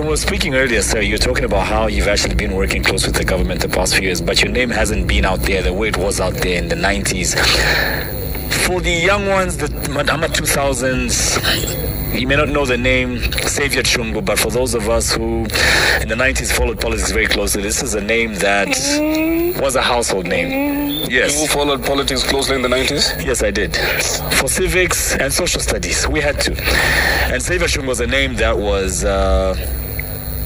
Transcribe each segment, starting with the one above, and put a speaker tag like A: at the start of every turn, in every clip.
A: we were speaking earlier, sir, you were talking about how you've actually been working close with the government the past few years, but your name hasn't been out there the way it was out there in the 90s. For the young ones, the Ama 2000s, you may not know the name Xavier Chungu, but for those of us who in the 90s followed politics very closely, this is a name that was a household name. Yes.
B: You followed politics closely in the 90s?
A: Yes, I did. For civics and social studies, we had to. And Xavier Chungu was a name that was...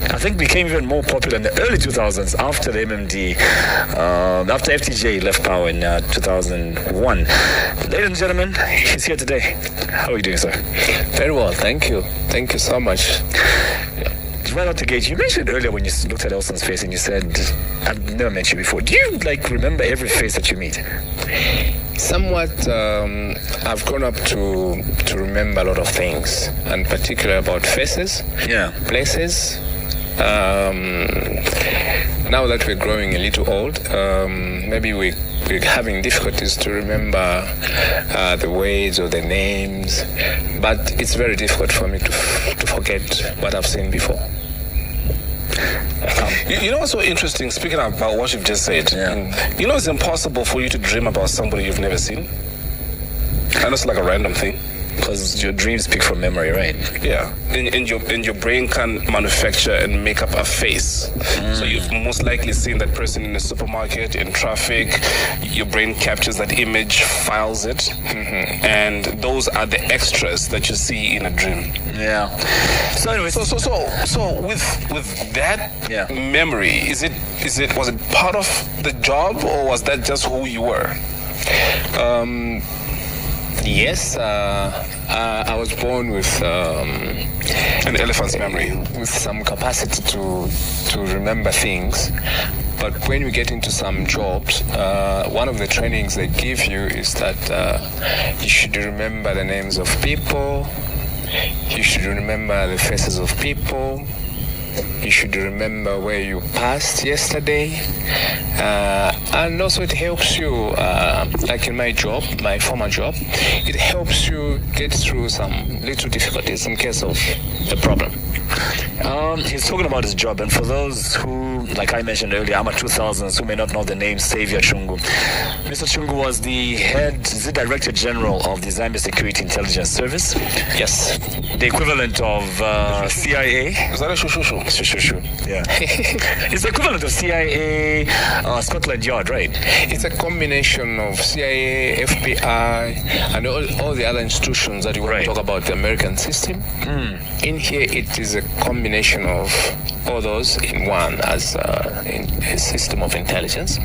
A: I think became even more popular in the early 2000s after the MMD, after FTJ left power in 2001. Ladies and gentlemen, he's here today. How are you doing, sir?
C: Very well, thank you. Thank you so much.
A: Right out the gate, you mentioned earlier when you looked at Elson's face and you said, I've never met you before. Do you, remember every face that you meet?
C: Somewhat, I've grown up to remember a lot of things, and particularly about faces, places. Now that we're growing a little old, maybe we're having difficulties to remember the words or the names, but it's very difficult for me to forget what I've seen before.
B: You know what's so interesting, speaking about what you've just said, you know it's impossible for you to dream about somebody you've never seen? And it's like a random thing.
A: Because your dreams speak from memory, right?
B: Yeah, and your brain can manufacture and make up a face. So you've most likely seen that person in a supermarket, in traffic. Your brain captures that image, files it, and those are the extras that you see in a dream.
A: Yeah. So anyway,
B: so with that memory, was it part of the job, or was that just who you were?
C: Yes, I was born with
B: an elephant's memory,
C: with some capacity to remember things. But when you get into some jobs, one of the trainings they give you is that you should remember the names of people, you should remember the faces of people, you should remember where you passed yesterday, and also it helps you, like in my job, my former job, it helps you get through some little difficulties in case of a problem.
A: He's talking about his job, and for those who, like I mentioned earlier, Ama 2000s, who may not know the name Xavier Chungu, Mr. Chungu was the Director General of the Zambia Security Intelligence Service.
C: Yes.
A: The equivalent of CIA.
B: Is that a shushu?
A: Shushu, yeah. It's the equivalent of CIA, Scotland Yard, right?
C: It's a combination of CIA, FBI, and all the other institutions that you want to talk about the American system. In here, it is a combination of all those in one as in a system of intelligence.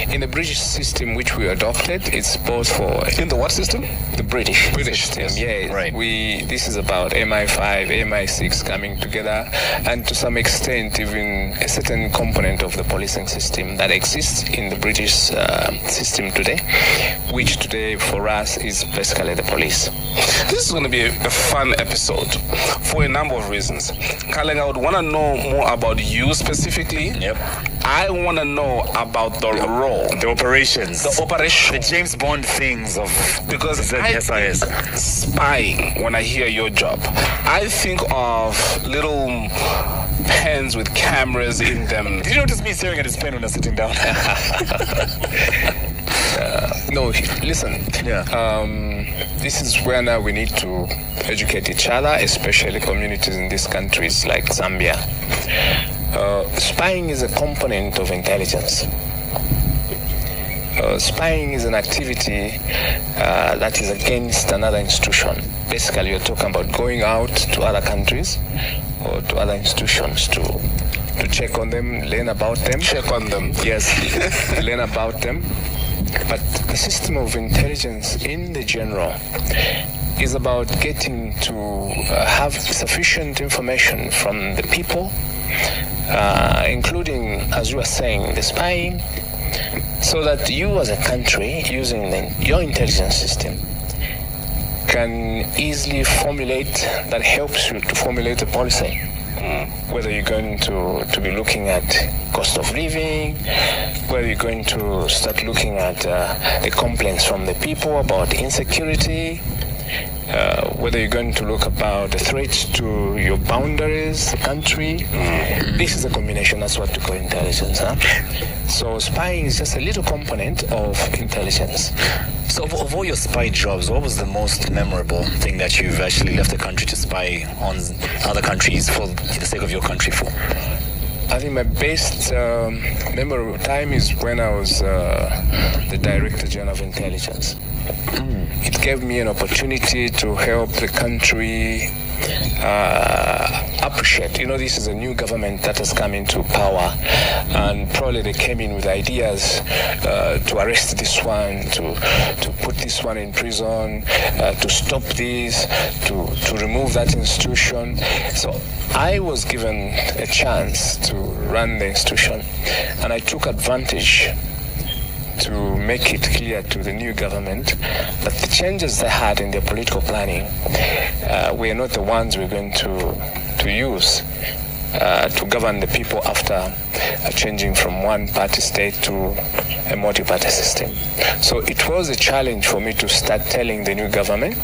C: In the British system, which we adopted, it's both for...
B: In the what system?
C: The British system,
B: yes.
C: Yeah.
A: Right.
C: This is about MI5, MI6 coming together, and to some extent, even a certain component of the policing system that exists in the British system today, which today for us is basically the police.
B: This is going to be a fun episode for a number of reasons. Kaleng, I would want to know more about you specifically.
A: Yep.
B: I want to know about the role.
A: The operations.
B: The operation.
A: The James Bond things of...
B: Because
A: SIS.
B: Spying, when I hear your job, I think of little pens with cameras in them.
A: Did you notice me staring at his pen when I was sitting down?
C: No, listen. This is where now we need to educate each other, especially communities in these countries like Zambia. Spying is a component of intelligence. Spying is an activity that is against another institution. Basically, you're talking about going out to other countries or to other institutions to check on them, learn about them.
B: Check on them.
C: Yes, learn about them. But the system of intelligence in the general is about getting to have sufficient information from the people, including, as you were saying, the spying, so that you as a country, using your intelligence system, can easily formulate, that helps you to formulate a policy. Whether you're going to be looking at cost of living, whether you're going to start looking at the complaints from the people about insecurity, whether you're going to look about the threats to your boundaries, the country. This is a combination. That's what we call intelligence. So spying is just a little component of intelligence.
A: So of all your spy jobs, what was the most memorable thing that you've actually left the country to spy on other countries for the sake of your country for?
C: I think my best memorable time is when I was the Director General of Intelligence. It gave me an opportunity to help the country appreciate. This is a new government that has come into power, and probably they came in with ideas to arrest this one, to put this one in prison, to stop this, to remove that institution. So I was given a chance to run the institution, and I took advantage to make it clear to the new government that the changes they had in their political planning were not the ones we're going to use to govern the people after changing from one-party state to a multi-party system. So it was a challenge for me to start telling the new government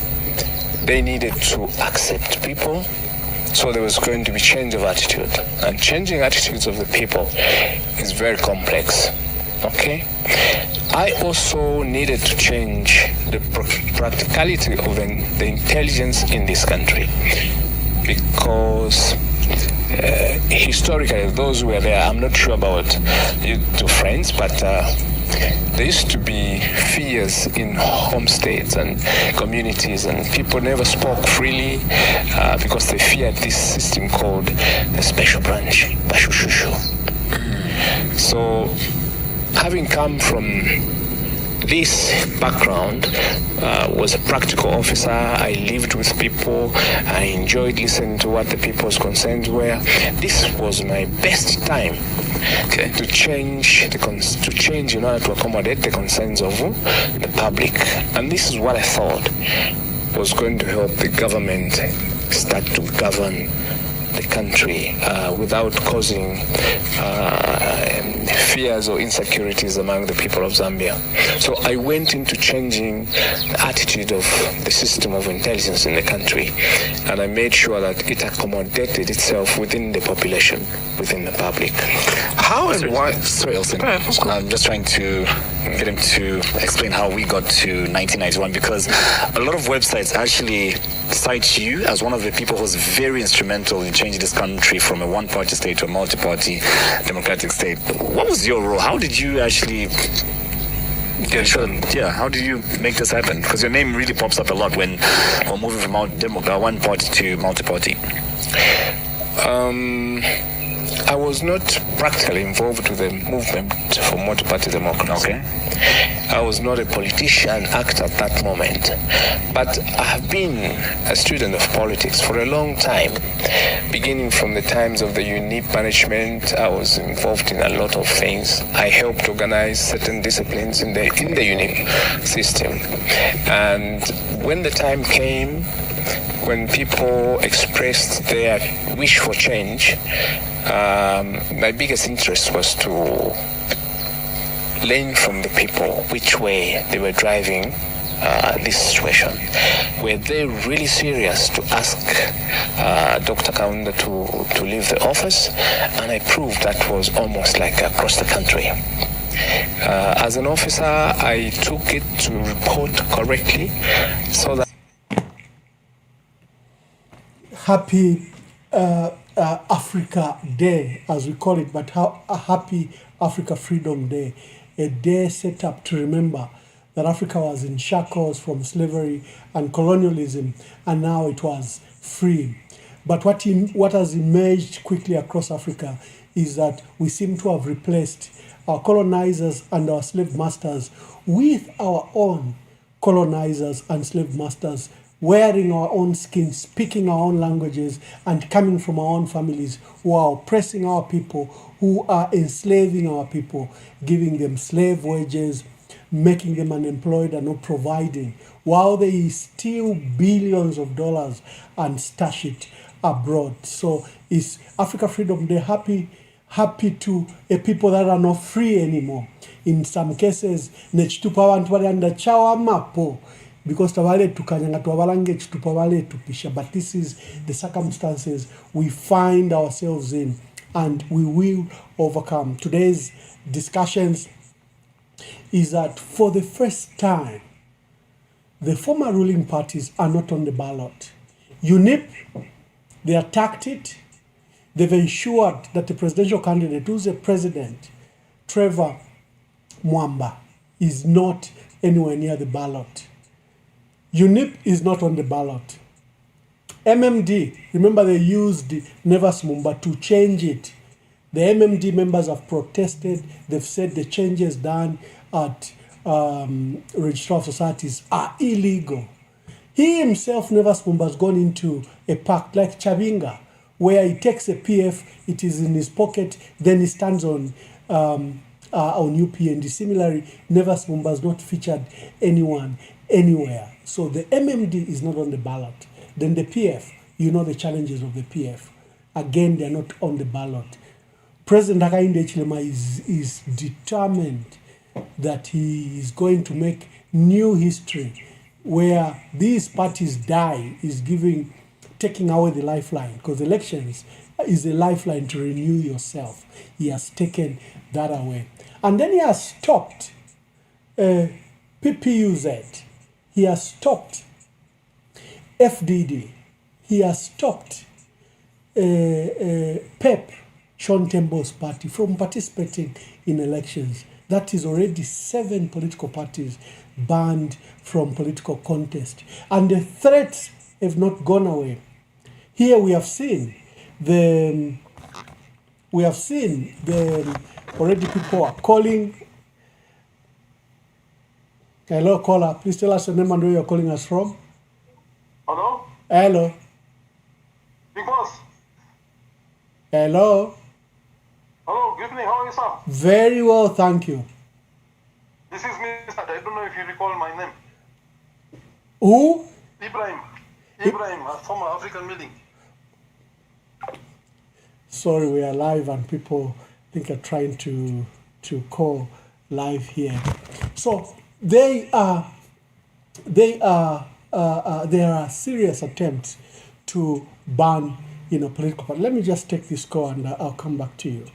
C: they needed to accept people. So there was going to be change of attitude. And changing attitudes of the people is very complex. Okay? I also needed to change the practicality of the intelligence in this country, because historically, those who were there, I'm not sure about you two friends, but there used to be fears in home states and communities, and people never spoke freely because they feared this system called the special branch, Bashushu. So, having come from this background, was a practical officer. I lived with people. I enjoyed listening to what the people's concerns were. This was my best time to change in order to accommodate the concerns of the public. And this is what I thought was going to help the government start to govern the country without causing fears or insecurities among the people of Zambia. So I went into changing the attitude of the system of intelligence in the country, and I made sure that it accommodated itself within the population, within the public.
A: How and why? Sorry, Elson. I'm just trying to get him to explain how we got to 1991, because a lot of websites actually cite you as one of the people who was very instrumental in changing this country from a one-party state to a multi-party democratic state. What was your role? How did you actually how did you make this happen? Because your name really pops up a lot when we're moving from one party to multi-party.
C: I was not practically involved with the movement for multi-party democracy.
A: Okay.
C: I was not a politician act at that moment, but I have been a student of politics for a long time. Beginning from the times of the UNIP management, I was involved in a lot of things. I helped organize certain disciplines in the UNIP system. And when the time came, when people expressed their wish for change, my biggest interest was to learn from the people which way they were driving this situation. Were they really serious to ask Dr. Kaunda to leave the office? And I proved that was almost like across the country. As an officer, I took it to report correctly so that
D: Happy Africa Day, as we call it, but a happy Africa Freedom Day, a day set up to remember that Africa was in shackles from slavery and colonialism, and now it was free. But what has emerged quickly across Africa is that we seem to have replaced our colonizers and our slave masters with our own colonizers and slave masters, wearing our own skin, speaking our own languages, and coming from our own families who are oppressing our people, who are enslaving our people, giving them slave wages, making them unemployed and not providing, while they steal billions of dollars and stash it abroad. So is Africa Freedom Day happy to a people that are not free anymore? In some cases, nechitupa abantu bali under chawa mapo. because tavale tukanyanga tuwalange chitupawale tupisha, but this is the circumstances we find ourselves in, and we will overcome. Today's discussions is that for the first time, the former ruling parties are not on the ballot. UNIP, they attacked it. They've ensured that the presidential candidate, who's a president, Trevor Mwamba, is not anywhere near the ballot. UNIP is not on the ballot. MMD, remember they used Nevas Mumba to change it. The MMD members have protested. They've said the changes done at Registrar of Societies are illegal. He himself, Nevas Mumba, has gone into a pact like Chabinga, where he takes a PF, it is in his pocket, then he stands on UPND. Similarly, Nevas Mumba has not featured anyone anywhere. So the MMD is not on the ballot. Then the PF, you know the challenges of the PF. Again, they're not on the ballot. President Hakainde Hichilema is determined that he is going to make new history where these parties die, is taking away the lifeline, because elections is a lifeline to renew yourself. He has taken that away. And then he has stopped PPUZ. He has stopped FDD. He has stopped PEP, Sean Tembo's party, from participating in elections. That is already 7 political parties banned from political contest. And the threats have not gone away. Here we have seen already people are calling. Hello, caller. Please tell us your name and where you're calling us from.
E: Hello?
D: Hello.
E: Big boss.
D: Hello.
E: Hello, good evening. How are you, sir?
D: Very well, thank you.
E: This is Mr. I don't know if you recall my name.
D: Who?
E: Ibrahim, a former African meeting.
D: Sorry, we are live and people think are trying to call live here. So there are serious attempts to ban political parties. Let me just take this call and I'll come back to you.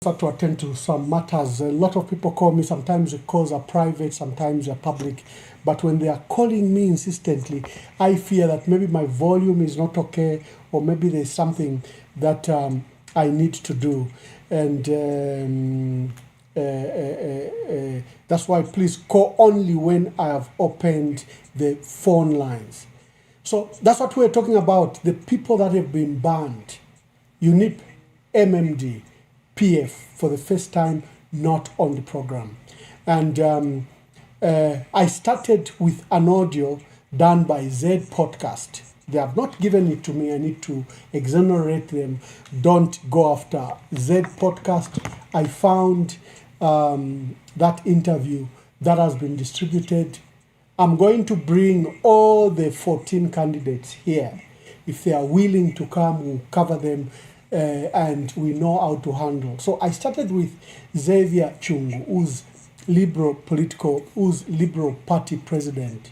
D: To attend to some matters. A lot of people call me. Sometimes the calls are private, sometimes they're public. But when they are calling me insistently, I fear that maybe my volume is not okay, or maybe there's something that I need to do. And that's why please call only when I have opened the phone lines. So that's what we're talking about. The people that have been banned. UNIP, MMD, PF for the first time not on the program. And I started with an audio done by Z Podcast. They have not given it to me. I need to exonerate them. Don't go after Z Podcast. I found that interview that has been distributed. I'm going to bring all the 14 candidates here. If they are willing to come, we'll cover them. And we know how to handle. So I started with Xavier Chungu, who's Liberal Party president,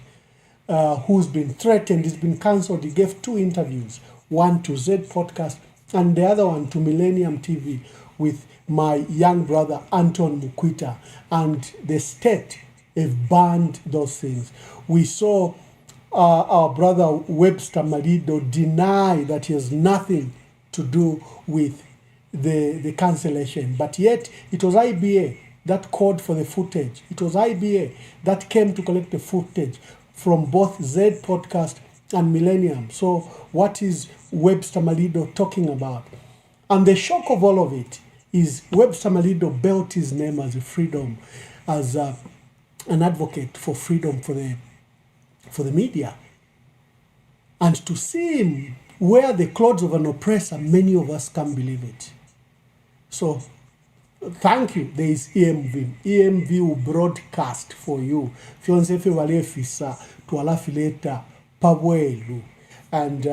D: who's been threatened, he's been cancelled. He gave 2 interviews, one to Z Podcast and the other one to Millennium TV with my young brother Anton Mukwita, and the state have banned those things. We saw our brother Webster Malido deny that he has nothing to do with the cancellation, but yet it was IBA that called for the footage. It was IBA that came to collect the footage from both Z Podcast and Millennium. So what is Webster Malido talking about? And the shock of all of it is Webster Malido built his name as a freedom, as an advocate for freedom for the media. And to see him wear the clothes of an oppressor, many of us can't believe it. So, thank you. There is EMV. EMV will broadcast for you. Fionsefe walefisa tualafileta pabwelu. And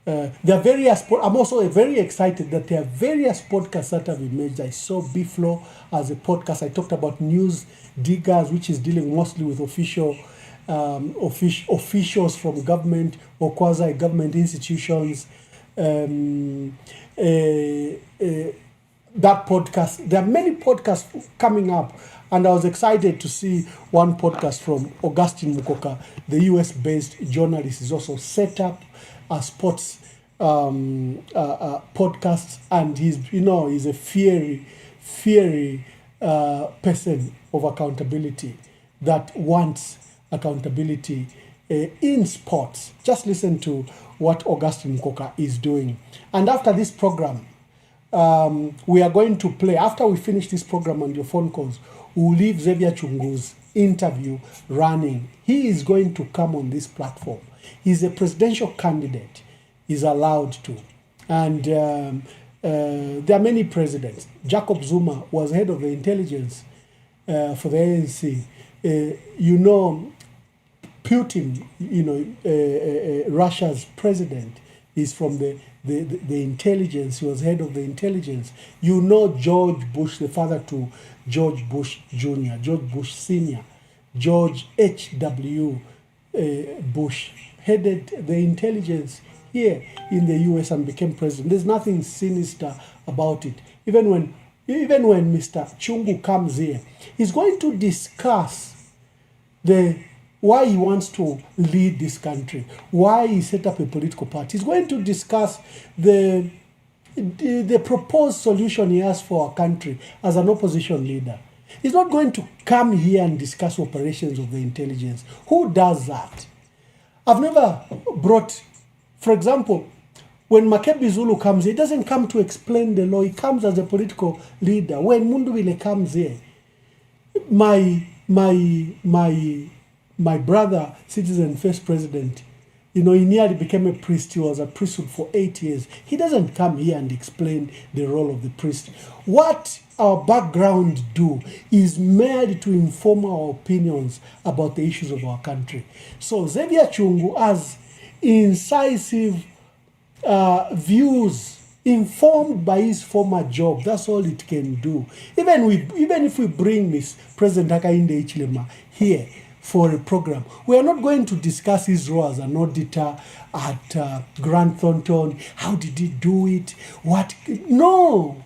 D: there are various. I'm also very excited that there are various podcasts that have emerged. I saw Biflo as a podcast. I talked about News Diggers, which is dealing mostly with officials from government or quasi-government institutions. That podcast, there are many podcasts coming up, and I was excited to see one podcast from Augustine Mukoka, the US-based journalist. Is also set up a sports podcast, and he's a fiery person of accountability that wants accountability in sports. Just listen to what Augustine Mukoka is doing. And after this program, we are going to play, after we finish this program and your phone calls, we'll leave Xavier Chungu's interview running. He is going to come on this platform. He's a presidential candidate. He's allowed to. And there are many presidents. Jacob Zuma was head of the intelligence for the ANC. Putin, Russia's president, is from the intelligence. He was head of the intelligence. George Bush, the father to George Bush Jr., George Bush Sr., George H.W. Bush, headed the intelligence here in the U.S. and became president. There's nothing sinister about it. Even when Mr. Chungu comes here, he's going to discuss why he wants to lead this country, why he set up a political party. He's going to discuss the proposed solution he has for our country as an opposition leader. He's not going to come here and discuss operations of the intelligence. Who does that? I've never brought, for example, when Makebi Zulu comes here, he doesn't come to explain the law. He comes as a political leader. When Munduwile comes here, my brother, Citizen First President, he nearly became a priest. He was a priesthood for 8 years. He doesn't come here and explain the role of the priest. What our background do is made to inform our opinions about the issues of our country. So Xavier Chungu has incisive views informed by his former job. That's all it can do. Even if we bring Miss President Hakainde Hichilema here for a program. We are not going to discuss his role as an auditor at Grant Thornton. How did he do it? What? No.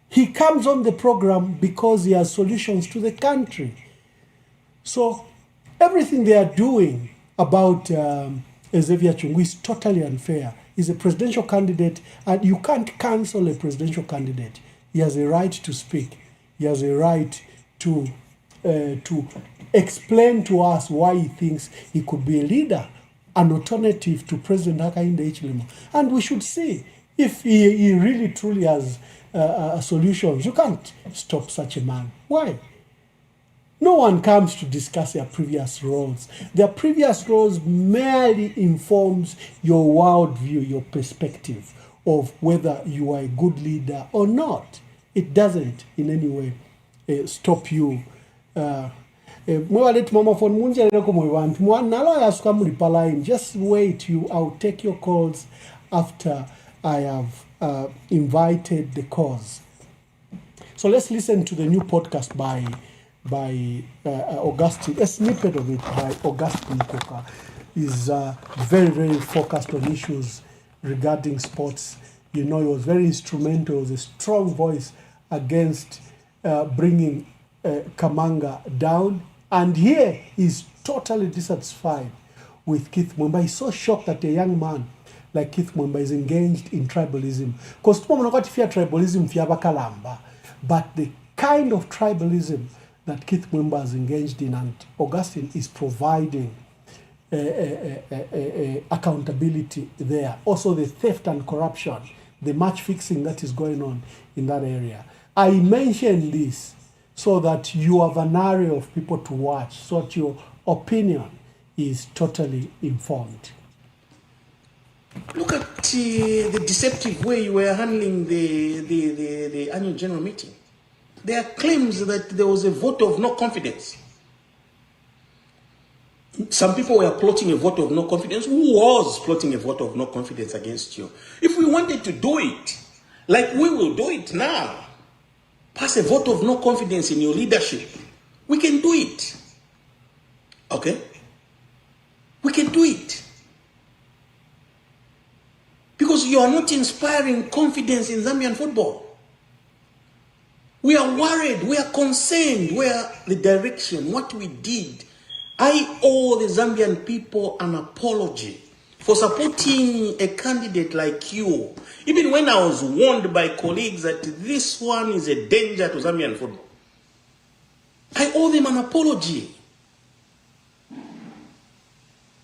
D: He comes on the program because he has solutions to the country. So everything they are doing about Xavier Chungu is totally unfair. He's a presidential candidate, and you can't cancel a presidential candidate. He has a right to speak. He has a right to explain to us why he thinks he could be a leader, an alternative to President Hakainde Hichilema. And we should see if he really truly has solutions. You can't stop such a man. Why? No one comes to discuss their previous roles. Their previous roles merely informs your worldview, your perspective of whether you are a good leader or not. It doesn't in any way stop you. Just wait, I'll take your calls after I have invited the cause. So let's listen to the new podcast by Augustine. A snippet of it by Augustine Coker is very, very focused on issues regarding sports. You know, he was very instrumental. He was a strong voice against bringing Kamanga down. And here he's totally dissatisfied with Keith Mwemba. He's so shocked that a young man like Keith Mwemba is engaged in tribalism. Because tribalism, but the kind of tribalism that Keith Mwemba is engaged in, and Augustine is providing accountability there. Also the theft and corruption, the match fixing that is going on in that area. I mention this so that you have an area of people to watch, so that your opinion is totally informed.
F: Look at the deceptive way you were handling the annual general meeting. There are claims that there was a vote of no confidence. Some people were plotting a vote of no confidence. Who was plotting a vote of no confidence against you? If we wanted to do it, like we will do it now, pass a vote of no confidence in your leadership, we can do it. Okay? We can do it. Because you are not inspiring confidence in Zambian football. We are worried, we are concerned where the direction, what we did. I owe the Zambian people an apology for supporting a candidate like you. Even when I was warned by colleagues that this one is a danger to Zambian football. I owe them an apology.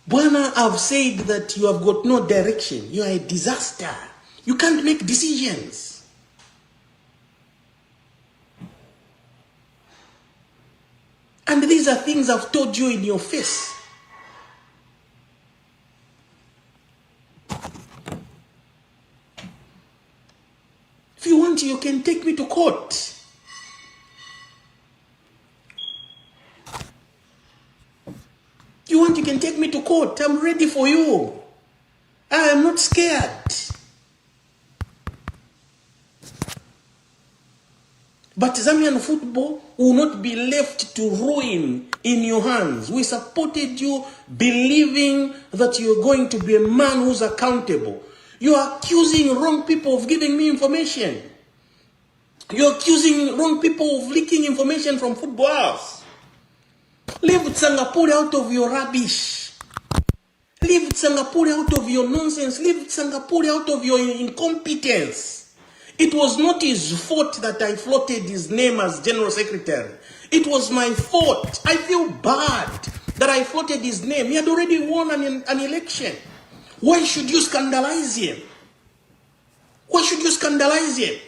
F: Bwana, I've said that you have got no direction. You are a disaster. You can't make decisions. And these are things I've told you in your face. If you want, you can take me to court. You want, you can take me to court. I'm ready for you. I am not scared. But Zambian football will not be left to ruin in your hands. We supported you believing that you're going to be a man who's accountable. You're accusing wrong people of giving me information. You're accusing wrong people of leaking information from footballers. Leave Tsangapore out of your rubbish. Leave Tsangapore out of your nonsense. Leave Tsangapore out of your incompetence. It was not his fault that I floated his name as General Secretary. It was my fault. I feel bad that I floated his name. He had already won an election. Why should you scandalize him? Why should you scandalize him?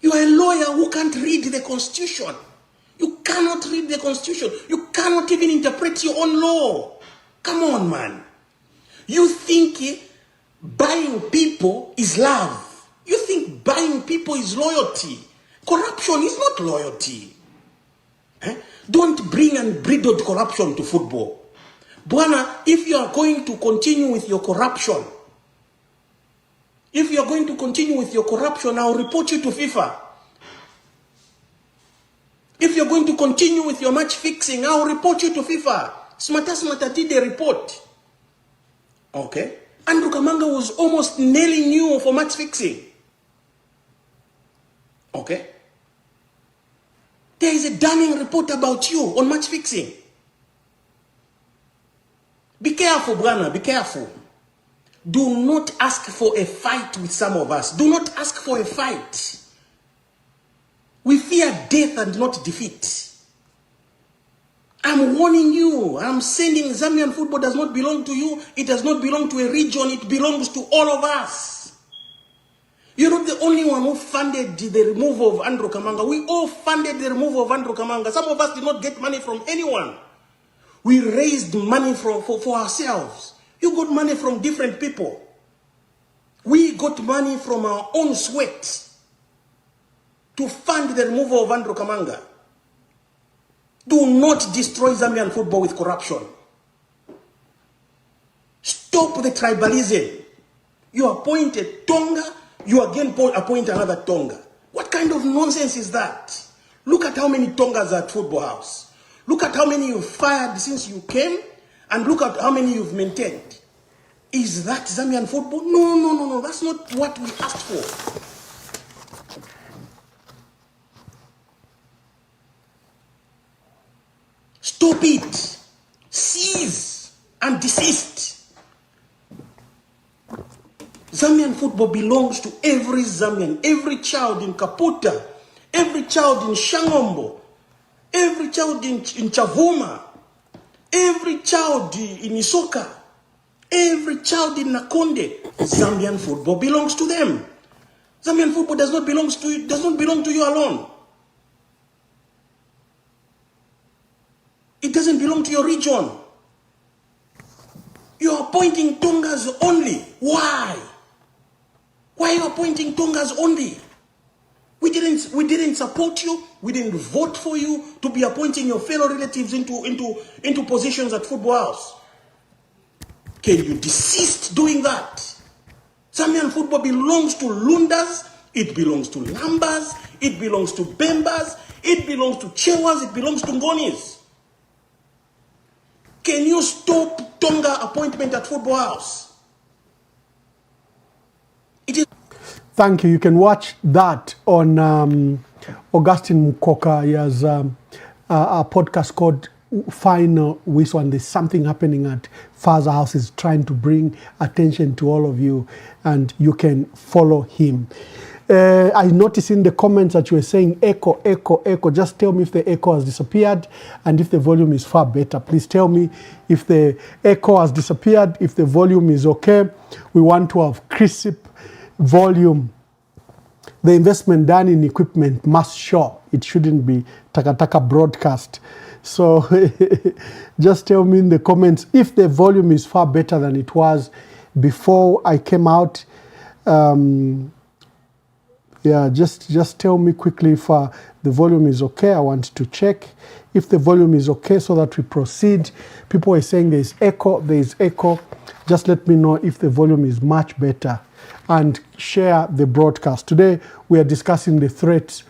F: You are a lawyer who can't read the Constitution. You cannot read the Constitution. You cannot even interpret your own law. Come on, man. You think buying people is love. You think buying people is loyalty. Corruption is not loyalty. Don't bring unbridled corruption to football. Bwana, if you are going to continue with your corruption, I'll report you to FIFA. If you're going to continue with your match fixing, I'll report you to FIFA. Smata did a report. Okay? Andrew Kamanga was almost nailing you for match fixing. Okay? There is a damning report about you on match fixing. Be careful, Brana, be careful. Do not ask for a fight with some of us. Do not ask for a fight. We fear death and not defeat. I'm warning you. I'm saying Zambian football does not belong to you. It does not belong to a region. It belongs to all of us. You're not the only one who funded the removal of Andrew Kamanga. We all funded the removal of Andrew Kamanga. Some of us did not get money from anyone. We raised money for ourselves. You got money from different people. We got money from our own sweat to fund the removal of Andrew Kamanga. Do not destroy Zambian football with corruption. Stop the tribalism. You appointed Tonga, you again appoint another Tonga. What kind of nonsense is that? Look at how many Tongas are at Football House. Look at how many you've fired since you came, and look at how many you've maintained. Is that Zambian football? No. That's not what we asked for. Stop it. Cease and desist. Zambian football belongs to every Zambian, every child in Kaputa, every child in Shangombo, every child in Chavuma, every child in Isoka, every child in Nakonde. Zambian football belongs to them. Zambian football does not belong to you alone. It doesn't belong to your region. You are appointing Tongas only. Why? Why are you appointing Tongas only? We didn't support you. We didn't vote for you to be appointing your fellow relatives into positions at Football House. Can you desist doing that? Zambian football belongs to Lundas. It belongs to Lambas. It belongs to Bembas. It belongs to Chewas. It belongs to Ngonis. Can you stop Tonga appointment at Football House? It is.
D: Thank you. You can watch that on Augustine Mukoka. He has a podcast called Final Whistle, and there's something happening at Faza House. Is trying to bring attention to all of you, and you can follow him. I noticed in the comments that you were saying echo. Just tell me if the echo has disappeared and if the volume is far better. Please tell me if the echo has disappeared, if the volume is okay. We want to have crisp volume. The investment done in equipment must show. It shouldn't be taka broadcast. So just tell me in the comments if the volume is far better than it was before I came out. Yeah, just tell me quickly if the volume is okay. I want to check if the volume is okay so that we proceed. People are saying there is echo. Just let me know if the volume is much better and share the broadcast. Today we are discussing the threats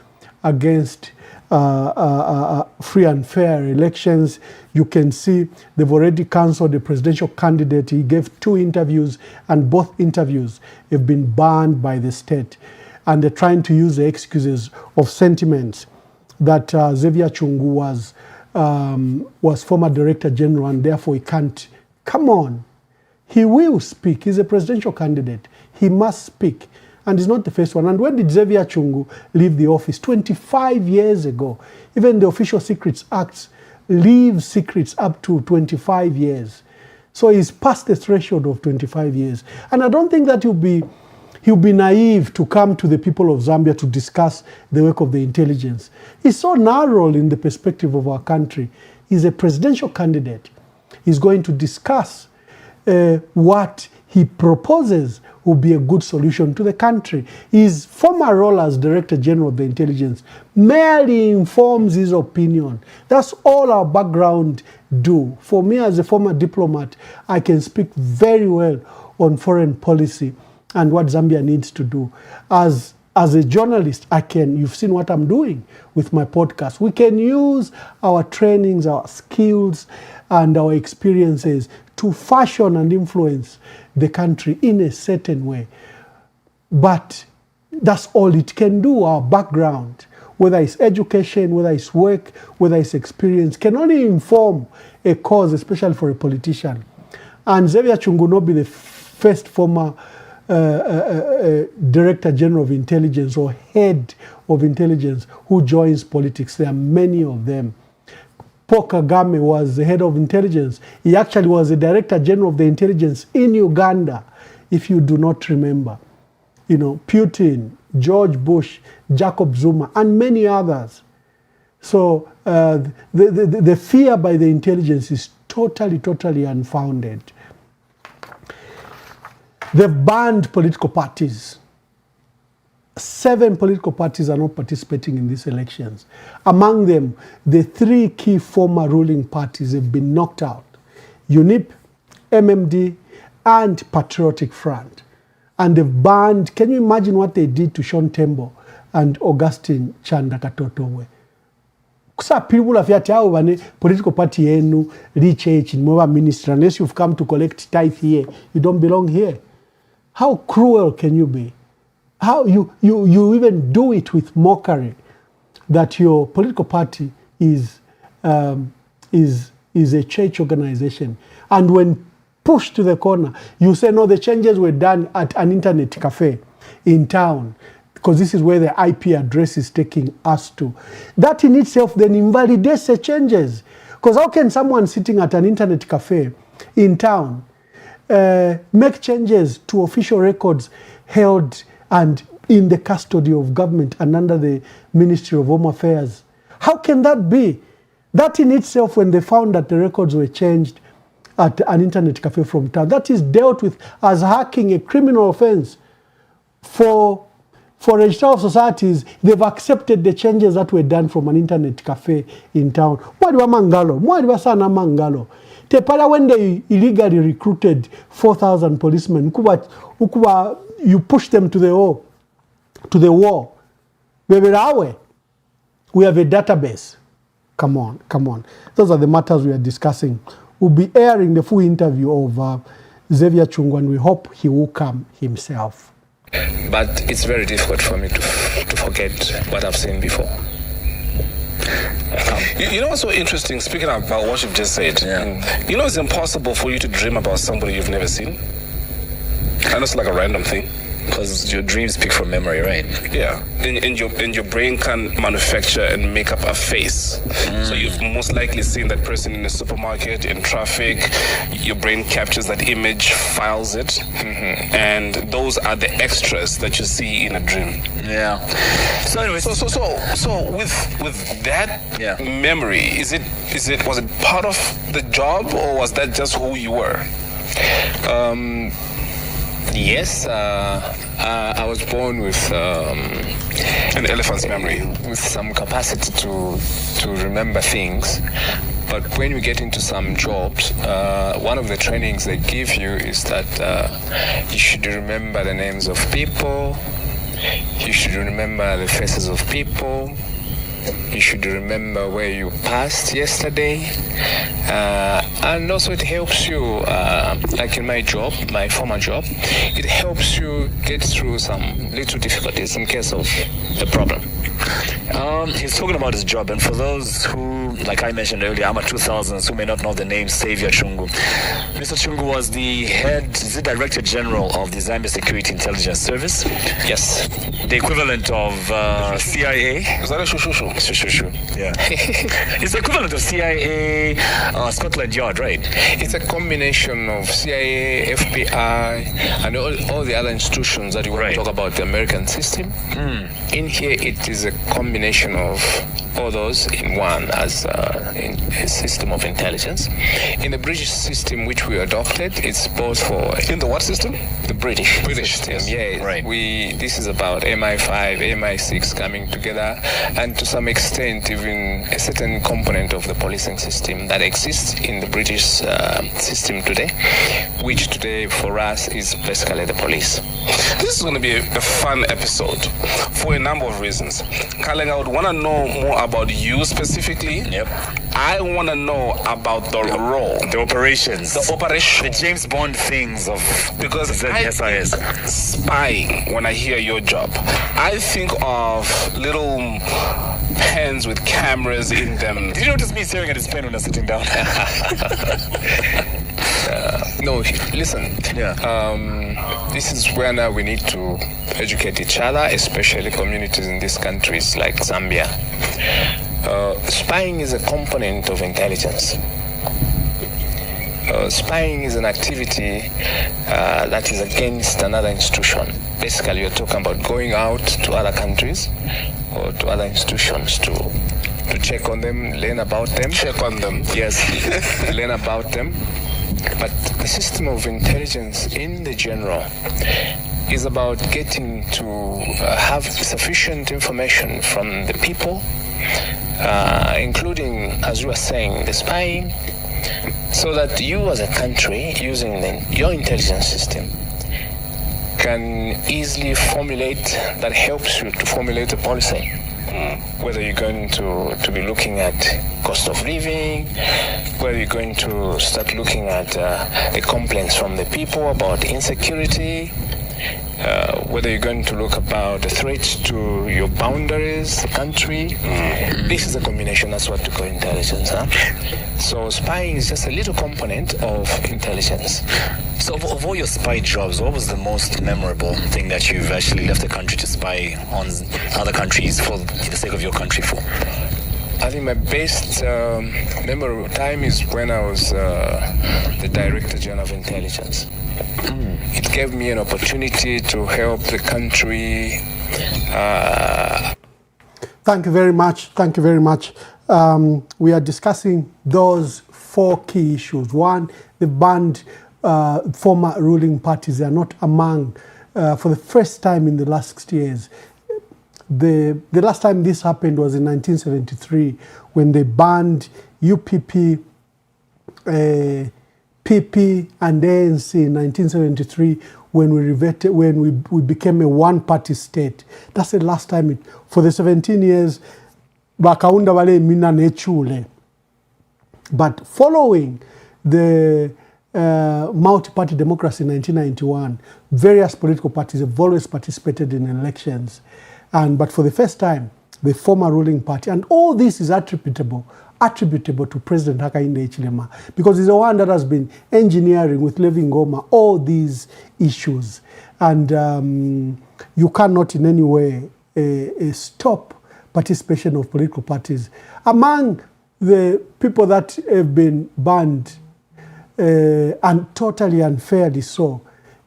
D: against free and fair elections. You can see they've already cancelled the presidential candidate. He gave 2 interviews and both interviews have been banned by the state. And they're trying to use the excuses of sentiments that Xavier Chungu was former Director General and therefore he can't. Come on. He will speak. He's a presidential candidate. He must speak. And he's not the first one. And when did Xavier Chungu leave the office? 25 years ago. Even the Official Secrets Acts leave secrets up to 25 years. So he's past the threshold of 25 years. And I don't think that he'll be naive to come to the people of Zambia to discuss the work of the intelligence. He's so narrow in the perspective of our country. He's a presidential candidate. He's going to discuss what he proposes will be a good solution to the country. His former role as Director General of the Intelligence merely informs his opinion. That's all our background do. For me as a former diplomat, I can speak very well on foreign policy and what Zambia needs to do. As as a journalist, you've seen what I'm doing with my podcast. We can use our trainings, our skills, and our experiences to fashion and influence the country in a certain way. But that's all it can do. Our background, whether it's education, whether it's work, whether it's experience, can only inform a cause, especially for a politician. And Xavier Chungu will be the first former Director General of Intelligence or Head of Intelligence who joins politics. There are many of them. Paul Kagame was the Head of Intelligence. He actually was the Director General of the Intelligence in Uganda, if you do not remember. You know, Putin, George Bush, Jacob Zuma, and many others. So the fear by the intelligence is totally unfounded. They've banned political parties. 7 political parties are not participating in these elections. Among them, the 3 key former ruling parties have been knocked out: UNIP, MMD, and Patriotic Front. And they've banned, can you imagine what they did to Sean Tembo and Augustine Chandakatotowe? Kusa people of Yatao, political party enu, reach age in Mova ministry, unless you've come to collect tithe here, you don't belong here. How cruel can you be? How you even do it with mockery that your political party is a church organization. And when pushed to the corner, you say, no, the changes were done at an internet cafe in town, because this is where the IP address is taking us to. That in itself then invalidates the changes. Because how can someone sitting at an internet cafe in town make changes to official records held and in the custody of government and under the Ministry of Home Affairs? How can that be? That in itself, when they found that the records were changed at an internet cafe from town, that is dealt with as hacking, a criminal offense. For Register of Societies, they've accepted the changes that were done from an internet cafe in town. Mwadiwa Mangalo. Tepala, when they illegally recruited 4,000 policemen, you push them to the war. We have a database. Come on. Those are the matters we are discussing. We'll be airing the full interview of Xavier Chungu, and we hope he will come himself.
C: But it's very difficult for me to forget what I've seen before.
B: You know what's so interesting, speaking about what you've just said?
A: Yeah.
B: You know it's impossible for you to dream about somebody you've never seen? I know it's like a random thing.
A: Because your dreams speak from memory, right?
B: Yeah, and your brain can manufacture and make up a face. So you've most likely seen that person in a supermarket, in traffic. Your brain captures that image, files it, and those are the extras that you see in a dream.
A: Yeah. So anyway,
B: So with that memory, was it part of the job, or was that just who you were?
C: Yes, I was born with
B: An elephant's memory.
C: with some capacity to remember things. But when you get into some jobs, one of the trainings they give you is that you should remember the names of people, you should remember the faces of people, you should remember where you passed yesterday, and also it helps you, like in my former job, it helps you get through some little difficulties in case of the problem.
A: He's talking about his job, and for those who, like I mentioned earlier, I'm a 2000s who may not know the name Xavier Chungu. Mr. Chungu was the Director General of the Zambia Security Intelligence Service.
C: Yes.
A: The equivalent of CIA.
B: Is that a shushu?
A: Shushu. Yeah. It's the equivalent of CIA, Scotland Yard, right?
C: It's a combination of CIA, FBI, and all the other institutions that you want to talk about the American system. In here, it is a combination of all those in one as in a system of intelligence. In the British system which we adopted, it's both for...
B: In the what system?
C: The British system,
B: yes.
C: yeah.
A: Right.
C: This is about MI5, MI6 coming together, and to some extent even a certain component of the policing system that exists in the British system today, which today for us is basically the police.
B: This is going to be a fun episode for a number of reasons. Kalenga, I would want to know more about you specifically.
A: Yep.
B: I want to know about the role.
A: The operations.
B: The operation.
A: The James Bond things of
B: Because
A: ZSIS.
B: Spying, when I hear your job, I think of little pens with cameras in them.
A: Did you notice me staring at his pen when I was sitting down?
C: No, listen.
A: Yeah.
C: This is where now we need to educate each other, especially communities in these countries like Zambia. Spying is a component of intelligence. Spying is an activity that is against another institution. Basically, you're talking about going out to other countries or to other institutions to check on them, learn about them.
B: Check on them.
C: Yes, learn about them. But the system of intelligence in the general is about getting to have sufficient information from the people, including, as you were saying, the spying, so that you as a country, using your intelligence system, can easily formulate, that helps you to formulate a policy. Whether you're going to be looking at cost of living, whether you're going to start looking at the complaints from the people about insecurity, whether you're going to look about the threats to your boundaries, the country. This is a combination, that's what we call intelligence. So spying is just a little component of intelligence.
A: So of all your spy jobs, what was the most memorable thing that you've actually left the country to spy on other countries for the sake of your country for?
C: I think my best memorable time is when I was the Director General of Intelligence. It gave me an opportunity to help the country.
D: Thank you very much. Thank you very much. We are discussing those 4 key issues. One, the banned former ruling parties are not among, for the first time in the last 60 years. The last time this happened was in 1973 when they banned UPP, PP and ANC in 1973 when we became a one-party state. That's the last time for the 17 years bakaunda wale mina nechule. But following the multi-party democracy in 1991, various political parties have always participated in elections. But for the first time, the former ruling party, and all this is attributable to President Hakainde Hichilema, because he's the one that has been engineering with Levi Ngoma all these issues. And you cannot in any way stop participation of political parties. Among the people that have been banned, and totally unfairly so,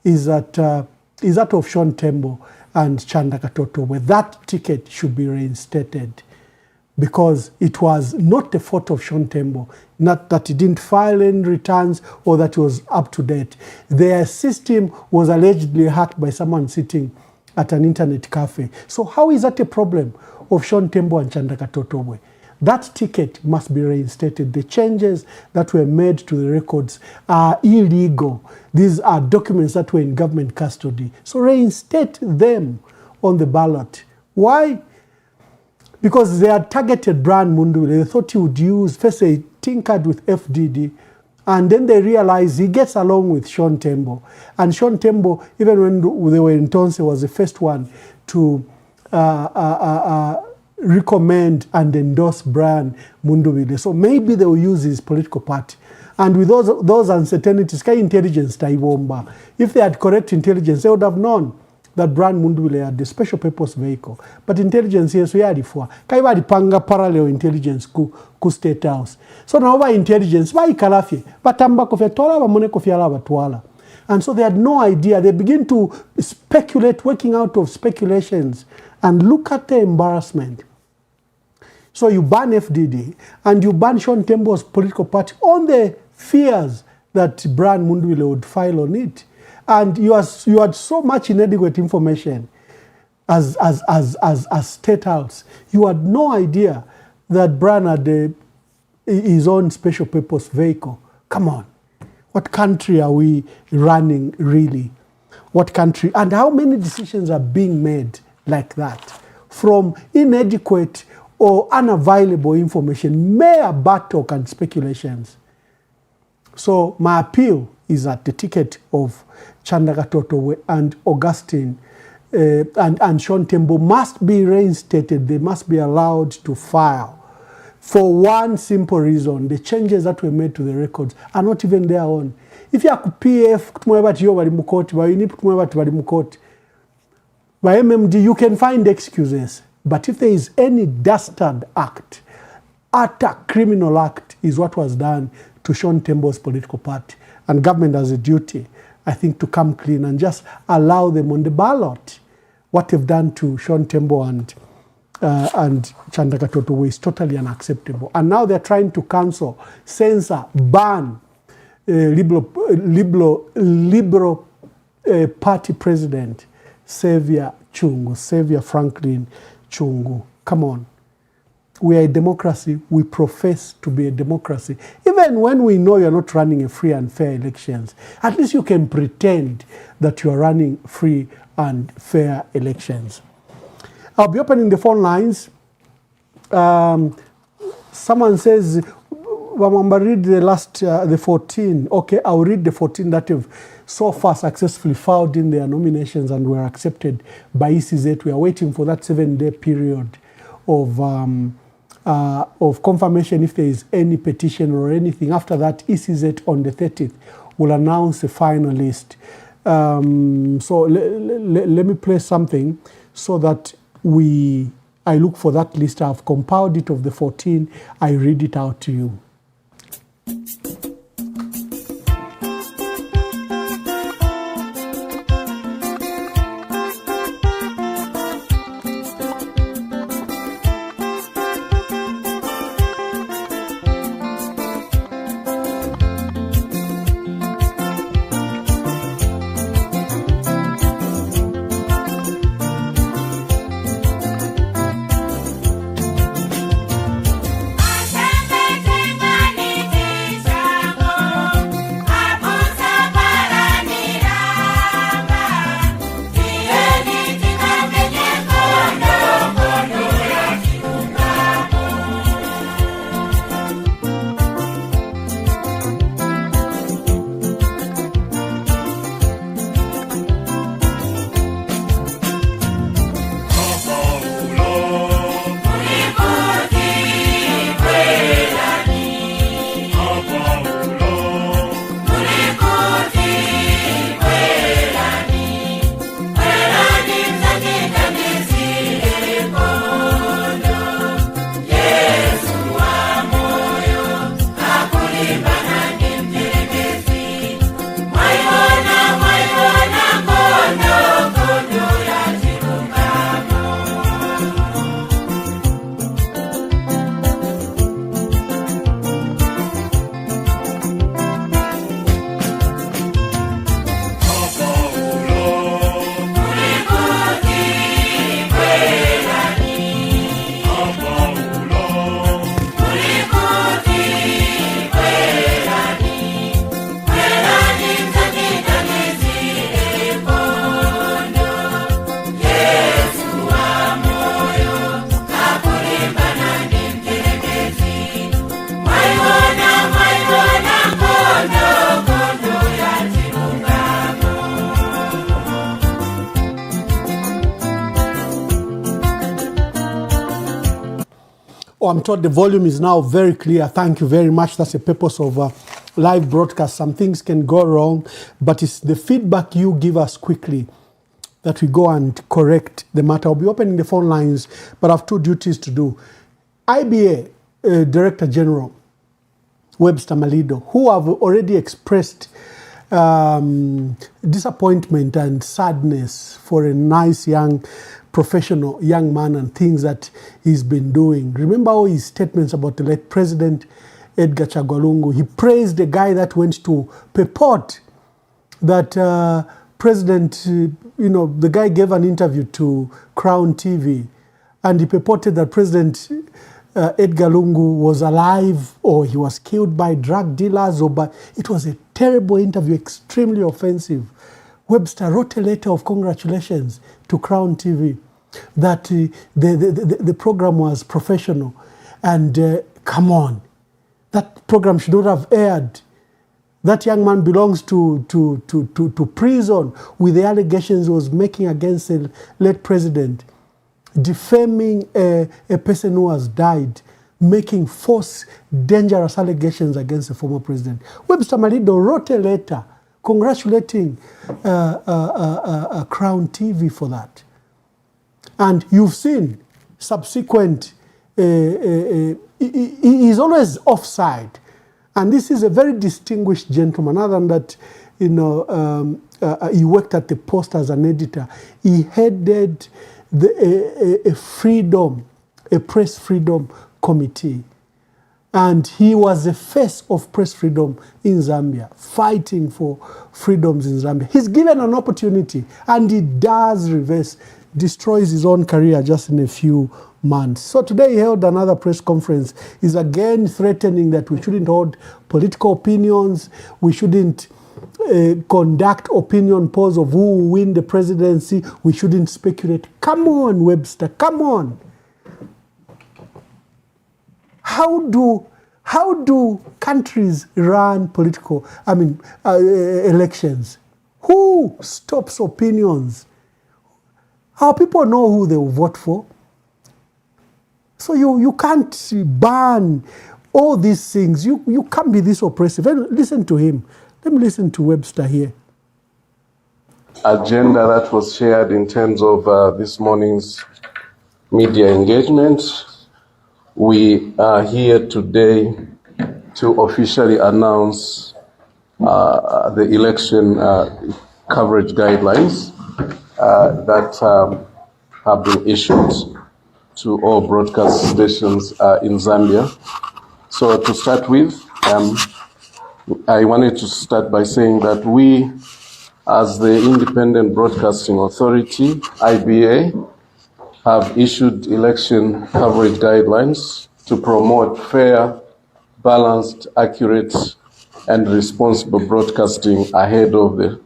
D: is that of Sean Tembo and Chanda Katoto. That ticket should be reinstated, because it was not the fault of Sean Tembo, not that he didn't file any returns or that he was up to date. Their system was allegedly hacked by someone sitting at an internet cafe. So how is that a problem of Sean Tembo and Chanda Katoto? That ticket must be reinstated. The changes that were made to the records are illegal. These are documents that were in government custody. So reinstate them on the ballot. Why? Because they had targeted Brian Mundubile. They thought he would use, first they tinkered with FDD, and then they realized he gets along with Sean Tembo. And Sean Tembo, even when they were in Tonse, was the first one to recommend and endorse Brian Mundubile. So maybe they will use his political party. And with those uncertainties, intelligence taibomba. If they had correct intelligence, they would have known that Brian Mundubile had the special purpose vehicle. But intelligence, yes, we had it for. Kaiwa panga parallel intelligence ku State House. So now by intelligence, by kalafi, batamba kofia tola, bamone kofia la batwala. And so they had no idea. They begin to speculate, working out of speculations. And look at the embarrassment. So you ban FDD and you ban Sean Tembo's political party on the fears that Brian Mundwile would file on it. And you had so much inadequate information as State House. You had no idea that Brian had his own special purpose vehicle. Come on. What country are we running, really? What country? And how many decisions are being made like that? From inadequate or unavailable information, mere battle and speculations. So my appeal is that the ticket of Chandaka Totowe and Augustine and Sean Tembo must be reinstated. They must be allowed to file. For one simple reason, the changes that were made to the records are not even their own. If you have PF, by MMD, you can find excuses. But if there is any dastard act, utter criminal act is what was done to Sean Tembo's political party. And government has a duty, I think, to come clean and just allow them on the ballot. What they've done to Sean Tembo and Chandaka Totowe is totally unacceptable. And now they're trying to cancel, censor, ban Liberal Party President Xavier Franklin Chungu. Come on. We are a democracy. We profess to be a democracy. Even when we know you're not running a free and fair elections, at least you can pretend that you are running free and fair elections. I'll be opening the phone lines. Someone says, Wamamba, read the 14. Okay, I'll read the 14 that have so far successfully filed in their nominations and were accepted by ECZ. We are waiting for that 7-day period of confirmation if there is any petition or anything. After that, ECZ on the 30th will announce a final list. So let me play something so that I look for that list. I've compiled it of the 14. I read it out to you. Oh, I'm told the volume is now very clear. Thank you very much. That's the purpose of live broadcast. Some things can go wrong, but it's the feedback you give us quickly that we go and correct the matter. I'll be opening the phone lines, but I have two duties to do. IBA Director General Webster Malido, who have already expressed disappointment and sadness for a nice young professional young man and things that he's been doing. Remember all his statements about the late President Edgar Chagwa Lungu. He praised the guy that went to purport that the guy gave an interview to Crown TV, and he purported that President Edgar Lungu was alive or he was killed by drug dealers it was a terrible interview, extremely offensive. Webster wrote a letter of congratulations to Crown TV that the program was professional. And come on, that program should not have aired. That young man belongs to prison with the allegations he was making against the late president, defaming a person who has died, making false, dangerous allegations against the former president. Webster Malido wrote a letter congratulating Crown TV for that. And you've seen subsequent, he is always offside. And this is a very distinguished gentleman. Other than that, he worked at the Post as an editor. He headed a press freedom committee. And he was the face of press freedom in Zambia, fighting for freedoms in Zambia. He's given an opportunity, and he does destroys his own career just in a few months. So today he held another press conference. He's again threatening that we shouldn't hold political opinions, we shouldn't conduct opinion polls of who will win the presidency, we shouldn't speculate. Come on, Webster, come on. How do countries run elections? Who stops opinions? Our people know who they will vote for. So you can't ban all these things. You can't be this oppressive. And listen to him. Let me listen to Webster here.
G: Agenda that was shared in terms of this morning's media engagement. We are here today to officially announce the election coverage guidelines that have been issued to all broadcast stations in Zambia. So to start with, I wanted to start by saying that we, as the Independent Broadcasting Authority, IBA, have issued election coverage guidelines to promote fair, balanced, accurate, and responsible broadcasting ahead of the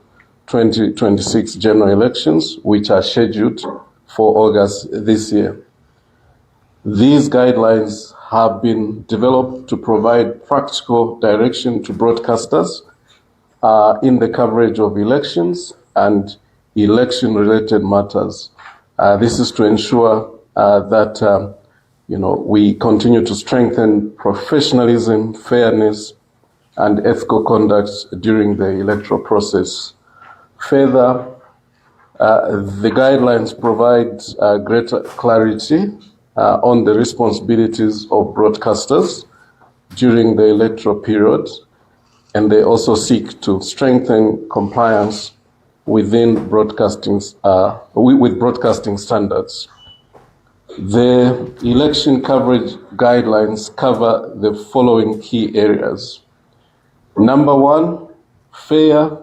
G: 2026 general elections, which are scheduled for August this year. These guidelines have been developed to provide practical direction to broadcasters in the coverage of elections and election-related matters. This is to ensure that we continue to strengthen professionalism, fairness, and ethical conduct during the electoral process. Further, the guidelines provide greater clarity on the responsibilities of broadcasters during the electoral period, and they also seek to strengthen compliance within broadcasting with broadcasting standards. The election coverage guidelines cover the following key areas. Number one, fair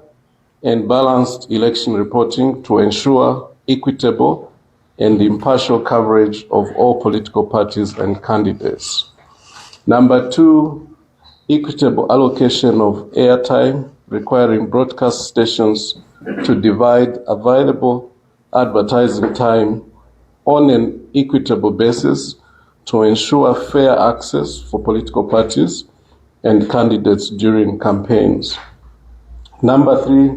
G: and balanced election reporting to ensure equitable and impartial coverage of all political parties and candidates. Number two, equitable allocation of airtime, requiring broadcast stations to divide available advertising time on an equitable basis to ensure fair access for political parties and candidates during campaigns. Number three,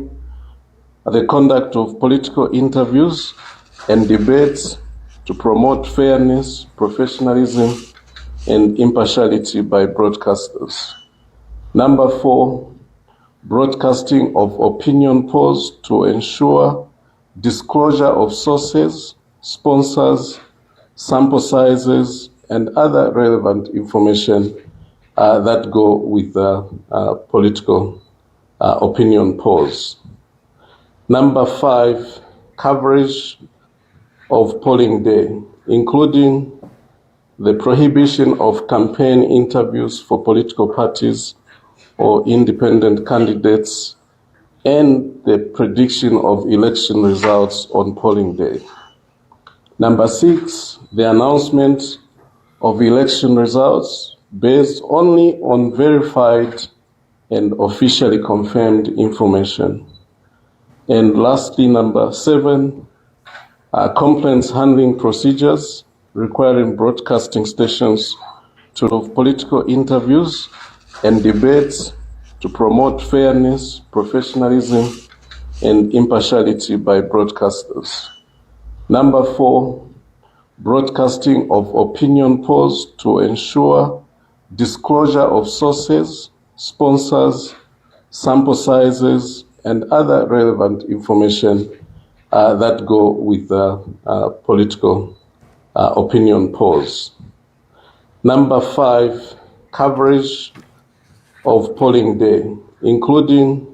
G: the conduct of political interviews and debates to promote fairness, professionalism, and impartiality by broadcasters. Number four, broadcasting of opinion polls to ensure disclosure of sources, sponsors, sample sizes, and other relevant information that go with political opinion polls. Number five, coverage of polling day, including the prohibition of campaign interviews for political parties or independent candidates, and the prediction of election results on polling day. Number 6, the announcement of election results based only on verified and officially confirmed information. And lastly, number 7, complaints handling procedures requiring broadcasting stations to hold political interviews and debates to promote fairness, professionalism, and impartiality by broadcasters. Number 4, broadcasting of opinion polls to ensure disclosure of sources, sponsors, sample sizes, and other relevant information that go with political opinion polls. Number 5, coverage of polling day, including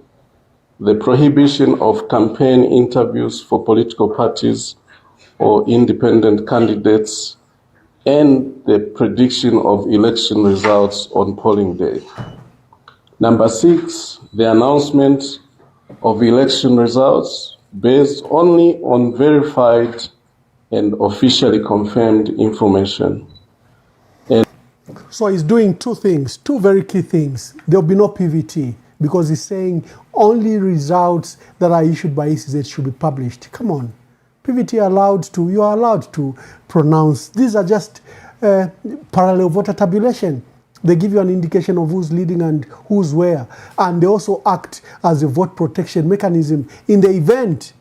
G: the prohibition of campaign interviews for political parties or independent candidates, and the prediction of election results on polling day. Number 6, the announcement of election results based only on verified and officially confirmed information.
D: So he's doing two things, two very key things. There will be no PVT because he's saying only results that are issued by ECZ should be published. Come on. PVT you are allowed to pronounce. These are just parallel voter tabulation. They give you an indication of who's leading and who's where. And they also act as a vote protection mechanism in the event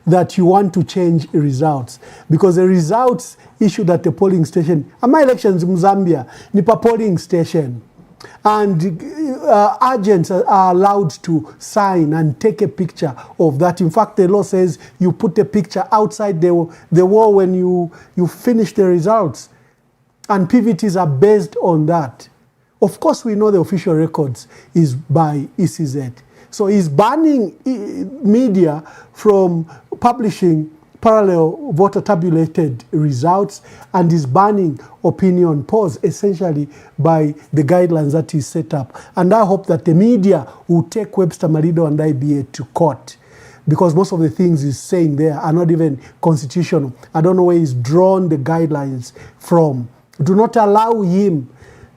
D: that you want to change results. Because the results issued at the polling station, my elections in Zambia, Nipa polling station, and agents are allowed to sign and take a picture of that. In fact, the law says you put a picture outside the wall when you finish the results. And PVTs are based on that. Of course, we know the official records is by ECZ. So he's banning media from publishing parallel voter tabulated results, and is banning opinion polls essentially by the guidelines that he set up. And I hope that the media will take Webster Marido and IBA to court, because most of the things he's saying there are not even constitutional. I don't know where he's drawn the guidelines from. Do not allow him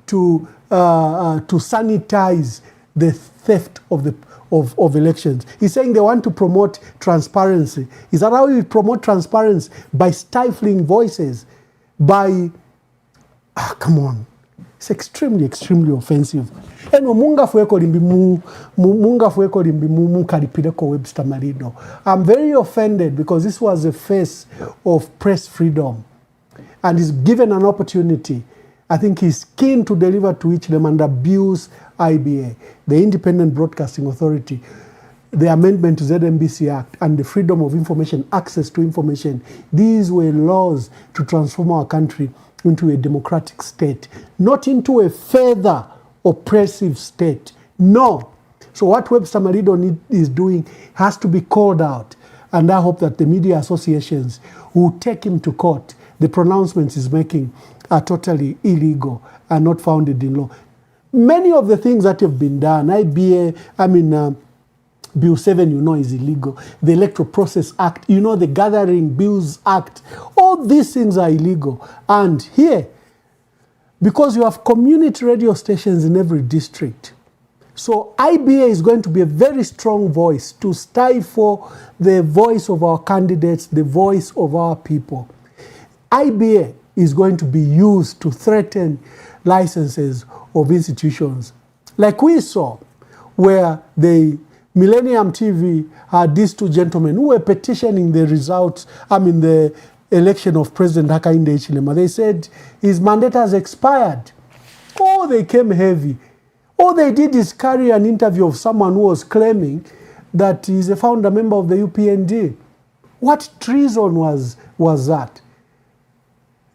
D: to sanitize the theft of elections. He's saying they want to promote transparency. Is that how we promote transparency? By stifling voices, by come on. It's extremely, extremely offensive. Eno munga fueko limbi mu karipireko Webster Marido. I'm very offended because this was a face of press freedom, and he's given an opportunity. I think he's keen to deliver to each them and abuse IBA, the Independent Broadcasting Authority, the amendment to ZMBC Act, and the Freedom of Information, access to information. These were laws to transform our country into a democratic state, not into a further oppressive state. No. So what Webster Marido is doing has to be called out. And I hope that the media associations will take him to court. The pronouncements he's making are totally illegal and not founded in law. Many of the things that have been done, Bill 7, you know, is illegal. The Electoral Process Act, you know, the Gathering Bills Act, all these things are illegal. And here, because you have community radio stations in every district, so IBA is going to be a very strong voice to stifle the voice of our candidates, the voice of our people. IBA is going to be used to threaten licenses of institutions. Like we saw, where the Millennium TV had these two gentlemen who were petitioning the results, the election of President Hakainde Hichilema. They said his mandate has expired. Oh, they came heavy. All they did is carry an interview of someone who was claiming that he's a founder member of the UPND. What treason was that?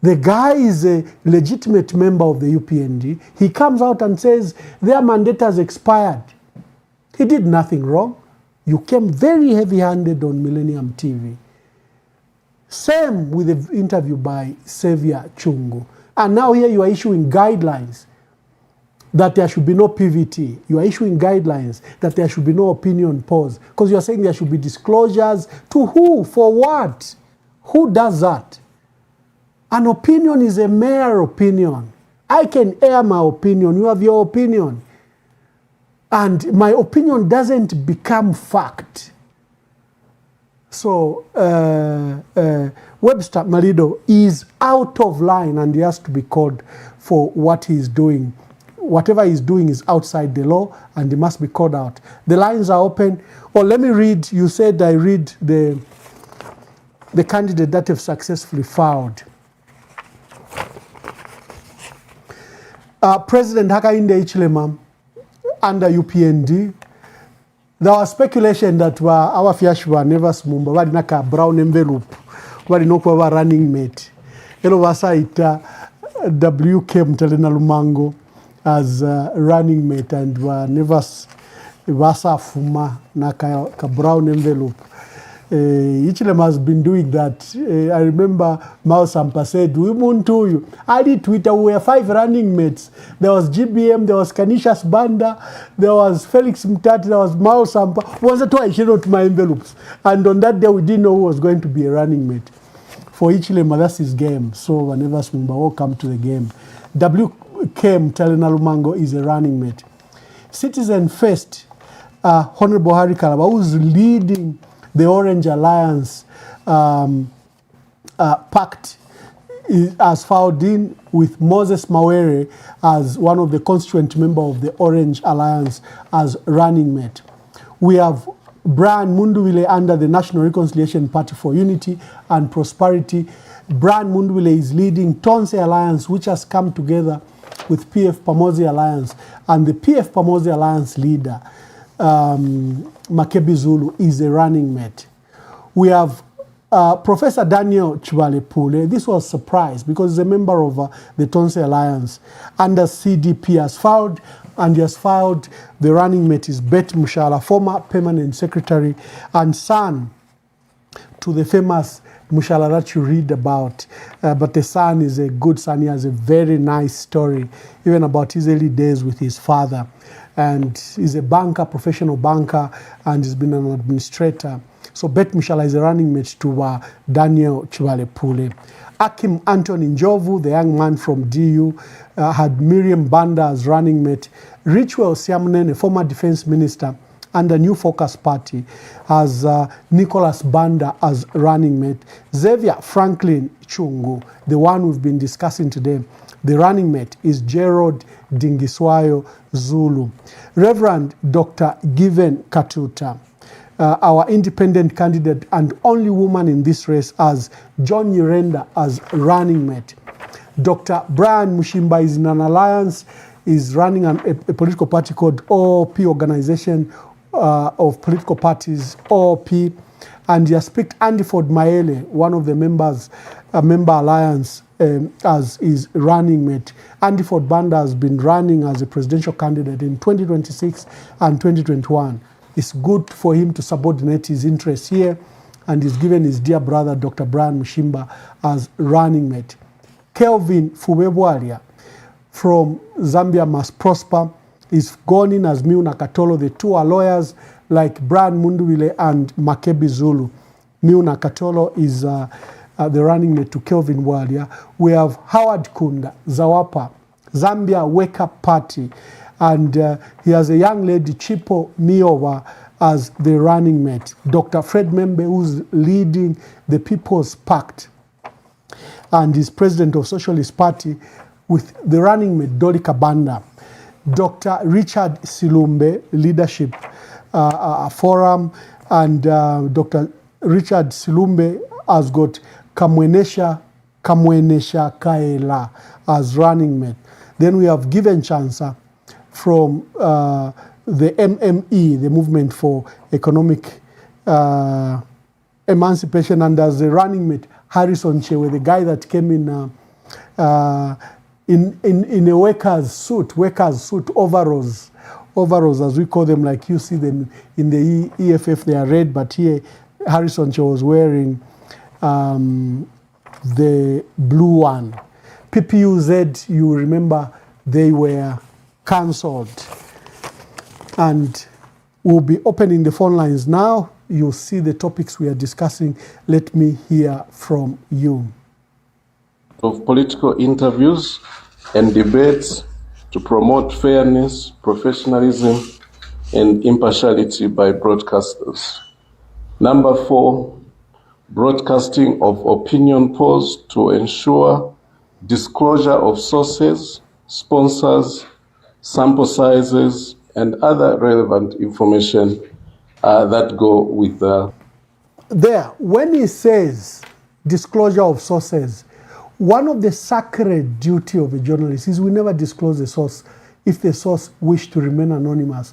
D: The guy is a legitimate member of the UPND. He comes out and says their mandate has expired. He did nothing wrong. You came very heavy-handed on Millennium TV. Same with the interview by Xavier Chungu. And now here you are issuing guidelines that there should be no PVT. You are issuing guidelines that there should be no opinion polls, because you are saying there should be disclosures to who, for what? Who does that? An opinion is a mere opinion. I can air my opinion, you have your opinion. And my opinion doesn't become fact. So Webster Malido is out of line and he has to be called for what he's doing. Whatever he's doing is outside the law and he must be called out. The lines are open. Or let me read, you said I read the candidate that have successfully filed. President Hakainde Hichilema under UPND, there was speculation that our Fiashwa never smumba, wali naka brown envelope, wali nokuwa running mate. Elo wasa ita WK Mtalena Lumango as running mate and never wasa fuma naka brown envelope. Hichilema has been doing that. I remember Mao Sampa said, we won't do you. I did Twitter, we were 5 running mates. There was GBM, there was Canisius Banda, there was Felix Mtati, there was Mao Sampa. Once or twice, I wrote my envelopes. And on that day, we didn't know who was going to be a running mate. For Hichilema, that's his game. So whenever Smumba will come to the game. WK Mtalena Lumango is a running mate. Citizen First, Honorable Harry Kalaba, who's leading the Orange Alliance pact, has filed in with Moses Mawere as one of the constituent members of the Orange Alliance as running mate. We have Brian Munduwile under the National Reconciliation Party for Unity and Prosperity. Brian Munduwile is leading Tonse Alliance, which has come together with PF Pamosi Alliance, and the PF Pamosi Alliance leader, Makebi Zulu, is a running mate. We have Professor Daniel Chivalepule. This was a surprise because he's a member of the Tonse Alliance under CDP has filed, and he has filed the running mate is Bet Mushala, former permanent secretary and son to the famous Mushala that you read about. But the son is a good son. He has a very nice story, even about his early days with his father. And he's a banker, professional banker, and he's been an administrator. So Bet Mushala is a running mate to Daniel Chivalepule. Akim Anthony Njovu, the young man from DU, had Miriam Banda as running mate. Richwell Siamunen, a former defense minister, and the New Focus Party has Nicholas Banda as running mate. Xavier Franklin Chungu, the one we've been discussing today, the running mate is Gerald Dingiswayo Zulu. Reverend Dr. Given Katuta, our independent candidate and only woman in this race, as John Nyirenda as running mate. Dr. Brian Mushimba is in an alliance, is running a political party called OOP, Organization of Political Parties, OOP, and he has picked Andy Ford Maele, one of the members, member alliance, as his running mate. Andy Ford Banda has been running as a presidential candidate in 2026 and 2021. It's good for him to subordinate his interests here, and he's given his dear brother, Dr. Brian Mushimba, as running mate. Kelvin Fubebwalia from Zambia Must Prosper is gone in as Miu Nakatolo. The two are lawyers like Brian Munduwile and Makebi Zulu. Miu Nakatolo is the running mate to Kelvin Walia. We have Howard Kunda, Zawapa, Zambia Wake Up Party, and he has a young lady, Chipo Miowa, as the running mate. Dr. Fred Membe, who's leading the People's Pact and is president of Socialist Party, with the running mate, Dolly Kabanda. Dr. Richard Silumbe, Leadership Forum, and Dr. Richard Silumbe has got Kamwenesha Kaela as running mate. Then we have Given Chansa from the MME, the Movement for Economic Emancipation, and as the running mate, Harrison Chewe, the guy that came in a worker's suit, overalls as we call them, like you see them in the EFF, they are red, but here Harrison Chewe was wearing the blue one. PPUZ, you remember, they were cancelled. And we'll be opening the phone lines now. You'll see the topics we are discussing. Let me hear from you.
G: Of political interviews and debates to promote fairness, professionalism, and impartiality by broadcasters. Number 4, broadcasting of opinion polls to ensure disclosure of sources, sponsors, sample sizes, and other relevant information that go with the...
D: There, when he says disclosure of sources, one of the sacred duty of a journalist is we never disclose the source if the source wish to remain anonymous.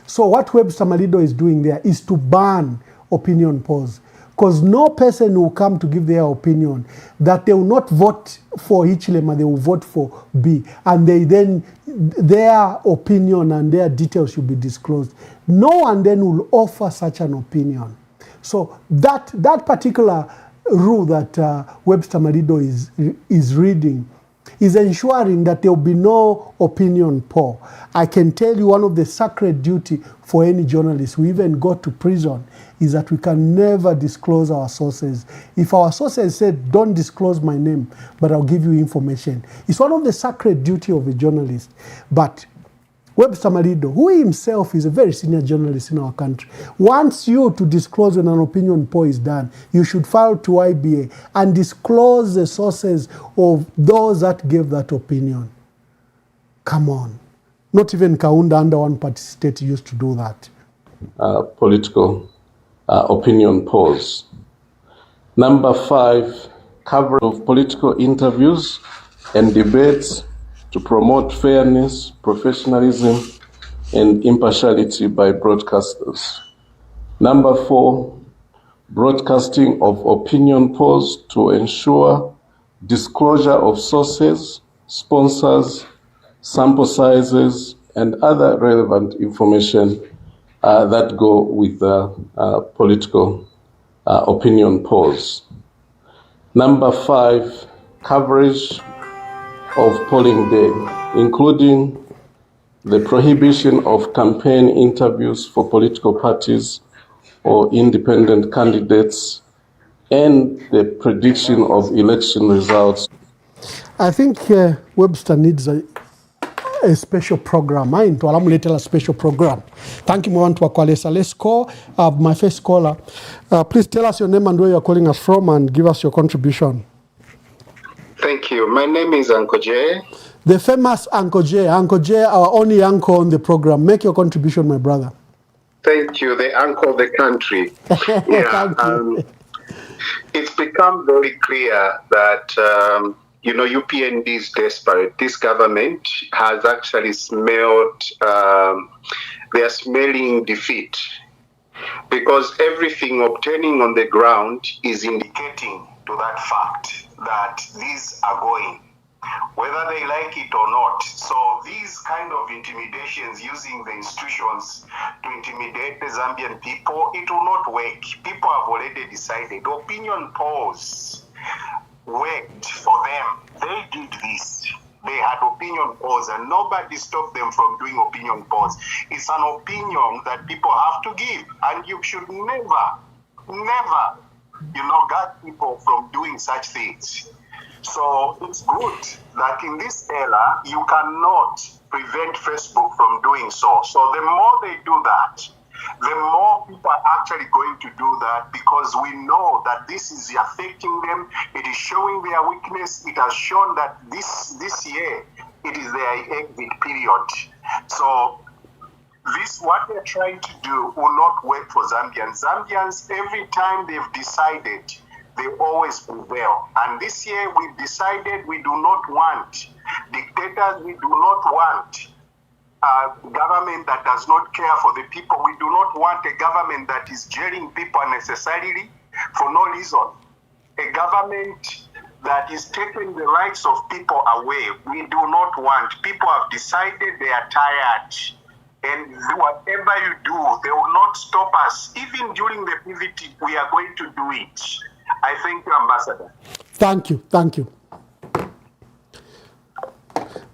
D: So what Webster Malido is doing there is to ban opinion polls, because no person will come to give their opinion that they will not vote for Hichilema, they will vote for B, and their opinion and their details should be disclosed. No one then will offer such an opinion. So that particular rule that Webster Malido is reading is ensuring that there will be no opinion poll. I can tell you one of the sacred duty for any journalist who even go to prison is that we can never disclose our sources. If our sources said, don't disclose my name, but I'll give you information, it's one of the sacred duty of a journalist. But Webster Malido, who himself is a very senior journalist in our country, wants you to disclose when an opinion poll is done. You should file to IBA and disclose the sources of those that gave that opinion. Come on. Not even Kaunda under one party state used to do that.
G: Political opinion polls. Number 5, coverage of political interviews and debates to promote fairness, professionalism, and impartiality by broadcasters. Number 4, broadcasting of opinion polls to ensure disclosure of sources, sponsors, sample sizes, and other relevant information that go with the political opinion polls. Number 5, coverage of polling day, including the prohibition of campaign interviews for political parties or independent candidates, and the prediction of election results.
D: I think Webster needs a special program. I into a special program. Thank you, Mwantu Wakwalesa. Let's call my first caller. Please tell us your name and where you're calling us from and give us your contribution.
H: Thank you. My name is Uncle J.
D: The famous Uncle J. Uncle J, our only uncle on the program. Make your contribution, my brother.
H: Thank you. The uncle of the country. Yeah, it's become very clear that, UPND is desperate. This government has actually smelled, they are smelling defeat, because everything obtaining on the ground is indicating to that fact that these are going, whether they like it or not. So these kind of intimidations using the institutions to intimidate the Zambian people, it will not work. People have already decided. Opinion polls worked for them. They did this. They had opinion polls and nobody stopped them from doing opinion polls. It's an opinion that people have to give, and you should never guard people from doing such things. So it's good that in this era, you cannot prevent Facebook from doing so. So the more they do that, the more people are actually going to do that, because we know that this is affecting them. It is showing their weakness. It has shown that this year, it is their exit period. So what they're trying to do will not work for Zambians. Zambians, every time they've decided, they always prevail. And this year we've decided we do not want dictators. We do not want a government that does not care for the people. We do not want a government that is jailing people unnecessarily for no reason. A government that is taking the rights of people away. We do not want. People have decided they are tired. And whatever you do, they will not stop us. Even during the PVT, we are going to do it. I thank you, Ambassador.
D: Thank you. Thank you.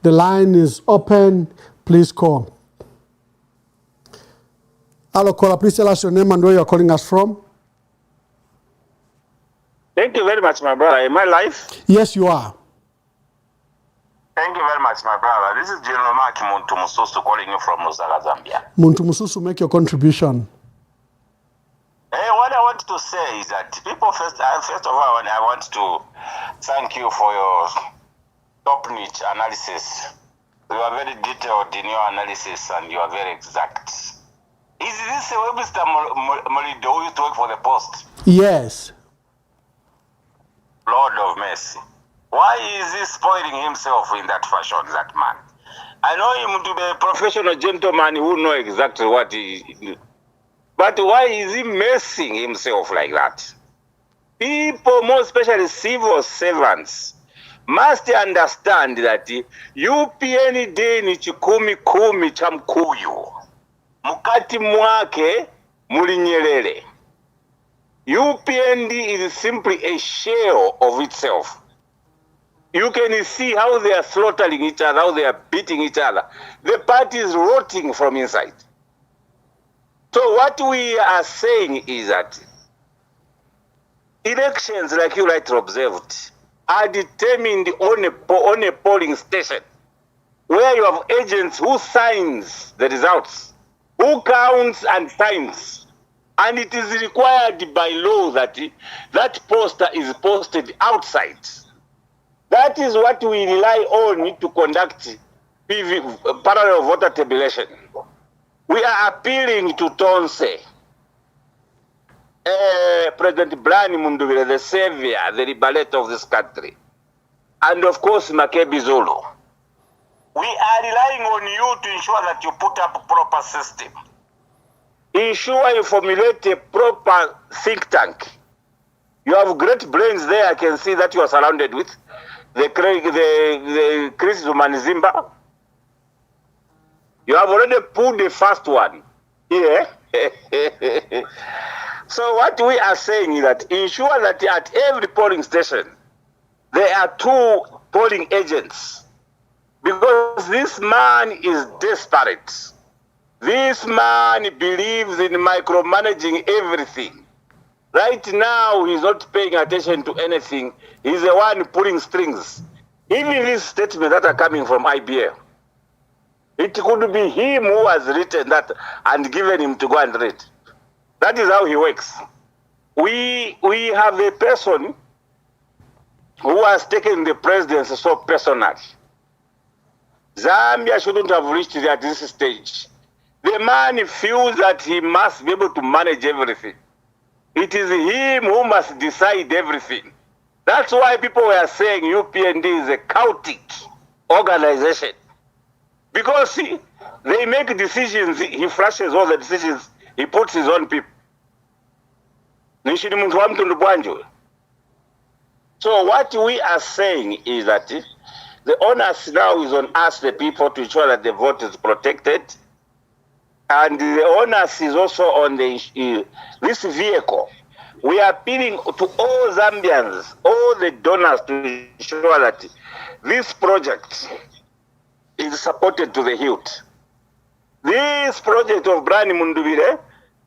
D: The line is open. Please call. Hello, caller. Please tell us your name and where you're calling us from.
I: Thank you very much, my brother. Am I live?
D: Yes, you are.
I: Thank you very much, my brother. This is General Maki Muntu Mususu calling you from Lusaka, Zambia.
D: Muntu Mususu, make your contribution.
I: What I want to say is that people first of all, I want to thank you for your top-notch analysis. You are very detailed in your analysis and you are very exact. Is this Mr. Molido who used to work for the Post?
D: Yes.
I: Lord of mercy. Why is he spoiling himself in that fashion, that man? I know him to be a professional gentleman who knows exactly what he... But why is he messing himself like that? People, more especially civil servants, must understand that UPND ni chikumi kumi cha mkuyu. Mukati mwake muli Nyerere. UPND is simply a shell of itself. You can see how they are slaughtering each other, how they are beating each other. The party is rotting from inside. So what we are saying is that elections, like you rightly observed, are determined on a polling station where you have agents who signs the results, who counts and signs. And it is required by law that that poster is posted outside. That is what we rely on to conduct parallel voter tabulation. We are appealing to Tonse, President Brian Mundubile, the savior, the liberator of this country, and of course Makebi Zulu. We are relying on you to ensure that you put up a proper system. Ensure you formulate a proper think tank. You have great brains there. I can see that you are surrounded with the Chris Zumanizimba. You have already pulled the first one. Yeah. So what we are saying is that ensure that at every polling station, there are 2 polling agents. Because this man is desperate. This man believes in micromanaging everything. Right now, he's not paying attention to anything. He's the one pulling strings. Even these statements that are coming from IBL, it could be him who has written that and given him to go and read. That is how he works. We have a person who has taken the presidency so personally. Zambia shouldn't have reached at this stage. The man feels that he must be able to manage everything. It is him who must decide everything. That's why people were saying UPND is a chaotic organization. Because they make decisions, he flashes all the decisions, he puts his own people. So what we are saying is that the onus now is on us, the people, to ensure that the vote is protected. And the onus is also on this vehicle. We are appealing to all Zambians, all the donors, to ensure that this project is supported to the hilt. This project of Brian Mundubile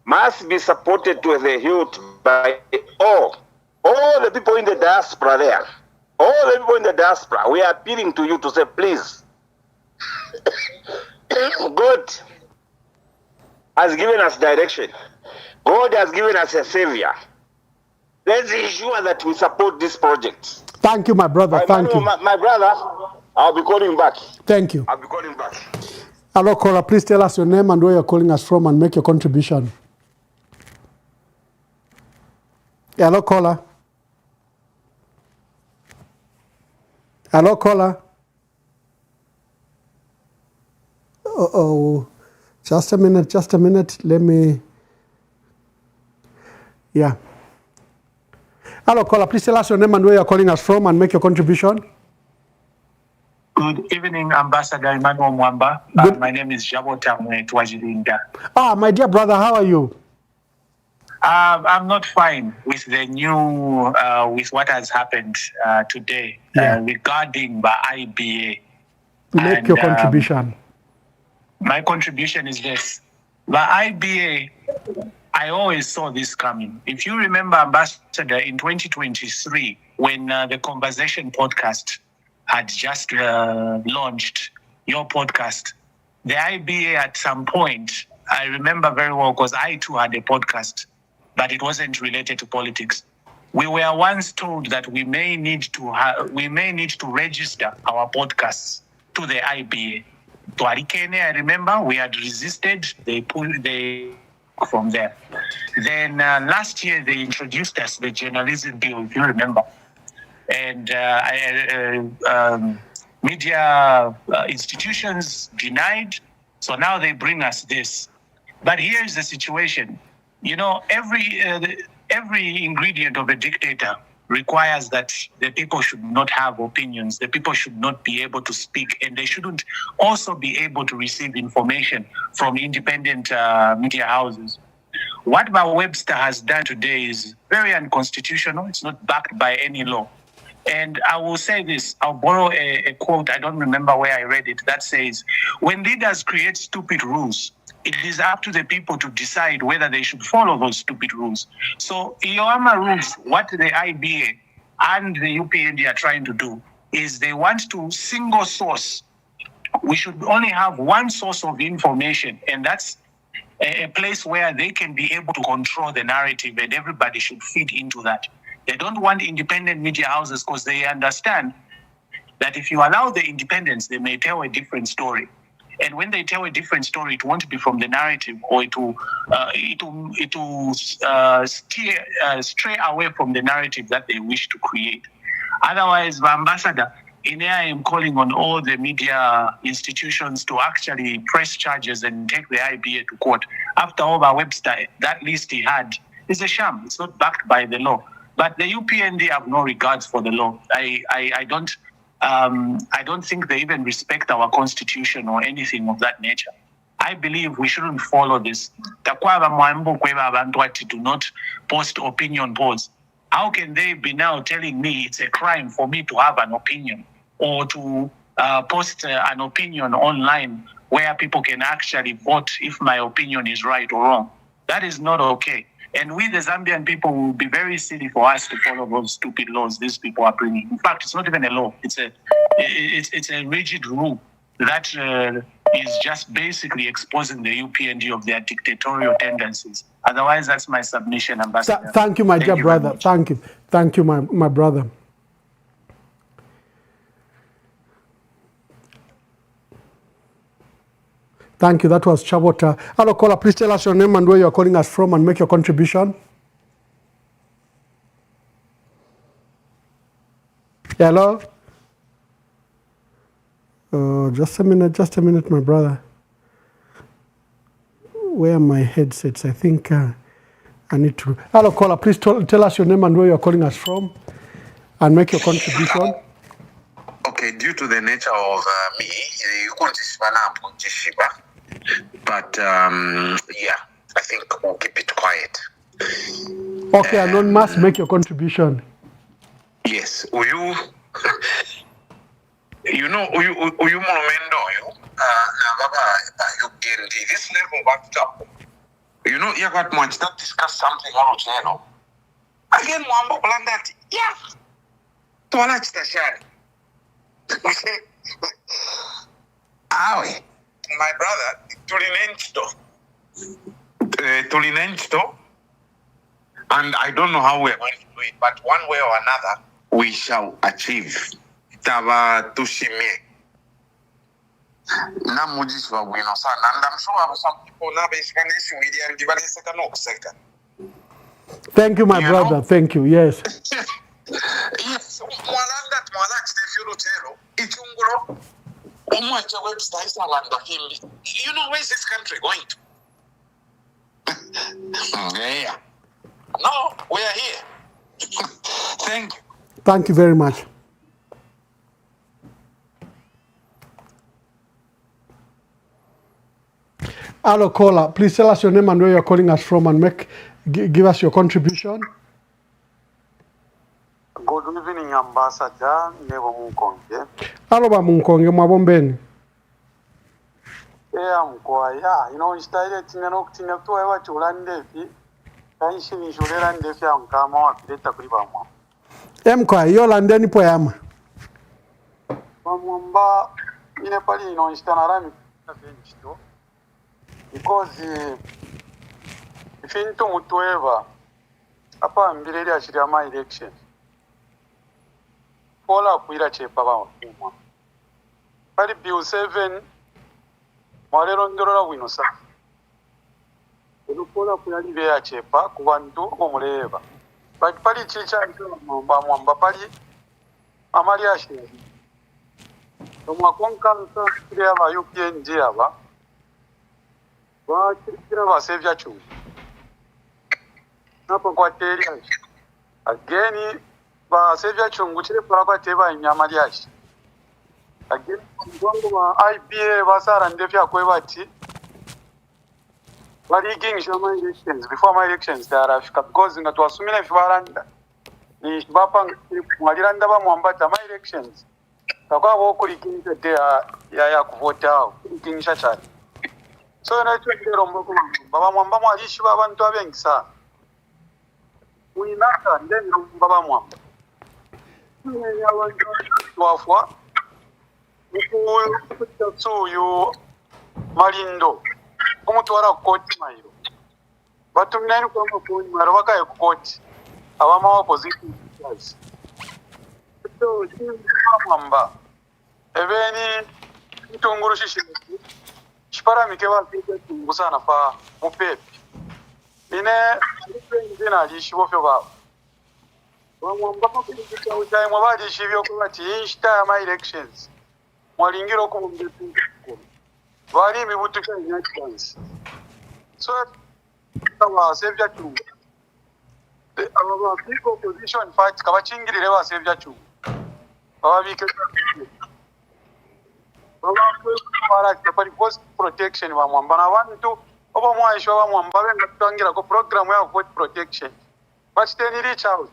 I: must be supported to the hilt by all the people in the diaspora there. All the people in the diaspora, we are appealing to you to say, please, God has given us direction. God has given us a savior. Let's ensure that we support this project.
D: Thank you, my brother. Thank you.
I: My brother, I'll be calling back.
D: Thank you.
I: I'll be calling back.
D: Hello, caller. Please tell us your name and where you're calling us from and make your contribution. Hello, caller. Hello, caller. Uh-oh. Just a minute. Let me... Yeah. Hello, caller. Please tell us your name and where you're calling us from and make your contribution.
J: Good evening, Ambassador Emmanuel Mwamba. My name is Jabo Tamwe Twajilinda.
D: My dear brother, how are you?
J: I'm not fine with the new, with what has happened today regarding the IBA.
D: Make your contribution.
J: My contribution is this. The IBA, I always saw this coming. If you remember, Ambassador, in 2023, when the Conversation podcast had just launched your podcast, the IBA at some point, I remember very well because I too had a podcast, but it wasn't related to politics. We were once told that we may need to register our podcasts to the IBA. To Arikene, I remember we had resisted. They from there. Then last year they introduced us the journalism bill, if you remember, and media institutions denied. So now they bring us this. But here's the situation. You know, every ingredient of a dictator requires that the people should not have opinions. The people should not be able to speak, and they shouldn't also be able to receive information from independent media houses. What Webster has done today is very unconstitutional. It's not backed by any law. And I will say this, I'll borrow a quote, I don't remember where I read it, that says, when leaders create stupid rules, it is up to the people to decide whether they should follow those stupid rules. So IOAMA rules, what the IBA and the UPND are trying to do is they want to single source. We should only have one source of information, and that's a place where they can be able to control the narrative, and everybody should feed into that. They don't want independent media houses because they understand that if you allow the independence, they may tell a different story. And when they tell a different story, it won't be from the narrative, or it will stray away from the narrative that they wish to create. Otherwise, the Ambassador, in here I am calling on all the media institutions to actually press charges and take the IBA to court. After all, Webster, that list he had is a sham. It's not backed by the law. But the UPND have no regards for the law. I don't think they even respect our constitution or anything of that nature. I believe we shouldn't follow this. Do not post opinion polls. How can they be now telling me it's a crime for me to have an opinion or to post an opinion online where people can actually vote if my opinion is right or wrong? That is not okay. And we, the Zambian people, will be very silly for us to follow those stupid laws these people are bringing. In fact, it's not even a law. It's a rigid rule that is just basically exposing the UPND of their dictatorial tendencies. Otherwise, that's my submission, Ambassador.
D: Thank you, my dear brother. Thank you. Thank you, my brother. Thank you. That was Chabota. Hello, caller. Please tell us your name and where you're calling us from and make your contribution. Hello? Just a minute, my brother. Where are my headsets? I think I need to... Hello, caller. Please tell us your name and where you're calling us from and make your contribution.
K: Okay, due to the nature of me, you can't but yeah, I think we'll keep it quiet.
D: Okay, Anonymous, make your contribution.
K: Yes, you know, you monumento, you can this level backed up. You know, you got much that discuss something on channel. Again, Mwambo plan that, yeah. To watch the share. My brother, Tulinensto, and I don't know how we're going to do it, but one way or another, we shall achieve. Tava Tushime. Namujiswa Bueno San, and I'm sure some people now basically with the device second.
D: Thank you, my brother. Know? Thank you. Yes.
K: Yes, you know, where's this country going to? Yeah. No, we are here. Thank you.
D: Thank you very much. Hello, caller. Please tell us your name and where you're calling us from and make give us your contribution.
L: Good evening, Ambassador Nebo Munkonge.
D: Hello, Munkonge, Mwabombeni.
L: Mkwaya, instaile tina tuwe watu ulandefi, kaishi nishulera ndefi ya mkama wa kileta kulipa mwa.
D: Mkwaya, yo landeni po yama.
L: Mwamba, pali instana rami kuchito. Because, ifintu mutueva, hapa mbireli ashiri ama election. Pola kuira chepa ba mwa. Pali Bill 7, Marero ndorora wino sa. Olukola kuyali beya chepa ku bantu omuleba. Pali chicha mwamba pali amali ashe. Omwakonka kire aba UPNG aba. Kira ba sevya chu. Napo kwa teri ashe. Ageni ba sevya chungu chire pora kwa teba inyamali ashe. Again, IPA basara ndefya kwebati rigging shama elections before my elections tarafika because ngatwasumira ifaranda ni bapanga mwaliranda bamwambata my elections takwa bokulikinja de ya kuvota kulikinja cyane so nacho ndero mboko baba mwamba mwalishi babantu abengisa winaka ndero baba mwamba ni abantu wafwa uyu Malindo kumutwara koti mairo batumina kwa maponi maro bakaye koti abama opposition guys so mwamba ebeni itunguru shishiki chipara mikewa ngusana fa mupepi ine na alishibo fyo baba mwamba pakujika ujaye mwabadi shivyo kwa insta ya my elections mwalingiro ko mbetu bari mibutuka nyakans so tawa sevya chu aba people position fight kabachingirire ba sevya chu aba bike baba para kapari post protection ba mwamba na bantu obo mwaisho ba mwamba benga tutangira ko program ya vote protection but then reach out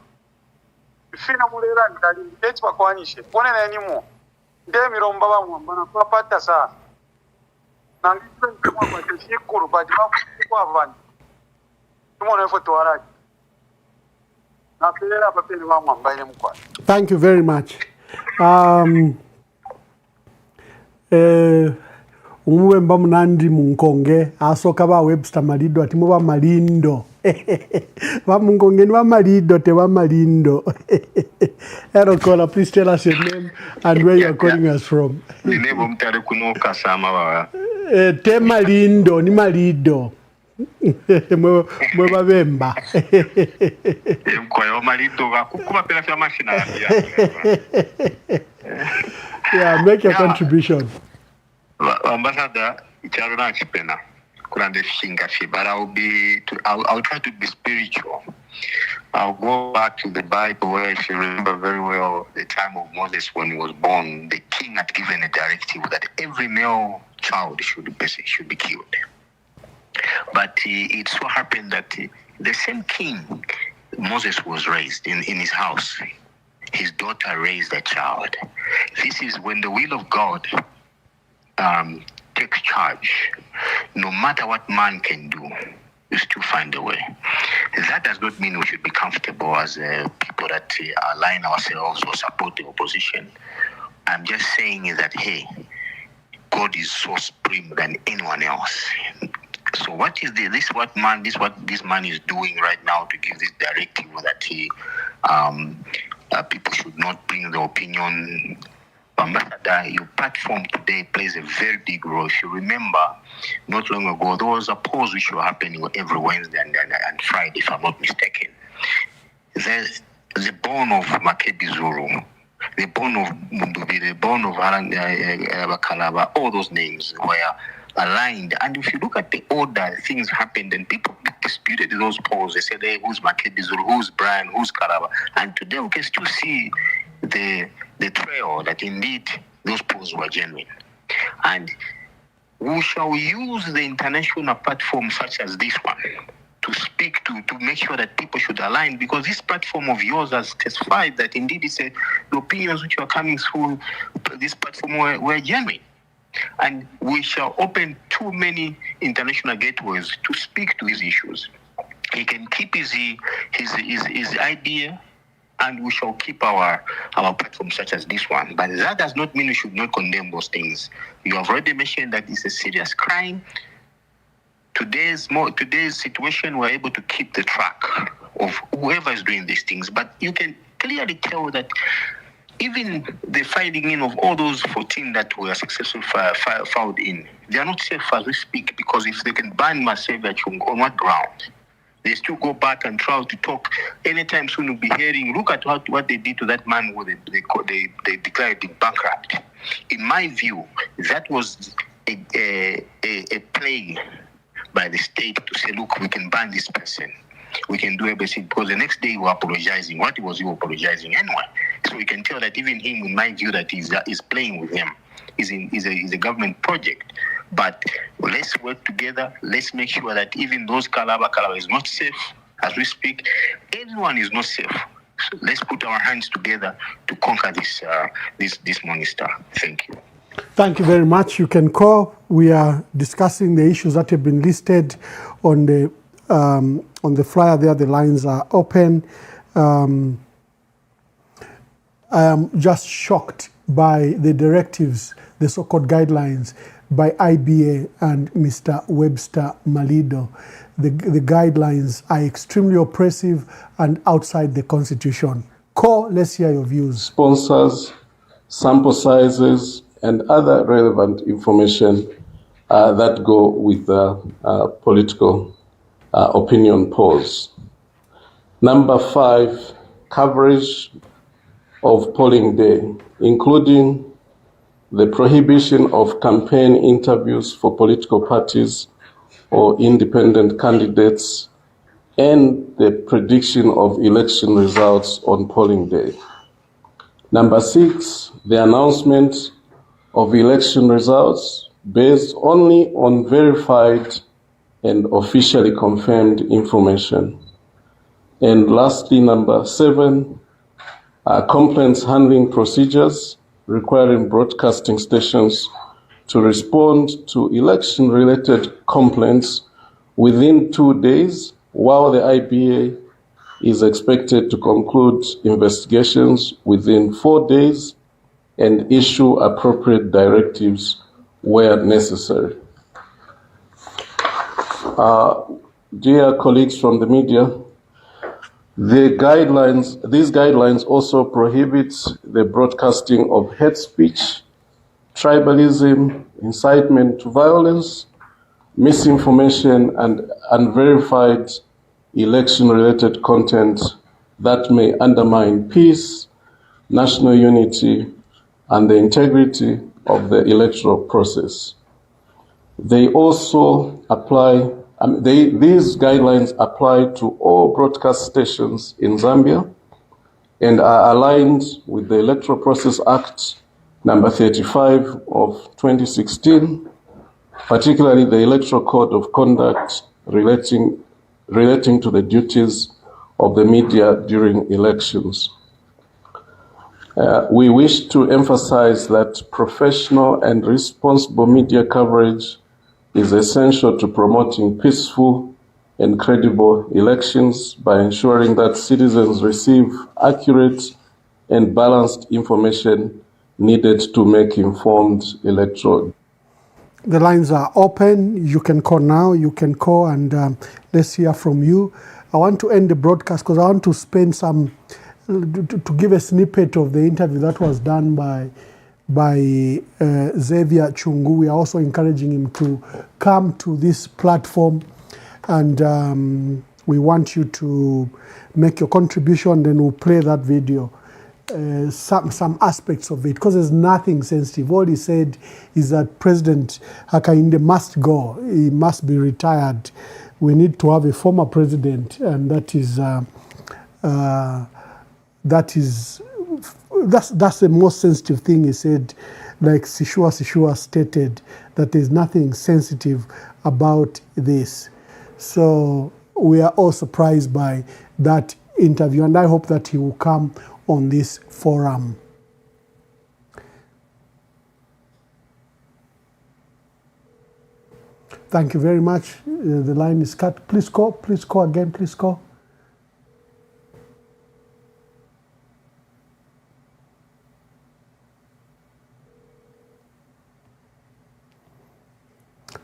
L: fina mulera ndali eti bakwanishe one na enimo ndemi romba ba mwamba na papata sa nangitwe kwa chikuru badi kwa van tumone foto waraji na pera papeni ba mwamba ile mkwa.
D: Thank you very much. Umuwe mba munandi Munkonge asoka ba Webster Malindo ati muba Malindo ba Munkonge ni ba Malindo te ba Malindo. Erokola, please tell us your name and where you are calling us from.
M: Nilebo mtare kunoka sama baba.
D: Te Malindo ni Malindo. Mwe babemba.
M: Kwa yo Malindo kukuba pela fya mashina ya.
D: Yeah, make your contribution.
M: Ambassador, icharo na chipena. Kurande shinga fi, but I'll try to be spiritual. I'll go back to the Bible where, if you remember very well, the time of Moses when he was born, the king had given a directive that every male child should be killed. But it so happened that the same king Moses was raised in his house. His daughter raised a child. This is when the will of God takes charge. No matter what man can do, is to find a way. That does not mean we should be comfortable as people that align ourselves or support the opposition. I'm just saying is that, hey, God is so supreme than anyone else. So what is this man is doing right now to give this directive that people should not bring the opinion. Ambassador, your platform today plays a very big role. If you remember, not long ago, there was a polls which were happening every Wednesday and Friday, if I'm not mistaken. The born of Makebi Zulu, the born of Mundubi, the born of Bakalaba, all those names were aligned. And if you look at the order, things happened and people disputed those polls. They said, hey, who's Makebi Zulu, who's Brian, who's Kalaba? And today we can still see the trail that indeed those polls were genuine. And we shall use the international platform such as this one speak to make sure that people should align, because this platform of yours has testified that indeed the opinions which are coming through this platform were genuine. And we shall open too many international gateways to speak to these issues. He can keep his idea, and we shall keep our platform such as this one. But that does not mean we should not condemn those things. You have already mentioned that it's a serious crime. Today's situation, we're able to keep the track of whoever is doing these things. But you can clearly tell that even the filing in of all those 14 that were successfully filed in, they are not safe as we speak, because if they can ban Masevi Achung, on what ground? They still go back and try to talk. Anytime soon we'll be hearing, look at what they did to that man who they declared him bankrupt. In my view, that was a play by the state to say, look, we can ban this person. We can do everything, because the next day we're apologizing. What was he apologizing anyway? So we can tell that even him, in my view, that is playing with him. Is a government project. But let's work together. Let's make sure that even those Kalaba is not safe as we speak. Everyone is not safe. So let's put our hands together to conquer this monster. Thank you.
D: Thank you very much. You can call. We are discussing the issues that have been listed on the flyer there. The lines are open. I am just shocked by the directives, the so-called guidelines by IBA and Mr. Webster Malido. The guidelines are extremely oppressive and outside the Constitution. Call, let's hear your views.
G: Sponsors, sample sizes, and other relevant information that go with the political opinion polls. Number 5, coverage of polling day, including the prohibition of campaign interviews for political parties or independent candidates, and the prediction of election results on polling day. Number 6, the announcement of election results based only on verified and officially confirmed information. And lastly, number 7, complaints handling procedures requiring broadcasting stations to respond to election-related complaints within 2 days, while the IBA is expected to conclude investigations within 4 days and issue appropriate directives where necessary. Dear colleagues from the media, these guidelines also prohibit the broadcasting of hate speech, tribalism, incitement to violence, misinformation, and unverified election-related content that may undermine peace, national unity, and the integrity of the electoral process. They also apply. These guidelines apply to all broadcast stations in Zambia and are aligned with the Electoral Process Act number 35 of 2016, particularly the Electoral Code of Conduct relating to the duties of the media during elections. We wish to emphasize that professional and responsible media coverage is essential to promoting peaceful and credible elections by ensuring that citizens receive accurate and balanced information needed to make informed electoral.
D: The lines are open. You can call now. You can call and let's hear from you. I want to end the broadcast because I want to spend to give a snippet of the interview that was done by Xavier Chungu. We are also encouraging him to come to this platform, and we want you to make your contribution. Then we'll play that video, some aspects of it, because there's nothing sensitive. All he said is that President Hakainde must go. He must be retired. We need to have a former president, and that's the most sensitive thing he said. Like Sishua stated, that there's nothing sensitive about this. So we are all surprised by that interview, and I hope that he will come on this forum. Thank you very much. The line is cut. Please call again, please call.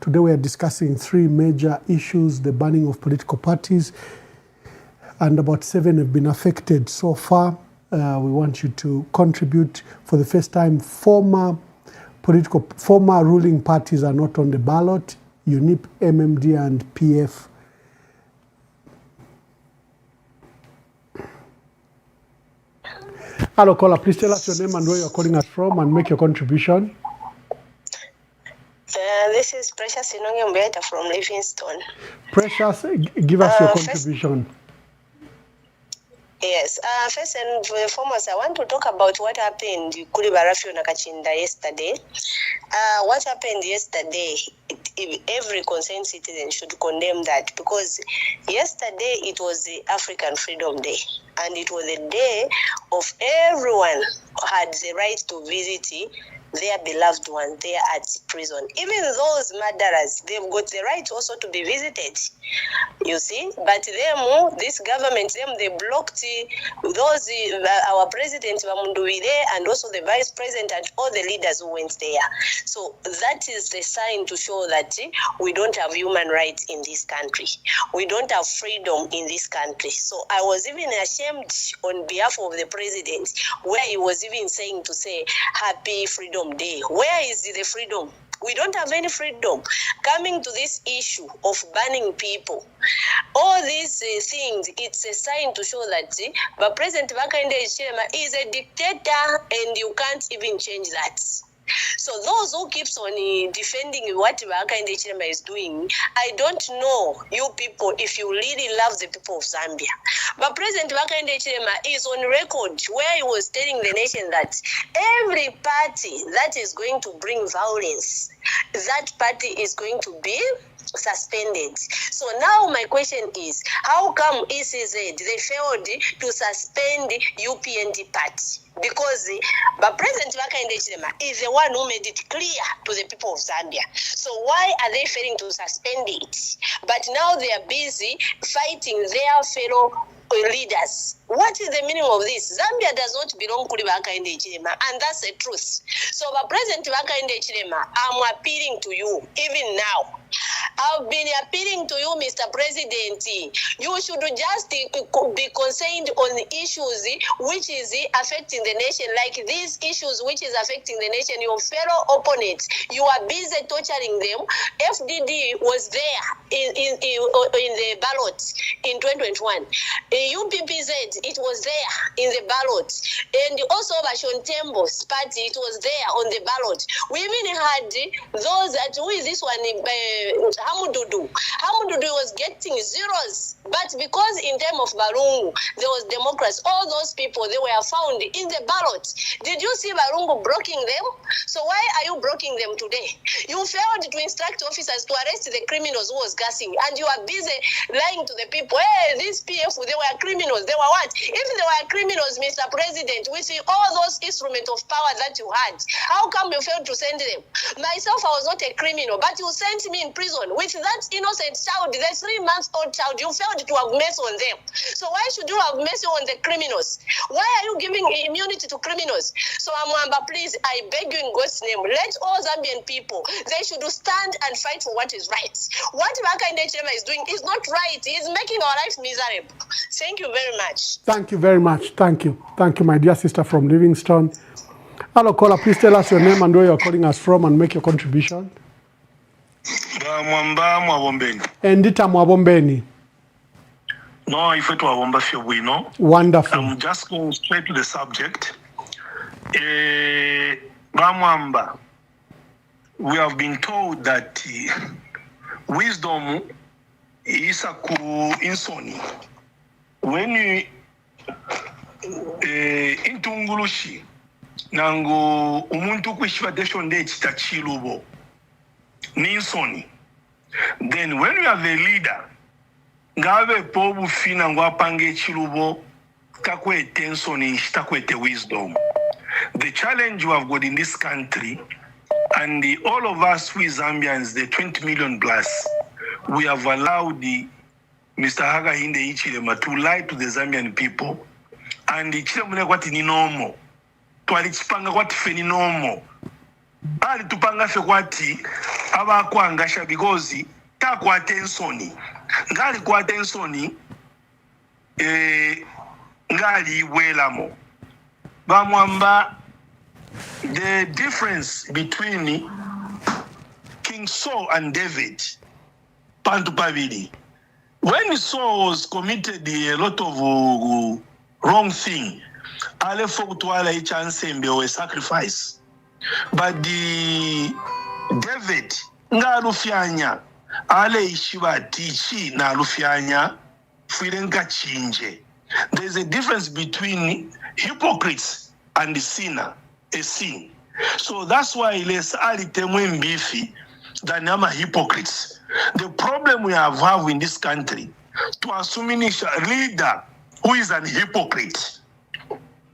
D: Today we are discussing 3 major issues: the banning of political parties, and about 7 have been affected so far. We want you to contribute. For the first time, former ruling parties are not on the ballot: UNIP, MMD, and PF. Hello, caller. Please tell us your name and where you're calling us from, and make your contribution.
N: This is Precious Inonge Mbeta from Livingstone.
D: Precious, give us your contribution.
N: Yes. First and foremost, I want to talk about what happened in Kulibarafi Nakachinda yesterday. What happened yesterday, every concerned citizen should condemn that, because yesterday it was the African Freedom Day, and it was the day of everyone who had the right to visit their beloved one there at prison. Even those murderers, they've got the right also to be visited, you see. But them, this government, they blocked those, our president Bamunduwire, and also the vice president and all the leaders who went there. So that is the sign to show that we don't have human rights in this country. We don't have freedom in this country. So I was even ashamed on behalf of the president, where he was even saying to say Happy Freedom Day. Where is the freedom? We don't have any freedom. Coming to this issue of banning people, all these things, it's a sign to show that President Hakainde Hichilema is a dictator, and you can't even change that. So those who keeps on defending what Hakainde Hichilema is doing, I don't know you people if you really love the people of Zambia. But President Hakainde Hichilema is on record where he was telling the nation that every party that is going to bring violence, that party is going to be suspended. So now my question is, how come ECZ, they failed to suspend UPND party? Because President Hakainde Hichilema is the one who made it clear to the people of Zambia. So why are they failing to suspend it? But now they are busy fighting their fellow leaders. What is the meaning of this? Zambia does not belong to Hakainde Hichilema, and that's the truth. So President Hakainde Hichilema, I'm appealing to you, even now. I've been appealing to you, Mr. President. You should just be concerned on the issues which is affecting the nation, like these issues which is affecting the nation. Your fellow opponents, you are busy torturing them. FDD was there in the ballot in 2021. UPPZ, it was there in the ballot. And also Bashon Tembo's party, it was there on the ballot. We even had those that, who is this one, Hamududu. Hamududu was getting zeros, but because in terms of Barungu, there was democracy, all those people, they were found in the ballot. Did you see Barungu blocking them? So why are you blocking them today? You failed to instruct officers to arrest the criminals who was gassing, and you are busy lying to the people. Hey, these PF, they were criminals. They were what? If they were criminals, Mr. President, we see all those instruments of power that you had. How come you failed to send them? Myself, I was not a criminal, but you sent me in prison with that innocent child, the 3-month-old child. You failed to have mercy on them. So why should you have mercy on the criminals? Why are you giving immunity to criminals? So Amwamba, please, I beg you in God's name, let all Zambian people, they should stand and fight for what is right. What Hakainde Hichilema is doing is not right. He is making our life miserable. Thank you very much.
D: Thank you very much. Thank you. Thank you, my dear sister from Livingstone. Hello, caller. Please tell us your name and where you're calling us from, and make your contribution. Endita Mwabombeni.
O: No, if it were wonderful,
D: Wonderful.
O: I'm just going straight to the subject. Bamwamba, we have been told that wisdom is a insoni. When you intungulushi nango umuntu kwishwadeshon de chitachilubo ninsoni. Then when you have a leader ngave po bufina ngwapange chilubo takwete nsoni takwete wisdom. The challenge you have got in this country, and all of us we Zambians, the 20 million plus, we have allowed Mr. Hakainde Hichilema to lie to the Zambian people, and Hichilema kwati ni normal, twalichipanga kwati fe ni normal, ali tupanga fe kwati aba kuangasha because ta kwa tensoni, ngali kwa tensoni, ngali welamo. Bamwamba, the difference between King Saul and David, Pantupavili. When Saul was committed a lot of wrong thing, ale fokutwala ichansembe we sacrifice. But the David nga alufyanya ale ishiba tichi na alufyanya filenga chinje. There's a difference between hypocrites and the sinner, a sin. So that's why les ali temwe mbifi than ama hypocrites. The problem we have in this country, to assume a leader who is an hypocrite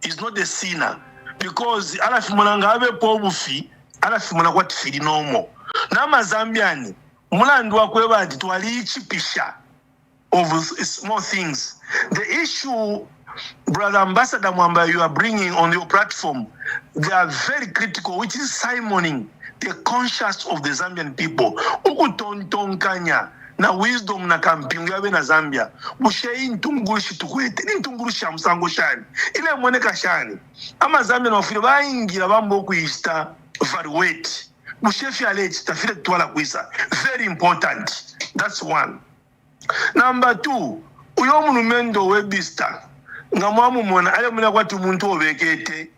O: is not a sinner, because alafimulanga abe pobufi alafimuna kwati fili normal. Nama Zambiani mulandu wakweba ati twalichipisha of small things. The issue, Brother Ambassador Mwamba, you are bringing on your platform, they are very critical, which is simoning the conscience of the Zambian people. Ukutontonkanya na wisdom na kampingu yabe na Zambia. Bushei ntungurushi tukwete, ni ntungurushi ya msango shani. Ile mweneka shani. Ama Zambia na wafile baingira bambo kuista varuweti. Bushefi aleti tafile tuwala kuisa. Very important. That's one. Number two, uyo munumendo webista. Nga mwamu mwana, ale mwana kwa tumuntu obekete.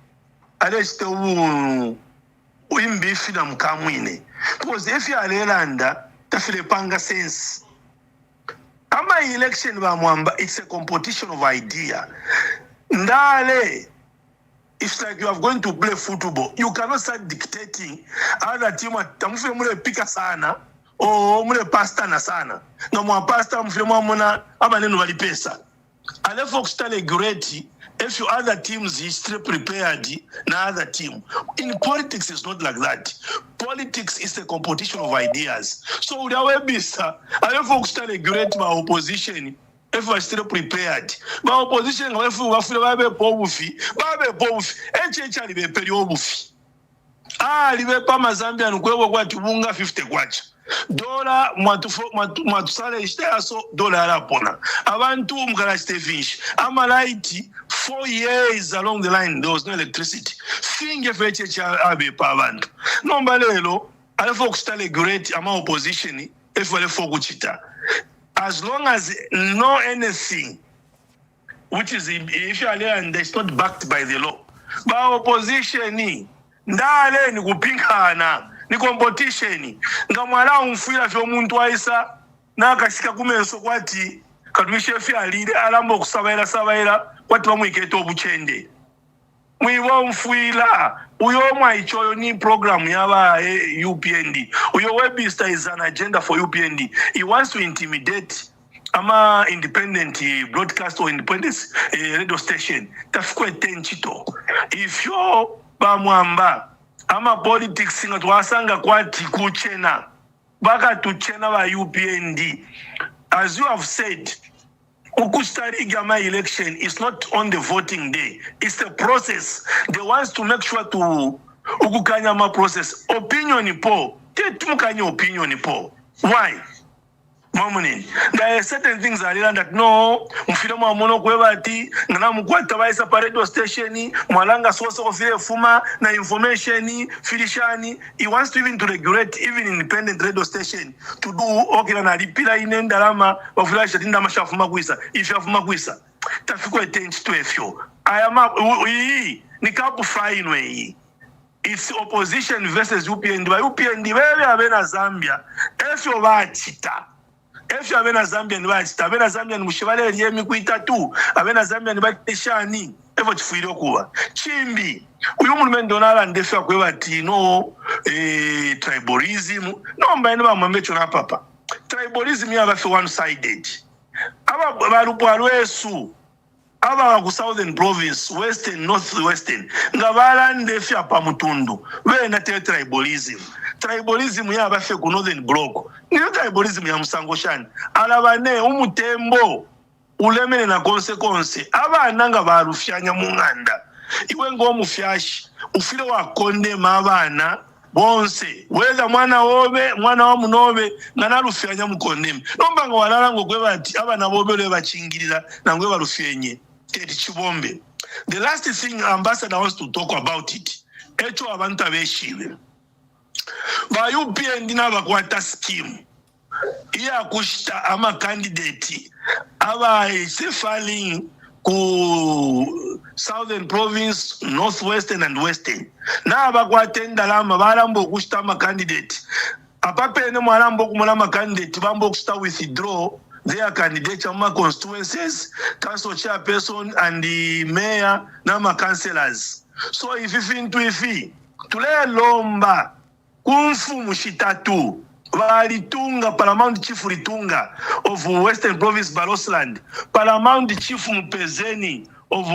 O: Ale site uimbifi na mkamwine. Because if you are landa, tafile panga sense. Ama election ba mwamba, it's a competition of idea. Ndale, it's like you are going to play football. You cannot start dictating other team. Tamufile mule pika sana. O mule pasta na sana. Na mwa pasta mfile mwa muna ama nenu wali pesa. Alefo kustale great if you other teams is still prepared na other team. In politics it's not like that. Politics is a competition of ideas. So udawe bisa alefo kustale great ma opposition if we are still prepared. Ma opposition alefo wafile babe pobufi eche libe peri obufi. Libe pa mazambia nukwewa kwa tubunga 50 kwacha. Dola matusale ishte aso dola arapona. Abantu mkala stefish. Amalaiti 4 years along the line there was no electricity. Finge feche cha abe pa abantu. Nomba lelo alefo kustale great ama opposition efo alefo kuchita. As long as no anything which is if you are there and it's not backed by the law. Ba opposition ni ndale ni kupingana. Ni competition. Nga mwala umfuila fyo muntu waisa na akashika kumenso kwati katumishe fya alide alambo kusabaira kwati bamwiketa obuchende. Mwiwa umfuila uyo mwa ichoyo ni program yaba UPND. Uyo Webster is an agenda for UPND. He wants to intimidate ama independent broadcast or independent radio station. Tafikwe tenchito. If yo bamwamba ama politics nga twasanga kwati kuchena baka tuchena ba UPND. As you have said, ukustariga my election is not on the voting day. It's the process. They want to make sure to ukukanya ma process. Opinion po. Tetumukanya opinion po. Why? Mamunin. There are certain things that no, mfilemo amono kwebati, ngana mkwata baisa pa radio station, mwalanga source of fuma na information, filishani. He wants to even to regulate even independent radio station to do okay na lipila inenda lama wafulasha tinda mashafuma kuisa. If you have makuisa, tafiku etenchi to efyo. Ayama ni kapu fine way. It's opposition versus UPND. Ba UPND wewe abena Zambia. Efyo bachita. Efyo abena Zambia ni bachita. Abena Zambia ni mushibale liyemi kuita tu. Abena Zambia ni batishani. Efyo chifuiro kuwa. Chimbi. Uyu mulumendo nala ndefyo kwe bati no tribalism. No mba ene ba mwemecho na papa. Tribalism ya bafi one-sided. aba balupalwesu aba ku southern province western northwestern nga balande fya pa mutundu bena tribalism ya bafe ku northern block niyo tribalism ya Musango Shani alabane umutembo ulemene na consequence abana nga balufyanya mu nganda iwe ngo mufyashi ufire wakonde mabana bonse weza mwana wa munobe ngana lufyanya mukondeme nomba ngo walala ngo gwe bati abana bobe le bachingirira nangwe balufyenye teti chibombe. The last thing ambassador wants to talk about it echo abantu abeshiwe ba UPND n'abakwata scheme iya kushita ama candidate aba sefaling ku southern province, northwestern and western na abakwata endalama balambo kushita ama candidate apapene mwalambo kumulama candidate bambo kushita withdraw their candidates ama constituencies, council chairperson and the mayor nama councillors. So if tule lomba kumfu mushitatu Litunga, Paramount Chief Litunga of Western Province Barosland, Paramount Chief Mpezeni of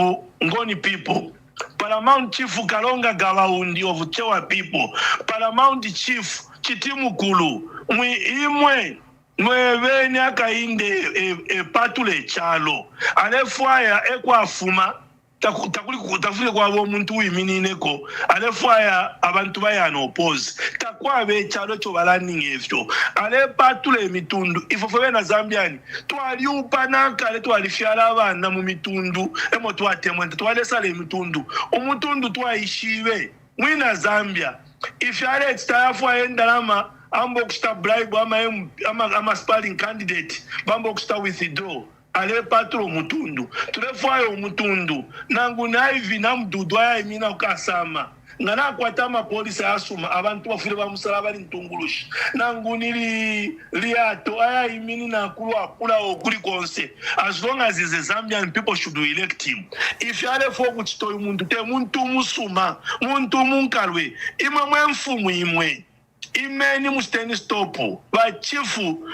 O: Ngoni people, Paramount Chief Kalonga Gawaundi of Chewa people, Paramount Chief Chitimukulu, imwe mweveni akainde patule chalo, alefwaya ekwa fuma, takuli kwa muntu wiminineko alefaya abantu bayano oppose takwa be chalo cho balani evyo ale patule mitundu ifofwe na Zambiani twali upanaka le twali fyala abana mu mitundu emo twatemwente twale sale mitundu umutundu twaishiwe mwina Zambia ifyale tsayafu endalama ambo kusta bribe ama spalling candidate bambo kusta withdraw ale patro mutundu tulefayo mutundu nangu naivi na mdudu aya imina ukasama ngana kwatama polisi asuma abantu bafire bamusala ntungulushi nangu nili liato aya imini na kula okuli konse as long as is a Zambian people should elect him. If you are for kuchitoy muntu te muntu musuma muntu munkalwe imwe mfumu imwe imeni musteni stopu bachifu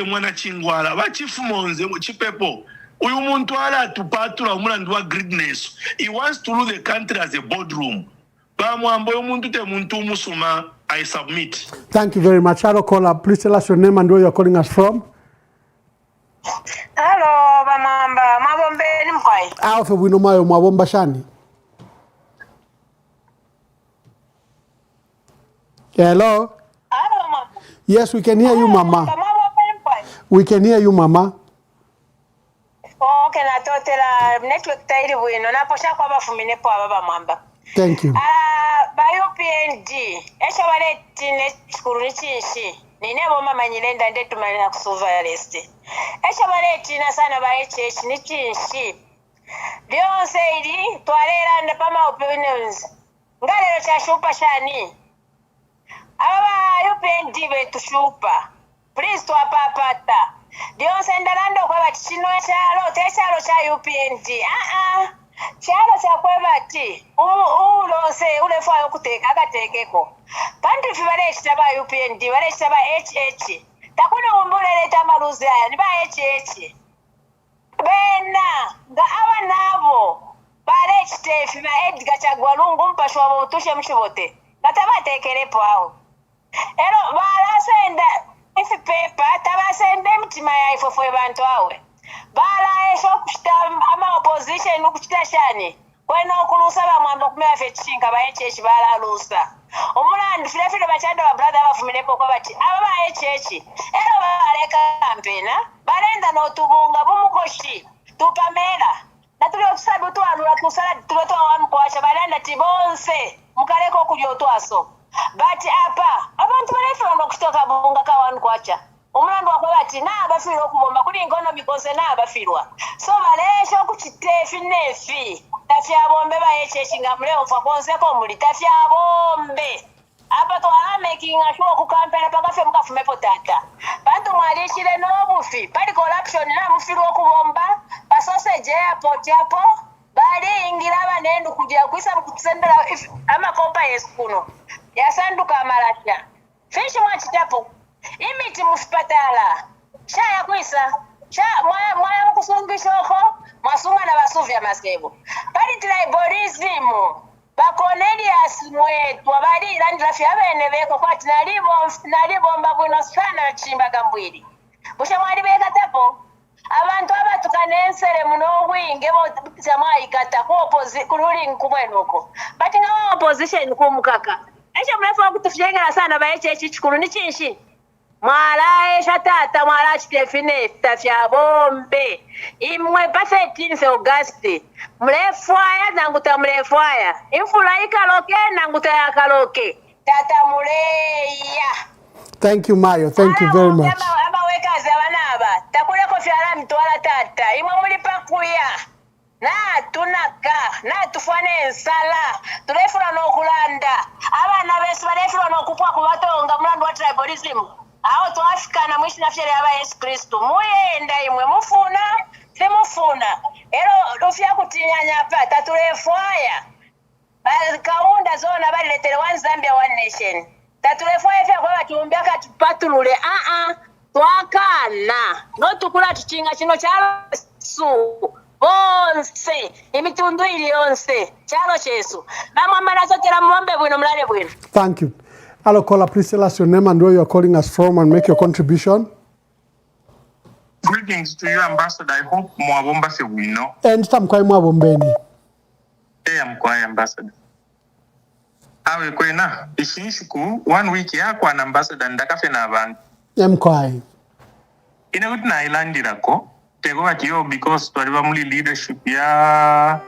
O: mwana chingwala bachifu monze chipepo uyu muntu ala tupatula umulandu wa greediness. He wants to rule the country as a boardroom. Bamwambo umuntu te muntu musuma. I submit.
D: Thank you very much. Hello caller, please tell us your name and where you're calling us from.
P: Hello Bamwamba, Mabombe ni mkwai.
D: Alfe winomayo Mwabomba Shani. Hello.
P: Hello, Mama.
D: Yes, we can hear you, Mama. We can hear you, Mama.
P: Okay, na totela network tairi wino na posha kwa bafumine po ababa Mwamba.
D: Thank you.
P: Ba UPND, esha wale tine skuru nichinshi. Ninebo mama nyilenda ndetu manina kusuva liste. Esha wale tina sana ba HH nichinshi. Bionse ili tualera ndapama opinions. Ngalero cha shupa shani. Aba UPND betushupa. Please twapapata. Dionse ndalando kwa bachino chalo techalo cha UPND. Chalo cha kwa bati. Ulose ulefayo kuteka akatekeko. Pantu fibale chitaba UPND, bale chitaba HH. Takune umbulele tamaruzi haya ni ba HH. Bena nga awa nabo bale chitefi ba Edgar Chagwalungu mpashwa botushe mshibote. Bataba tekelepo hao. Ero balasenda ifi paper tabasende mtima ya ifofwe bantu awe bala esho kushita ama opposition ukuchita shani kwena okulusa bamwamba kumya fechinga ba HH bala lusa omulandi filafile bachanda ba brother bafumilepo kwa bati aba HH ero baleka kampena balenda no tubunga bumukoshi tupamela natuli okusabu twanula kusala tuloto wanu kwacha balenda tibonse mukaleko kulyo twaso. But apa abantu balefa nokutoka bunga ka wanu kwacha omulando wakwati na abafiro okubomba kuli ngono bikose na abafirwa so balesha okuchitefi nefi tafya bombe ba HH ngamule ofa konseko muli tafya bombe apa to ala making sure ku campaign paka fe mukafumepo tata bantu mwalishire nobufi pali corruption na mufiro okubomba pa sausage airport yapo bali ingira banendu kujya kwisa mukusendera ama kompa yeskuno yasanduka amalasha fishi mwachitapo imiti muspatala shaya kwisa mwaya mukusungishoko mwasunga na basuvya masebo bali tribalism ba Cornelius mwetu abali landira fya bene beko kwati nalibomba bwino sana chimba gambwiri busha mwali beka tapo abantu abatukanensere muno bwinge bo chamaikata ku ruling kumwenuko but nga opposition kumukaka echo mrefu kutufyengera sana ba echi chikuru ni chinshi mwala eshatata mwala chitefine tafya bombe imwe pa 13 August mlefwaya nanguta mlefwaya infula ikaloke nanguta yakaloke tata muleya.
D: Thank you, Mayo. Thank you very much.
P: Abawekazi abanaba takuleko fyala mitwala tata imwe mulipa kuya na tunaka na tufane ensala tulefula n'okulanda abana besu balefula n'okupwa kubatonga mulandu wa tribalism aho twafikana mwishi na fyere aba Yesu Kristo muyenda imwe mufuna simufuna ero lufya kutinyanya pa tatulefwaya kaunda zona baliletere one Zambia one nation tatulefwaya fya kwa batumbya katupatulule twakana notukula tuchinga kino kyalo bonse imitundu ili yonse kyalo kyesu bamwamba nazotera muwambe bwino mulale bwino.
D: Thank you. Hello, caller. Please tell us your name and where you are calling us from and make your contribution.
Q: Greetings to you, Ambassador. I hope Mwabomba se wino.
D: And some kwai Mwabombeni.
Q: Hey, I'm kwai Ambassador. Awe kwena, ishinshiku, 1 week ya kwa Ambassador ndakafe na abantu.
D: Kwai.
Q: Ina kuti na ilandirako, tego watiyo because twaliwa muli leadership ya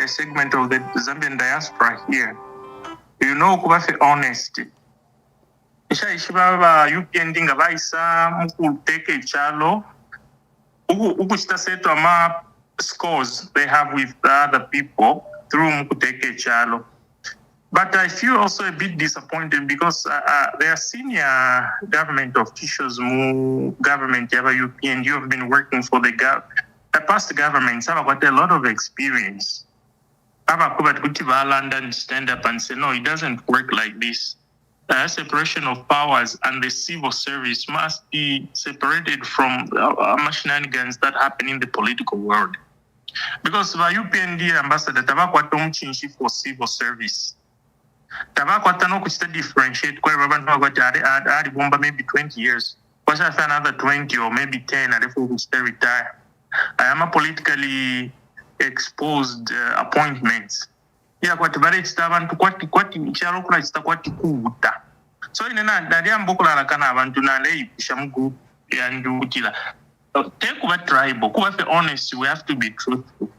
Q: a segment of the Zambian diaspora here. You know, kubafe honest. Ishiba ba UPND nga baisa mukuteke chalo ukuchita setu ama scores they have with other people through mukuteke chalo. But I feel also a bit disappointed because there are senior government officials mu government yaba UPND you have been working for the past governments have got a lot of experience. London stand up and say no, it doesn't work like this. Separation of powers and the civil service must be separated from shenanigans that happen in the political world. Because the UPND ambassador tabakwata omuchinshi for civil service. Tabakwata no kuchita differentiate kwa abantu bagwata bomba maybe 20 years. Washa another 20 or maybe 10 and if we retire. I am a politically exposed appointments. Yeah, kwati bare chita abantu kwati chalo kula chita kwati kuuta. So inena ndali ambukula lakana abantu nale ishamugu ya ndukila. Take over tribal, kuba fe honest, we have to be truthful.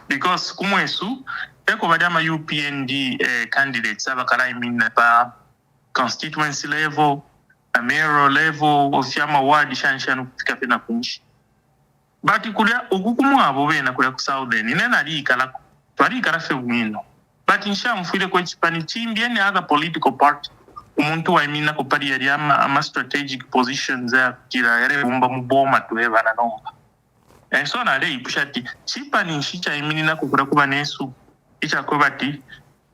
Q: Because kumwesu take over dama UPND candidates abakala imina pa constituency level, a mayoral level, ofyama ward shanshanu kufika pena kunshi. But kulia ukukumu abo bena kulia ku southern inena ali kala twali kala fe wino. But inshamfile kwa chipani chimbi any other political party umuntu wa imina kupari yari ama strategic positions ya kila yare umba muboma tuweba na nomba. And so na lei pushati chipani nshicha imini na kukura kuba nesu icha kuba ti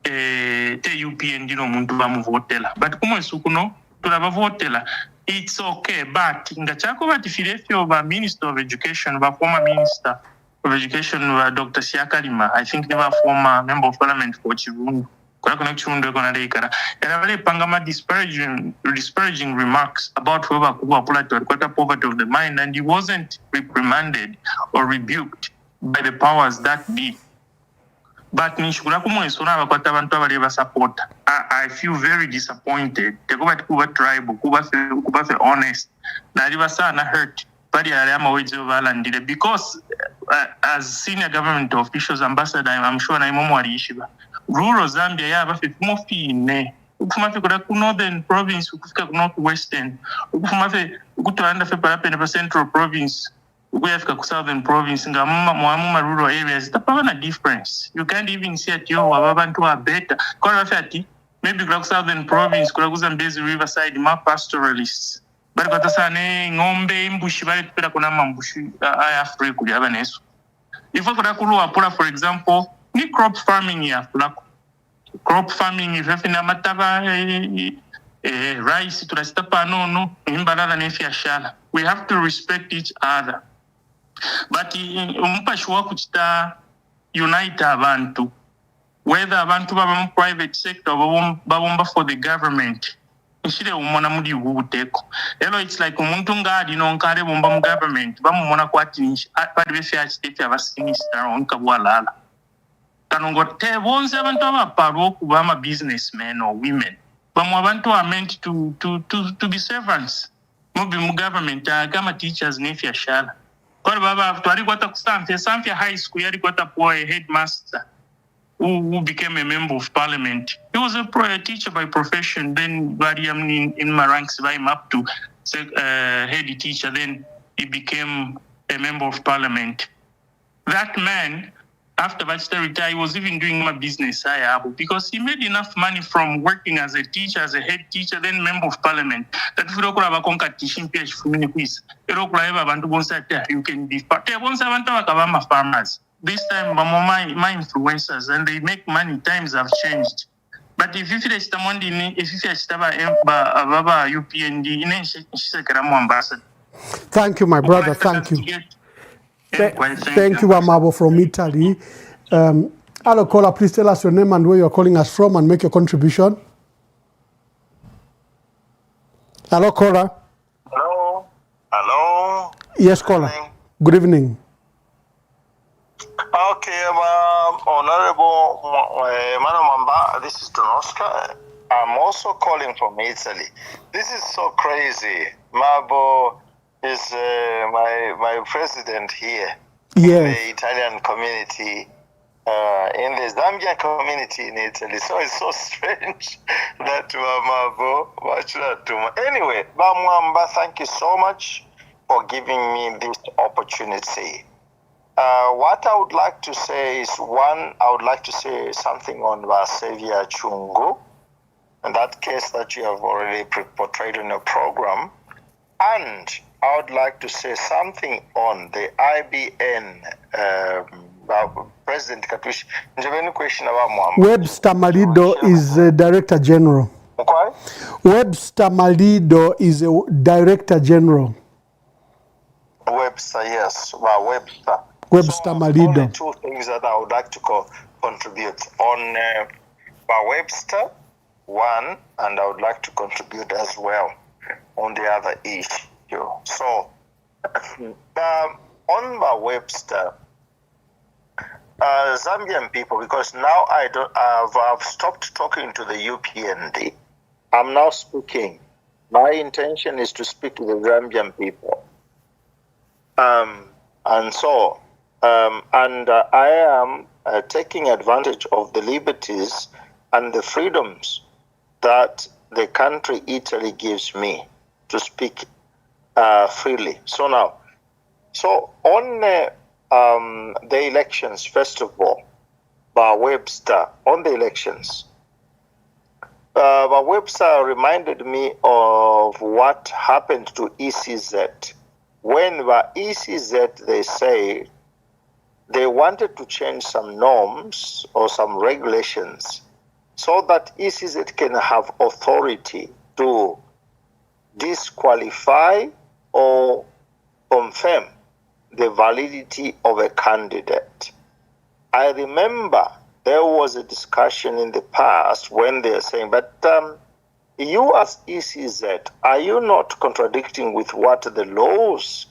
Q: te UPND no muntu ba muvotela. But kumwesu kuno tulaba votela. It's okay, but ngachako bati filefio ba Minister of Education, ba former Minister of Education, Dr. Siakalima, I think they were former Member of Parliament for Chirundu. Disparaging remarks about poverty of the mind, and he wasn't reprimanded or rebuked by the powers that be. But I feel very disappointed. Kuba tribal, Kuba honest. Na hurt. Because as senior government officials, ambassador, I'm sure rural Zambia yaba fifine ukumafe ku northern province ukufika ku northwestern ukumafe ukutoanda fe para central province ukuyafika ku southern province ngamama rural areas tapana difference. You can't even see at yo abantu are better kwa ati maybe ku southern province ku Zambezi riverside ma pastoralists bali kwatasane ngombe imbushi bali tupera kuna mambushi Africa kuli abaneso ifo kwa kulwa pola for example ni crop farming ya fulako. Crop farming is if na mataba rice to rasta panono imbalala nefi ashala. We have to respect each other. but umupashuwa kuchita unite abantu, whether abantu baba mu private sector babomba for the government. Nshire umona muri ubuteko. Elo it's like umuntu ngadi no nkare bomba mu government bamumona kwati bari befe achite abasinistar onkabwalala. Kanongo te bonse abantu abaparo kuba ama businessmen or women. Bamu abantu are meant to be servants. Mubi mu government agama teachers nefya shala. Kwa baba twari kwata kusamfya high school yari kwata poa headmaster who became a member of parliament. He was a teacher by profession, then in my ranks by him up to head teacher, then he became a member of parliament. That man, after Bachata retired, he was even doing my business because he made enough money from working as a teacher, as a head teacher, then member of parliament. That if you can be farmers. This time, my influencers, and they make money. Times have changed. But if you feel UPND,
D: thank you, my brother. Thank you. Thank you, Amabo from Italy. Hello, caller. Please tell us your name and where you're calling us from and make your contribution. Hello, caller.
R: Hello. Hello.
D: Yes, caller. Good evening.
R: Okay, Honorable Manomamba, this is Don Oscar. I'm also calling from Italy. This is so crazy. Mabo is my president here.
D: Yes.
R: In the Italian community, in the Zambian community in Italy. So it's so strange that Mabo. Anyway, Bamwamba, thank you so much for giving me this opportunity. What I would like to say is, one, I would like to say something on Xavier Chungu, and that case that you have already portrayed in your program. And I would like to say something on the IBN, President Katushi.
D: Webster Malido is a Director General.
R: Okay?
D: Webster Malido is a Director General.
R: Webster, yes. Well, Webster.
D: Webster Malido.
R: Only two things that I would like to contribute on Webster, one, and I would like to contribute as well on the other issue. So, on Webster, Zambian people, because now I've stopped talking to the UPND. I'm now speaking. My intention is to speak to the Zambian people. And so, I am taking advantage of the liberties and the freedoms that the country Italy gives me to speak freely. So now, on the elections, first of all, Webster, on the elections, Webster reminded me of what happened to ECZ. When the ECZ, they say, they wanted to change some norms or some regulations so that ECZ can have authority to disqualify or confirm the validity of a candidate. I remember there was a discussion in the past when they are saying, but you as ECZ, are you not contradicting with what the laws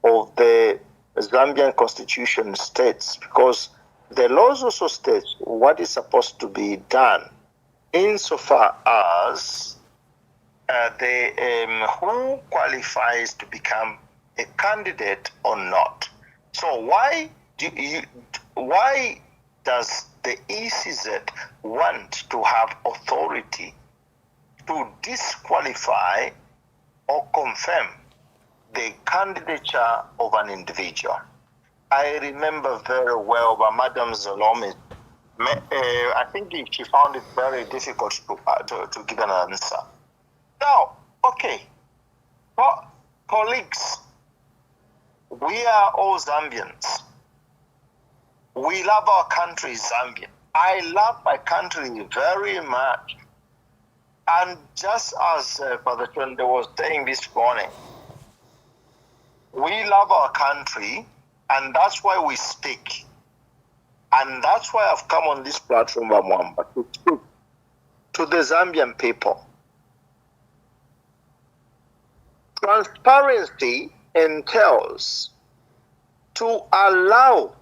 R: of the Zambian constitution states? Because the laws also states what is supposed to be done insofar as who qualifies to become a candidate or not. So why does the ECZ want to have authority to disqualify or confirm the candidature of an individual? I remember very well by Madam Zalome. I think she found it very difficult to give an answer. Now, okay, colleagues, we are all Zambians. We love our country, Zambia. I love my country very much. And just as Father Chonde was saying this morning, we love our country And that's why we speak. And that's why I've come on this platform, Bamwamba, to speak to the Zambian people. Transparency entails to allow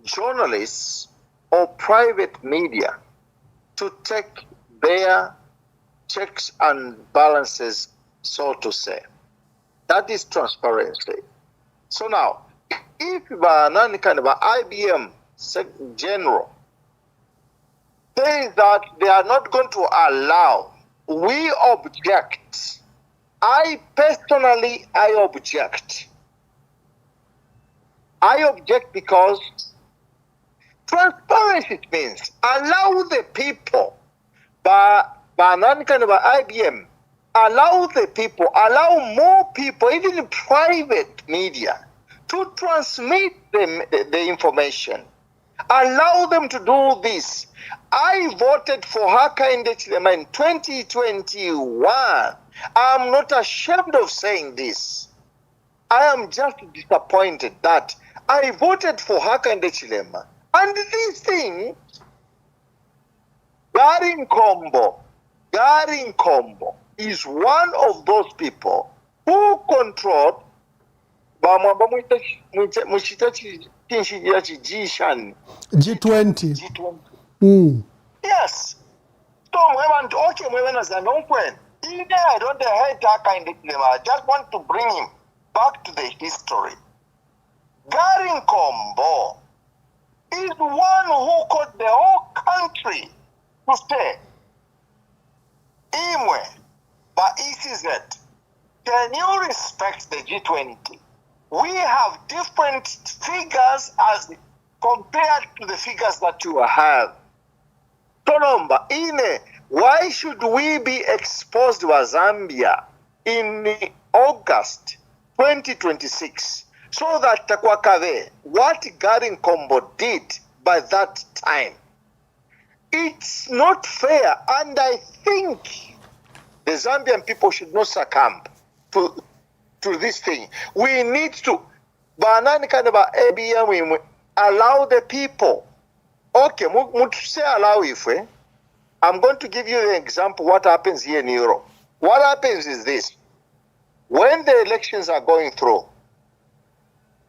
R: journalists or private media to take their checks and balances, so to say. That is transparency. So now, if none kind of IBM general says that they are not going to allow, we object. I personally object. I object because transparency means allow the people, but none kind of IBM, allow the people, allow more people, even in private media, to transmit the information. Allow them to do this. I voted for Hakainde Hichilema in 2021. I'm not ashamed of saying this. I am just disappointed that I voted for Hakainde Hichilema. And this thing, Gary Nkombo is one of those people who controlled
D: G20.
R: Yes. So I don't hate that kind of name. I just want to bring him back to the history. Gary Nkombo is one who caused the whole country to stay. Imwe, but ECZ, can you respect the G20? We have different figures as compared to the figures that you have. Tolomba, why should we be exposed to Zambia in August 2026 so that Takwakave, what Gary Nkombo did by that time, it's not fair, and I think the Zambian people should not succumb to this thing. We need to allow the people. Okay, allow if I'm going to give you an example what happens here in Europe. What happens is this. When the elections are going through,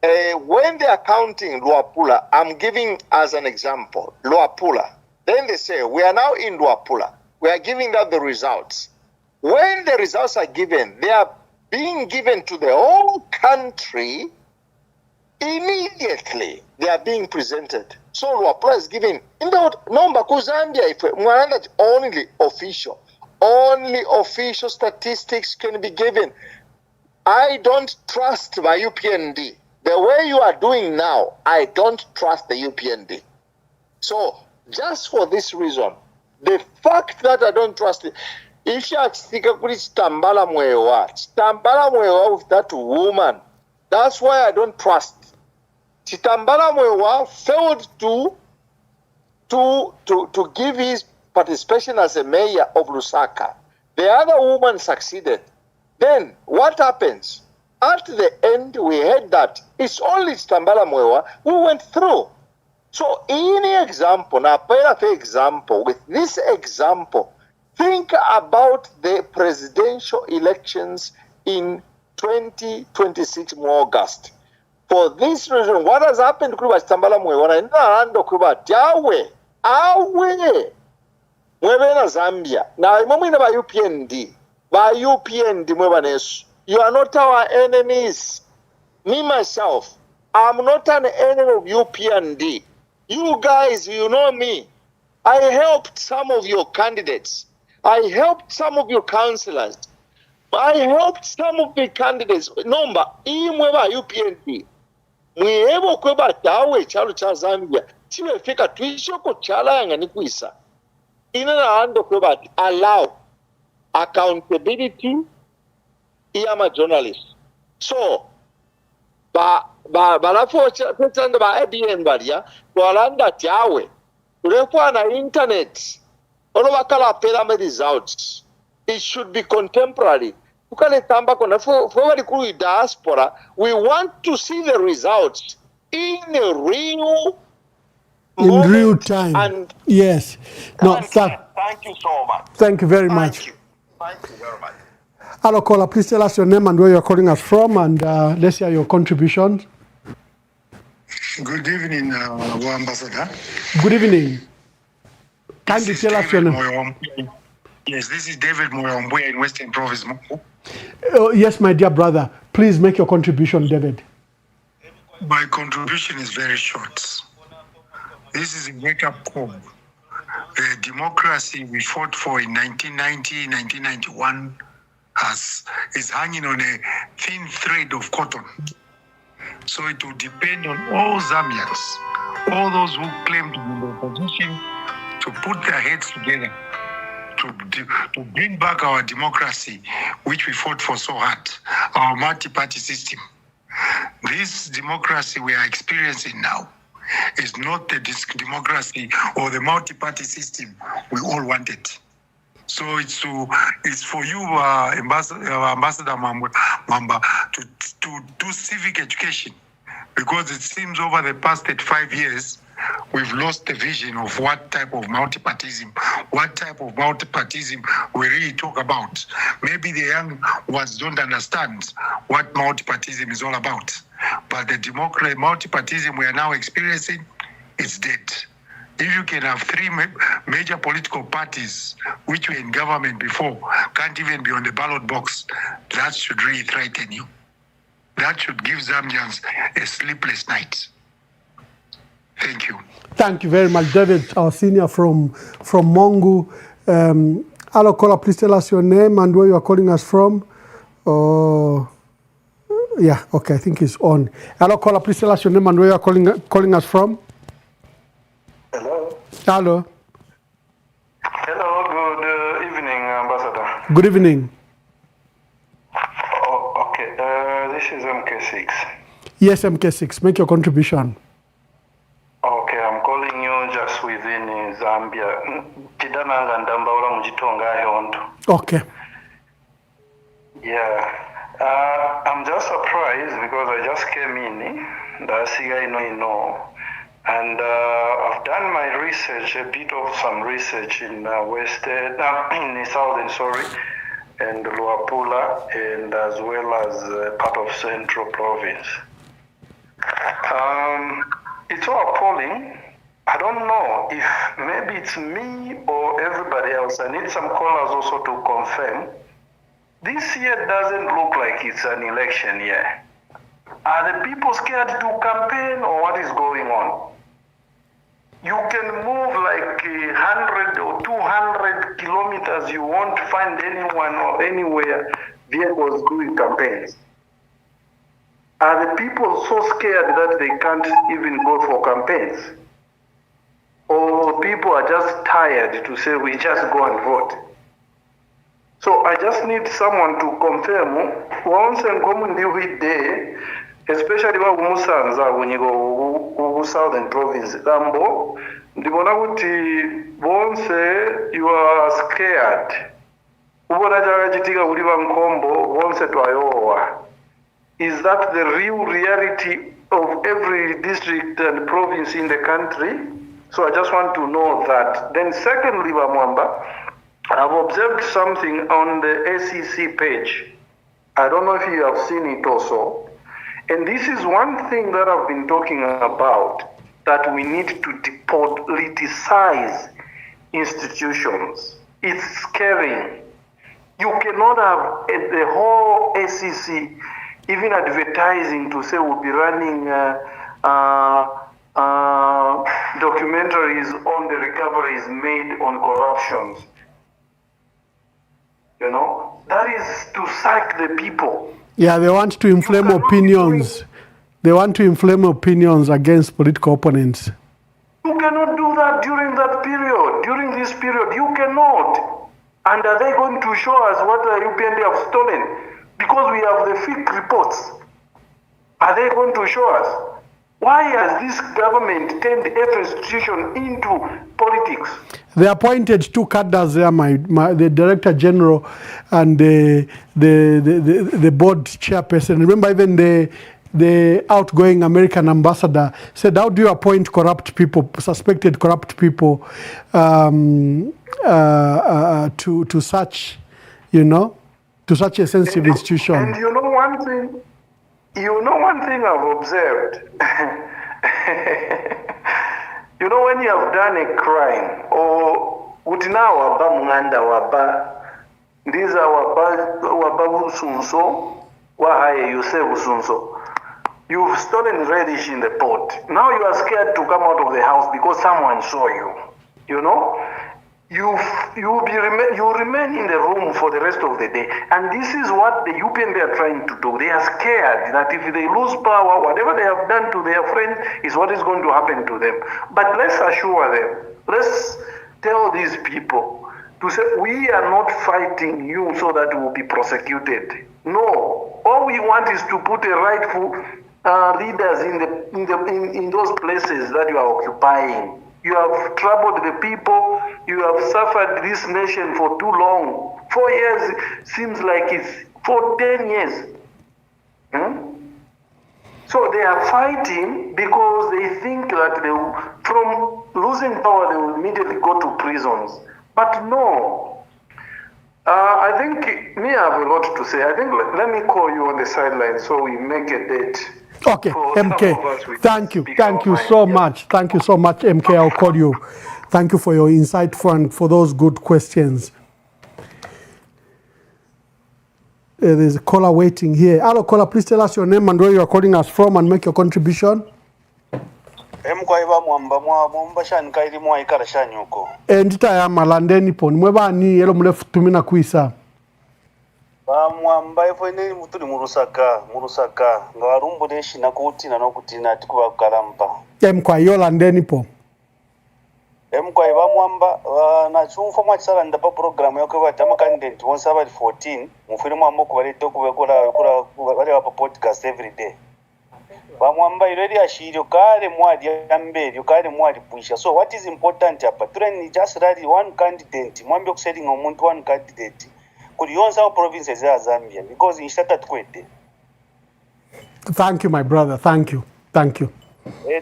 R: when they are counting Luapula, I'm giving as an example, Luapula. Then they say, we are now in Luapula. We are giving out the results. When the results are given, they are being given to the whole country immediately. They are being presented. So Luapula is given. In the number, Zambia, if only official statistics can be given. I don't trust my UPND. The way you are doing now, I don't trust the UPND. So, just for this reason, the fact that I don't trust it, if you ask Tambala Mwewa with that woman, that's why I don't trust. Tambala Mwewa failed to give his participation as a mayor of Lusaka. The other woman succeeded. Then what happens? At the end, we heard that it's only Tambala Mwewa who went through. So, in example, with this example, think about the presidential elections in 2026 August. For this reason, what has happened to Tambala Mwewa? Mwebena Zambia. Now, imamwina ba UPND. By UPND Mwebanesu. You are not our enemies. Me, myself, I'm not an enemy of UPND. You guys, you know me. I helped some of your candidates. I helped some of your councillors. I helped some of the candidates. Number, imweba UPND. Mwebo kweba tawe chalo cha Zambia. Chiwe fika tuishoko chala yanga nikuisa. Inana ando kweba allow accountability iyama journalists. So, balafo chanda ba ABN balia, walanda tiawe. Urefuwa na internet. Ono wakala pela me results. It should be contemporary.
S: kukanetambako nafo bali kuli diaspora, we want to see the results in real
D: time.
S: And
D: yes. No,
S: thank you so much.
D: Thank you very much.
S: Thank you very much.
D: Hello, caller. Please tell us your name and where you're calling us from, and let's hear your contribution.
T: Good evening, Ambassador.
D: Good evening. Kindly tell us your name.
T: Yes, this is David Moyomboya in Western Province.
D: Yes, my dear brother. Please make your contribution, David.
T: My contribution is very short. This is a wake-up call. The democracy we fought for in 1990, 1991 is hanging on a thin thread of cotton. So it will depend on all Zambians, all those who claim to be in the opposition, to put their heads together to bring back our democracy, which we fought for so hard, our multi-party system. This democracy we are experiencing now is not the democracy or the multi-party system we all wanted. So it's for you, Ambassador Mamba, to do civic education, because it seems over the past 35 years, we've lost the vision of what type of multipartism we really talk about. Maybe the young ones don't understand what multipartism is all about. But the multipartism we are now experiencing is dead. If you can have three major political parties, which were in government before, can't even be on the ballot box, that should really frighten you. That should give Zambians a sleepless night. Thank you.
D: Thank you very much, David, our senior from Mongu. Hello, caller, please tell us your name and where you are calling us from. Yeah, okay, I think it's on. Hello, caller, please tell us your name and where you are calling us from.
U: Hello.
D: Hello.
U: Hello, good evening, Ambassador.
D: Good evening.
U: Oh, okay, this is MK6.
D: Yes, MK6, make your contribution.
U: Okay, I'm calling you just within Zambia. Tidananga ndambaula mujitonga yondo.
D: Okay.
U: Yeah. I'm just surprised because I just came in. And I've done my research, a bit of some research in in Southern, and Luapula, and as well as part of Central Province. It's so appalling. I don't know if maybe it's me or everybody else. I need some callers also to confirm. This year doesn't look like it's an election year. Are the people scared to campaign, or what is going on? You can move like 100 or 200 kilometers. You won't find anyone or anywhere vehicles doing campaigns. Are the people so scared that they can't even go for campaigns? Or people are just tired to say we just go and vote? So I just need someone to confirm once and commonly with day, especially wa Musanza when you go Southern Province, Lambo, ndibona kuti bonse you are scared. Ubona jagajitika uli bankombo bonse twayowa. Is that the real reality of every district and province in the country? So I just want to know that. Then secondly, Bamwamba, I've observed something on the ACC page. I don't know if you have seen it also. And this is one thing that I've been talking about, that we need to depoliticize institutions. It's scary. You cannot have the whole ACC even advertising to say we'll be running documentaries on the recoveries made on corruptions. You know, that is to sack the people.
D: Yeah, they want to inflame opinions. They want to inflame opinions against political opponents.
U: You cannot do that during that period. During this period, you cannot. And are they going to show us what the UPND have stolen? Because we have the fake reports. Are they going to show us? Why has this government turned every institution into politics?
D: They appointed 2 cadres there, the Director General and the board chairperson. Remember, even the outgoing American ambassador said, how do you appoint corrupt people, suspected corrupt people, to such, to such a sensitive institution?
U: And you know one thing I've observed. You know, when you have done a crime, or utina waba munganda waba, these are waba usunso, wahaye you say usunso. You've stolen radish in the pot. Now you are scared to come out of the house because someone saw you. You know, you remain in the room for the rest of the day. And this is what the UPNB are trying to do. They are scared that if they lose power, whatever they have done to their friends is what is going to happen to them. But let's assure them, let's tell these people to say, we are not fighting you so that we will be prosecuted. No, all we want is to put a rightful leaders in those places that you are occupying. You have troubled the people. You have suffered this nation for too long. 4 years seems like it's for 10 years. So they are fighting because they think that from losing power they will immediately go to prisons. But no. I think I have a lot to say. I think let me call you on the sideline so we make a date.
D: Okay, MK, thank you so much. Thank you so much, MK. I'll call you. Thank you for your insightful and for those good questions. There's a caller waiting here. Hello, caller, please tell us your name and where you are calling us from and make your contribution. Ndita ya malandeni pon mwebani yelo mlefu tumina kuisa.
E: Mwamba ifo ine mutuli murusaka nga warumbu deshi na kuutina nokutina tikuwa kukalampa.
D: Mkwa yolandeni po.
E: Mkwa iba mwamba na chumfa mwachisala ndapa programu yako iba tama candidate 1714 mufiri mwambo kubali toku wale wapa podcast every day. Mwamba ileli ashiri ukare mwadi yambeli ukare mwadi puisha. So what is important hapa? Tureni just rally one candidate. Mwambi kusetting omuntu one candidate. Kulionza provinces za Zambia because inshata tukwete.
D: Thank you, my brother. Thank you.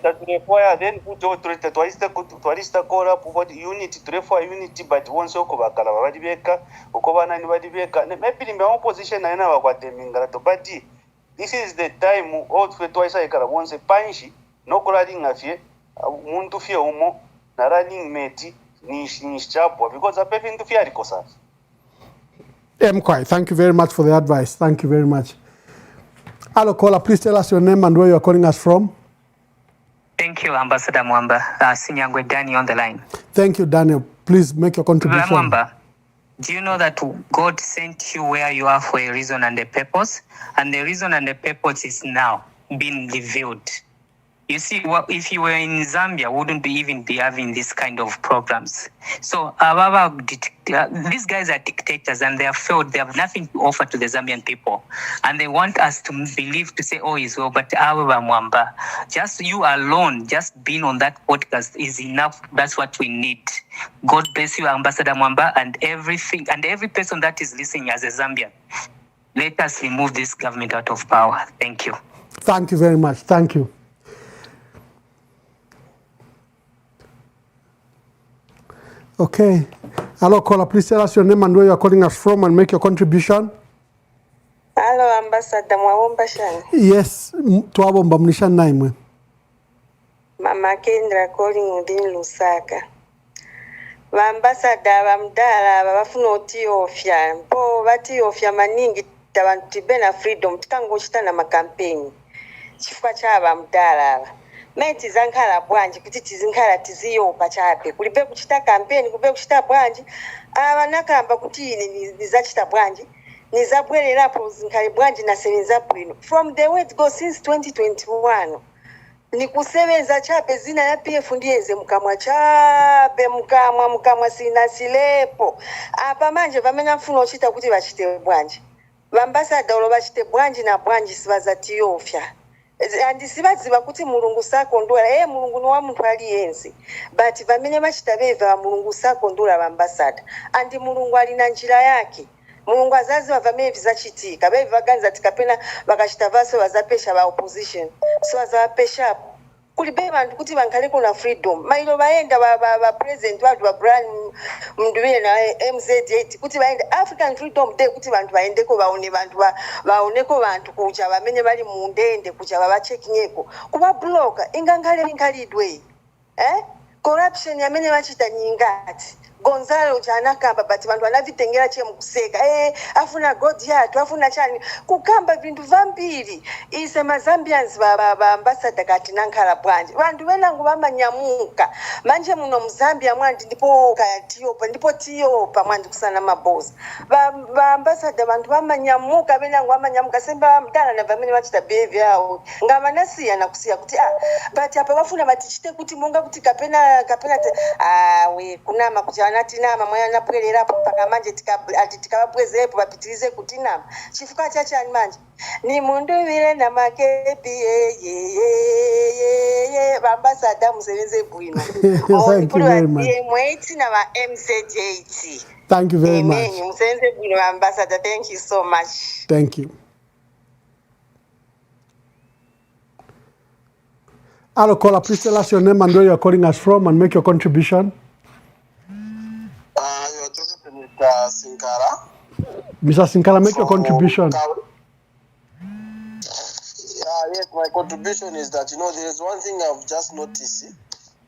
E: Taturefoya then kuto tureta twarista kora puvoti unity turefoya unity but wonso kubakala badibeka ukobana ni badibeka maybe in my opposition na ina bakwatemingala to but this is the time all twaisa ikala wonse panshi no kulali ngafie muntu fie umo na running mate ni chapwa because apefi ntu fie alikosa.
D: Mkwai, thank you very much for the advice. Thank you very much. Hello, caller, please tell us your name and where you are calling us from.
V: Thank you, Ambassador Mwamba. Sinyangwe Dani on the line.
D: Thank you, Daniel. Please make your contribution.
V: Mwamba, do you know that God sent you where you are for a reason and a purpose? And the reason and the purpose is now being revealed. You see, if you were in Zambia, wouldn't even be having this kind of programs. So these guys are dictators and they have failed. They have nothing to offer to the Zambian people. And they want us to believe, to say, oh, it's well, but Mwamba, just you alone, just being on that podcast is enough. That's what we need. God bless you, Ambassador Mwamba, and everything, and every person that is listening as a Zambian. Let us remove this government out of power. Thank you.
D: Thank you very much. Thank you. Okay. Hello, caller. Please tell us your name and where you are calling us from and make your contribution.
W: Hello, Ambassador Mwawomba Shani.
D: Yes, tuwabomba mnishan naimwe.
W: Mama Kendra calling within Lusaka. Ambassador bamdala babafuna otiofya. Mpo batiofya maningi tabantu bena freedom tikango chitana makampeni. Chifukwa cha bamdala. Meti zankala bwanji kuti tizinkala tiziyo pachape kulibe kuchita campaign kulibe kuchita bwanji abanakamba kuti nizachita bwanji nizabwererapo zinkale bwanji na sevenza bwino from the word go since 2021 nikusebenza chape zina ya PF ndiyeze mukamwa chape mukamwa sina silepo apa manje vamenya mfuno ochita kuti bachite bwanji vambasada ulo bachite bwanji na bwanji sibazatiofya andisibaziba kuti mulungu sakondwera mulungu nowa muntu aliyense but vamene vachita beva mulungu sakondwera vambasada andi mulungu alina njira yake mulungu azaziva vamene vizachitika bevi vaganiza tikapena vakachita vase vazapesha va opposition so vazavapeshapo kulibe vantu kuti vangaleko na freedom mailo vaenda va president vantu va Brian Mndubile na MZ8 kuti vaenda African Freedom Day kuti vantu vaendeko vaone vantu vaoneko vantu kucha vamene vali mundende kucha vavachekinyeko kuva bloka ingangale ingalidwe corruption yamene vachita nyingati Gonzalo chanakamba but vantu vanavitengera chemukuseka afuna god yatu afuna chani kukamba vintu vambiri ise mazambians va ambassador kati nankhala bwanji vantu venangu vamanyamuka manje muno muzambia mwandi ndipo kayatiopa ndipo tiopa mwandi kusana mabosi va ambassador vantu vamanyamuka venangu vamanyamuka semba mtana na vamene vachita behavior yao ngavanasiya nakusiya kuti but apa vafuna vatichite kuti monga kuti kapena we kunama kuti anatinama mwana napwelerapo mpaka manje tikavabwezepo vapitirize kutinama chifuka chachani manje ni mundu vile na makepi vambasada musevenze bwino
D: Thank you very much.
W: Mweti na va MZ8
D: Thank you very much.
W: musevenze bwino vambasada. Thank you so much.
D: Thank you. Hello, caller. Please tell us your name and where you are calling us from and make your contribution.
A: You're talking to Mr. Sinkara.
D: Mr. Sinkara, make your contribution.
A: Yes, my contribution is that, there is one thing I've just noticed.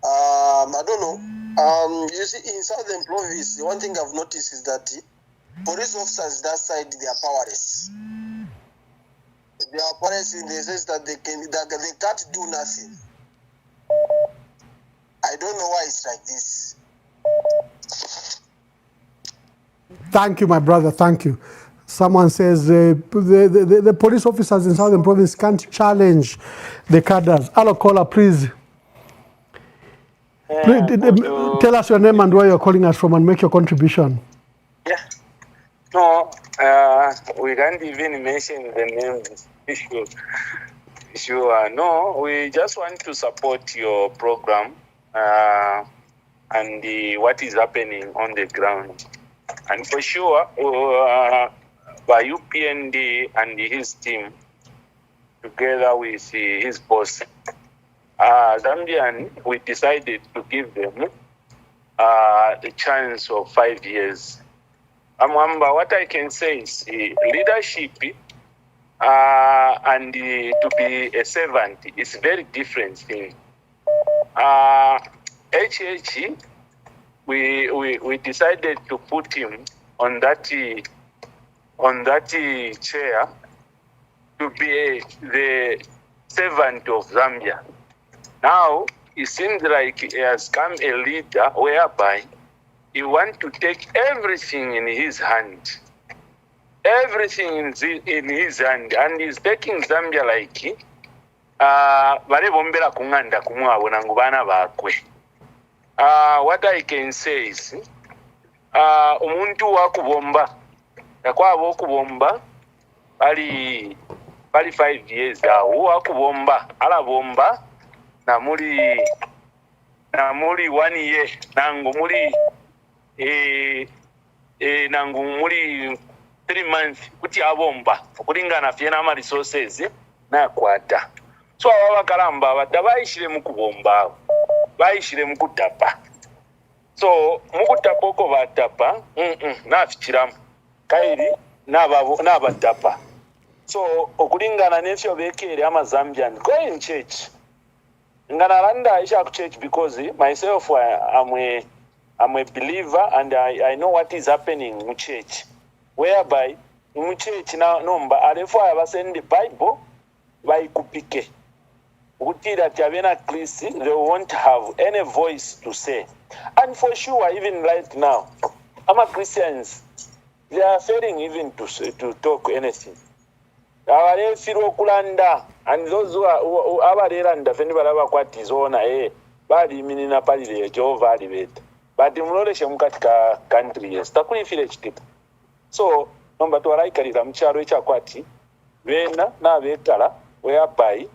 A: I don't know. You see, in Southern Province, one thing I've noticed is that police officers that side, they are powerless. They are powerless in the sense that they can't do nothing. I don't know why it's like this.
D: Thank you, my brother. Thank you. Someone says the police officers in Southern Province can't challenge the cadres. Hello, caller, please. Tell us your name and where you're calling us from and make your contribution.
B: Yeah. No, we can't even mention the name. No, we just want to support your program and what is happening on the ground. And for sure, by UPND and his team, together with his boss, Zambian, we decided to give them the chance of 5 years. Amwamba, what I can say is leadership and to be a servant is very different thing. HH, we decided to put him on that chair to be the servant of Zambia. Now it seems like he has come a leader whereby he wants to take everything in his hand. Everything in his hand, and he's taking Zambia like barebombera kunganda kumwabona ngubana bakwe. What I can say is umuntu wakubomba yakwabo okubomba bali 5 years awo wakubomba alabomba na muri 1 year nangu muri 3 months kuti abomba kulingana fiena ama resources na kwata so abakalamba batabayishire mukubomba bayishire mukutapa so mukutapa oko batapa nafikiramu kairi nabatapa so okulingana n'efyo bekere ama Zambian go in church nganaranda isha ku church because myself I'm a believer and I know what is happening in church whereby in church now nomba alefo abasend the Bible bayikupike ukutira tyabena Christ they won't have any voice to say. And for sure even right now ama Christians they are failing even to talk anything. Abale firo kulanda and those who are abalanda fendi balaba kwatizona bali minina palile Jehova alibeta but muloleshe mukatika country yes takulifire chitipa so nomba twalaikalira mukyalo ekyakwati bena nabetala whereby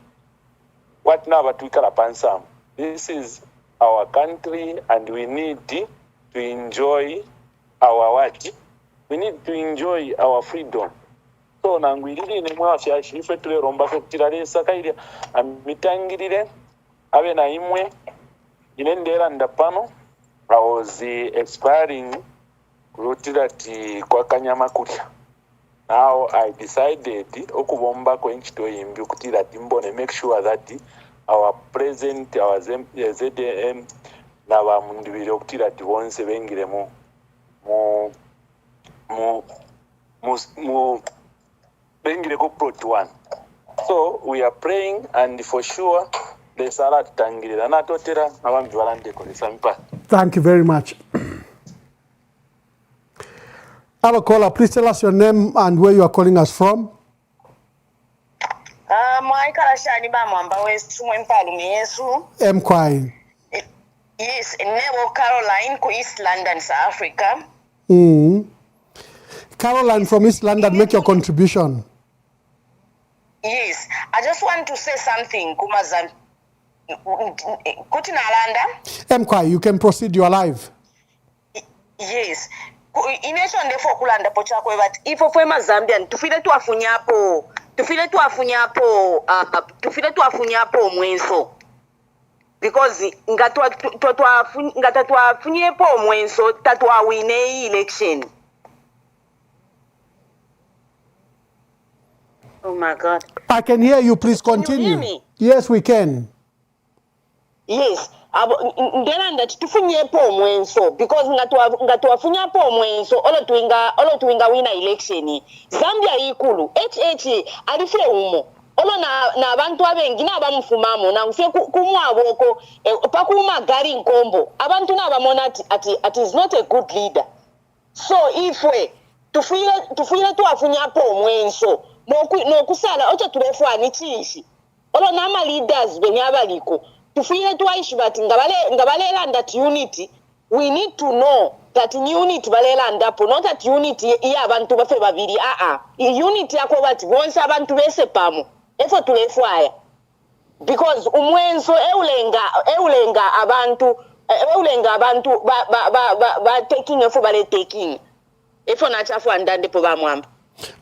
B: what now batukala pansam. This is our country and we need to enjoy our what? We need to enjoy our freedom. So nangwiriri ne mwafya shife tule romba kutirale sakaire amitangirire abe na imwe inendera ndapano I was expiring rutirati kwa kanyama kulya. Now I decided okubomba ko enchito yimbi kutira timbone make sure that our present our ZDM na ba mundibire okutira tibonse bengire mu bengire ko plot 1. So we are praying and for sure the salat tangirira na totera abambi balande ko sampa.
D: Thank you very much. Hello, caller. Please tell us your name and where you are calling us from.
C: Mwaikala Bamwamba West Mwempalume Yesu.
D: Mkwai.
C: Yes, Nebo Caroline ku East London, South Africa.
D: Caroline from East London, make your contribution.
C: Yes, I just want to say something. Kumazan Kutina Alanda.
D: Mkwai, you can proceed. You are live.
C: Yes. Ination defo kulanda pochakwe but ifo fwema Zambian tufile tu afunyapo mwenso because ngatwa afunyepo mwenso tatwa wine election. Oh my God.
D: I can hear you. Please continue.
C: Can you hear me?
D: Yes, we can.
C: Yes. Ndelanda tufunyepo mwenso because ngatwa funyapo mwenso olo tuinga wina election Zambia ikulu alife umo olo na abantu abengi nabamufumamo na mfe kumwaboko pakuma gari nkombo abantu nabamona ati is not a good leader. So ifwe tufile tuafunyapo mwenso nokusala ocho tulefwani chishi olo nama leaders benyabaliko tufile tuaishi bati ngabalela that unity. We need to know that unity balela ndapo, not that unity iya abantu bafe babiri. Unity yako bati bonse abantu bese pamo efo tulefwaya because umwenso eulenga abantu ba taking efo bale taking efo na chafu andande po bamwamba.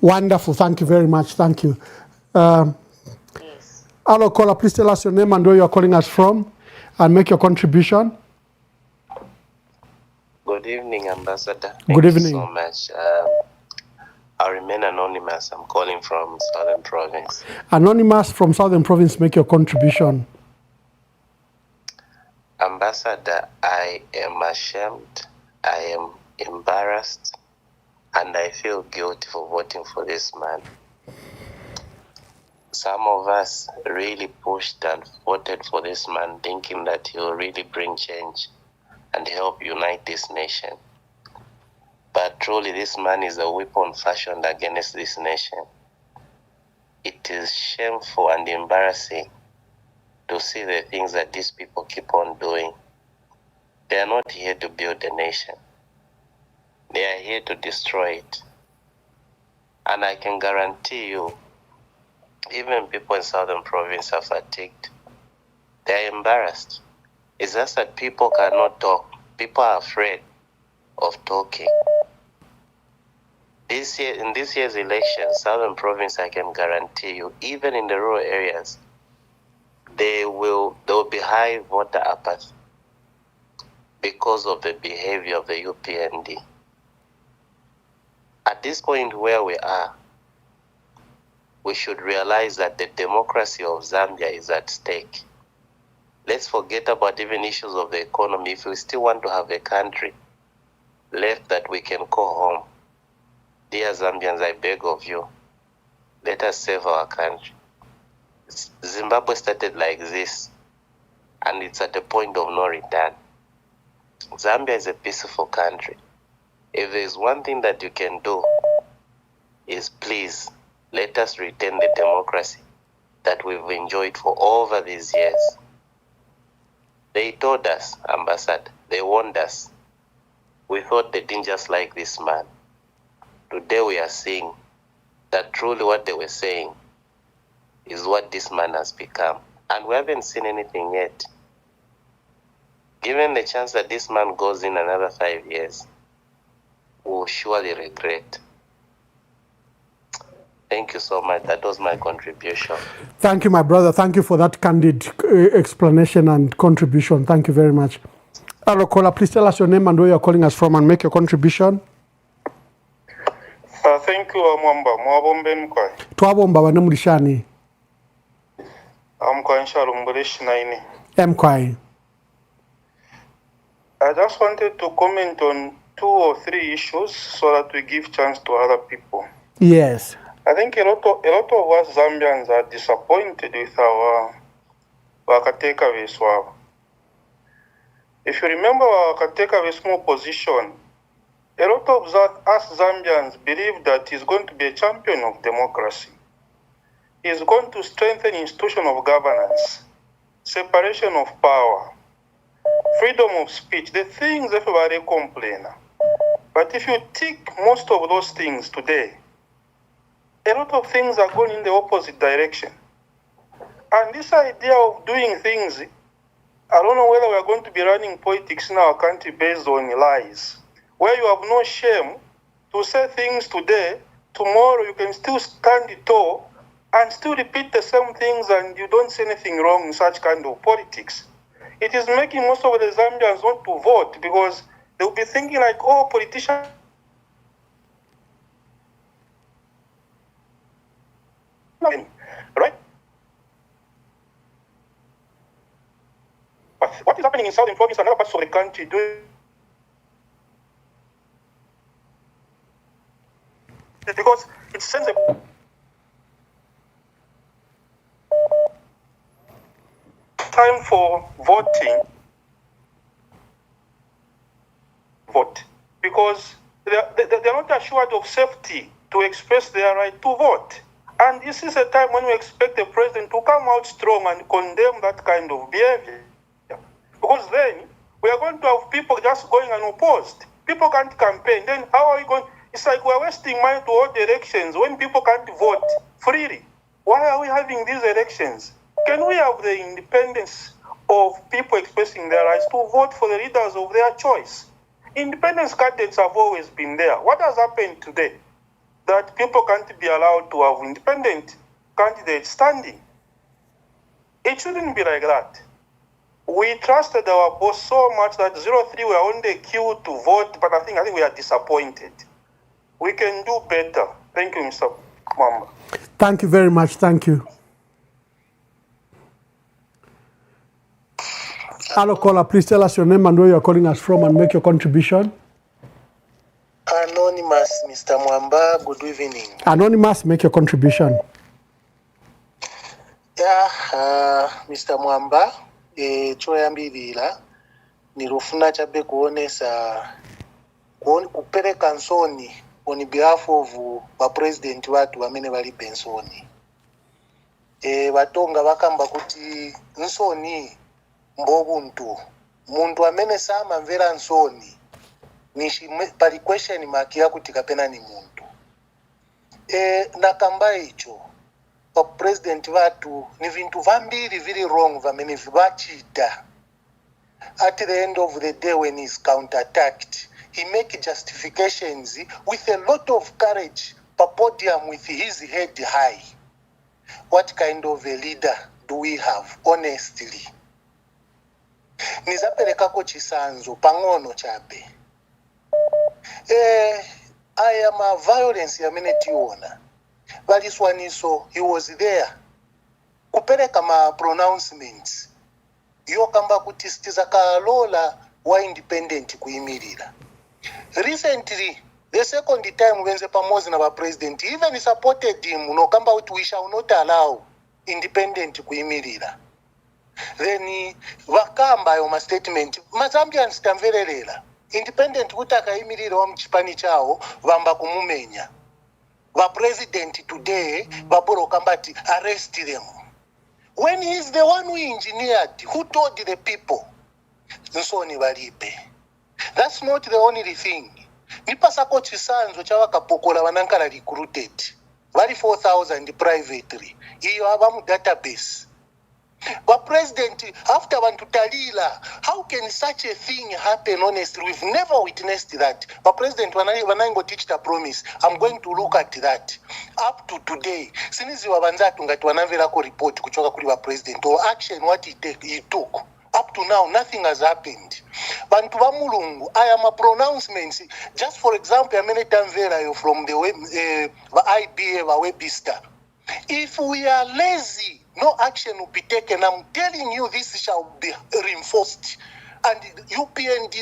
D: Wonderful. Thank you very much. Thank you. Hello, caller. Please tell us your name and where you are calling us from and make your contribution.
F: Good evening, Ambassador.
D: Good evening.
F: Thank you so much. I remain anonymous. I'm calling from Southern Province.
D: Anonymous from Southern Province, make your contribution.
F: Ambassador, I am ashamed, I am embarrassed, and I feel guilty for voting for this man. Some of us really pushed and voted for this man thinking that he will really bring change and help unite this nation. But truly this man is a weapon fashioned against this nation. It is shameful and embarrassing to see the things that these people keep on doing. They are not here to build a nation. They are here to destroy it. And I can guarantee you, even people in Southern Province are fatigued. They are embarrassed. It's just that people cannot talk. People are afraid of talking. This year, in this year's election, Southern Province, I can guarantee you, even in the rural areas, they will be high voter apathy because of the behavior of the UPND. At this point where we are, we should realize that the democracy of Zambia is at stake. Let's forget about even issues of the economy. If we still want to have a country left that we can call home, dear Zambians, I beg of you, let us save our country. Zimbabwe started like this, and it's at a point of no return. Zambia is a peaceful country. If there's one thing that you can do, is please let us retain the democracy that we've enjoyed for over these years. They told us, Ambassador, they warned us. We thought they didn't just like this man. Today we are seeing that truly what they were saying is what this man has become. And we haven't seen anything yet. Given the chance that this man goes in another 5 years, we'll surely regret. Thank you so much. That was my contribution.
D: Thank you, my brother. Thank you for that candid explanation and contribution. Thank you very much. Hello, caller. Please tell us your name and where you're calling us from and make your contribution.
H: Thank you, Mwamba. Mwabombe mkwa.
D: Twabomba wanamulishani.
H: Mkwa inshallah mbulishi naini.
D: Mkwai.
H: I just wanted to comment on 2 or 3 issues so that we give chance to other people.
D: Yes.
H: I think a lot of us Zambians are disappointed with our Wakateka Veswab. If you remember our Wakateka Vesmo position, a lot of us Zambians believe that he's going to be a champion of democracy. He's going to strengthen institution of governance, separation of power, freedom of speech, the things everybody complain. But if you tick most of those things today, a lot of things are going in the opposite direction. And this idea of doing things, I don't know whether we are going to be running politics in our country based on lies, where you have no shame to say things today, tomorrow you can still stand tall and still repeat the same things and you don't see anything wrong in such kind of politics. It is making most of the Zambians not to vote because they will be thinking like, oh, politicians. Right? But what is happening in Southern Province and other parts of the country? Because it sends a time for voting. Vote. Because they are not assured of safety to express their right to vote. And this is a time when we expect the president to come out strong and condemn that kind of behavior. Because then we are going to have people just going unopposed. People can't campaign. Then how are we going? It's like we're wasting money to hold elections when people can't vote freely. Why are we having these elections? Can we have the independence of people expressing their rights to vote for the leaders of their choice? Independence candidates have always been there. What has happened today? That people can't be allowed to have independent candidates standing. It shouldn't be like that. We trusted our boss so much that 03 were on the queue to vote, but I think we are disappointed. We can do better. Thank you, Mr. Mwamba.
D: Thank you very much. Thank you. Hello, caller. Please tell us your name and where you are calling us from and make your contribution.
I: Anonymous, Mr. Mwamba, good evening.
D: Anonymous, make your contribution.
I: Yeah, Mr. Mwamba, choyambirira nilufuna chabe kuonesa kupeleka nsoni on behalf of the president watu wamene bali pensoni. Batonga bakamba kuti nsoni mbobuntu. Muntu amene sama mvera nsoni nishi pali question mark yakuti kapena ni muntu. Nakamba icho pa president watu ni vintu vambiri vili wrong vamene vibachita. At the end of the day when he's counter-attacked, he make justifications with a lot of courage per podium with his head high. What kind of a leader do we have, honestly? Nizapelekako chisanzo pangono chabe. I am a violence ya minute tiona. Valiswaniso, he was there. Kupeleka ma pronouncements. Yo kamba kutisitiza kalola wa independent kuimirira. Recently, the second time when the pamozi na president even supported him, no kamba we shall not allow independent kuimirira. Then wakamba yo ma statement, Mazambians tamvererera. Independent kutaka imirira wa mchipani chao, vamba kumumenya. Va president today, vaburo kambati arrest them. When he is the one who engineered, who told the people, nsoni balipe. That's not the only thing. Nipasako chisanzo chawa kapokola wanankala recruited. Vali 4,000 privately. Iyo abamu database. But President, after Bantutalila, how can such a thing happen honestly? We've never witnessed that. But President, when I go teach the promise, I'm going to look at that. Up to today, since Wabanza Tungatwanavera report kuchoka kuri President or action what he took. Up to now, nothing has happened. Bantu ba Mulungu, I am a pronouncements. Just for example, I'm from the web, IBA, Webista. If we are lazy, no action will be taken. I'm telling you, this shall be reinforced. And UPND,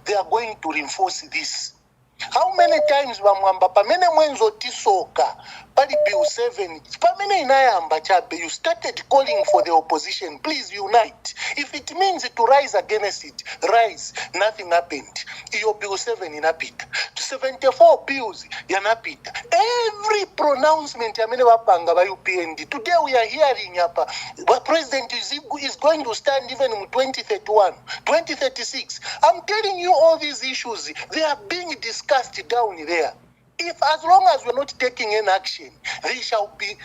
I: they are going to reinforce this. How many times Bamwamba, Pamene Mwenzo Tisoka, Pali Bill 7, Pamene Inayamba Chabe, you started calling for the opposition, please unite. If it means to rise against it, rise. Nothing happened. Iyo Bill 7 inapita. 74 bills yanapita. Every pronouncement Yamene Wapanga by UPND. Today we are hearing the president is going to stand even in 2031, 2036. I'm telling you all these issues, they are being discussed down there. If as long as we're not taking an action, they shall be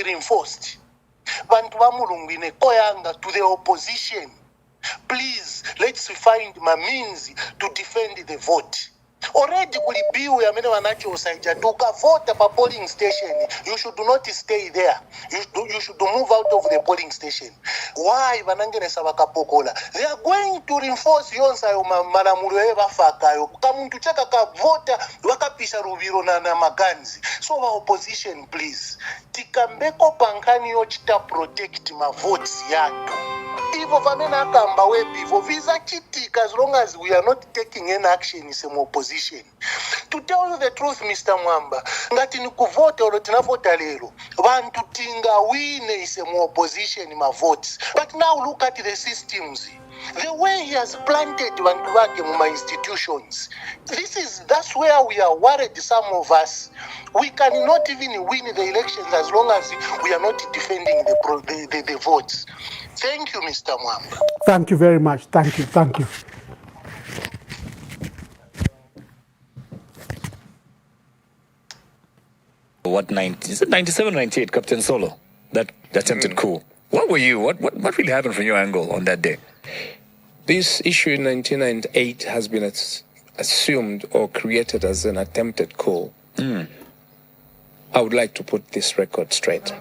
I: reinforced. Bantu ba Mulungu koyanga to the opposition. Please, let's find my means to defend the vote. Already kulibiwe amene wanacho usaija tukavota pa polling station. You should not stay there. You should move out of the polling station. Why banangene sabakapokola? They are going to reinforce yonsa yo malamulo bafakayo. Kamuntu cheka ka vota wakapisha rubiro na maganzi. So our opposition, please. Tikambeko pankani yo chita protect my votes yatu. Ivo famena kamba webivo visa chitika as long as we are not taking any action in some opposition. To tell you the truth, Mr. Mwamba, ngati nikuvota olo tinavota lero, bantu tinga wine is some opposition in my votes. But now look at the systems. The way he has planted bantu wake in my institutions. That's where we are worried, some of us. We cannot even win the elections as long as we are not defending the votes. Thank you, Mr. Mwamba.
D: Thank you very much. Thank you. Thank you.
J: What 97, 98, Captain Solo, that attempted coup. What were you? What really happened from your angle on that day?
K: This issue in 1998 has been assumed or created as an attempted coup. I would like to put this record straight.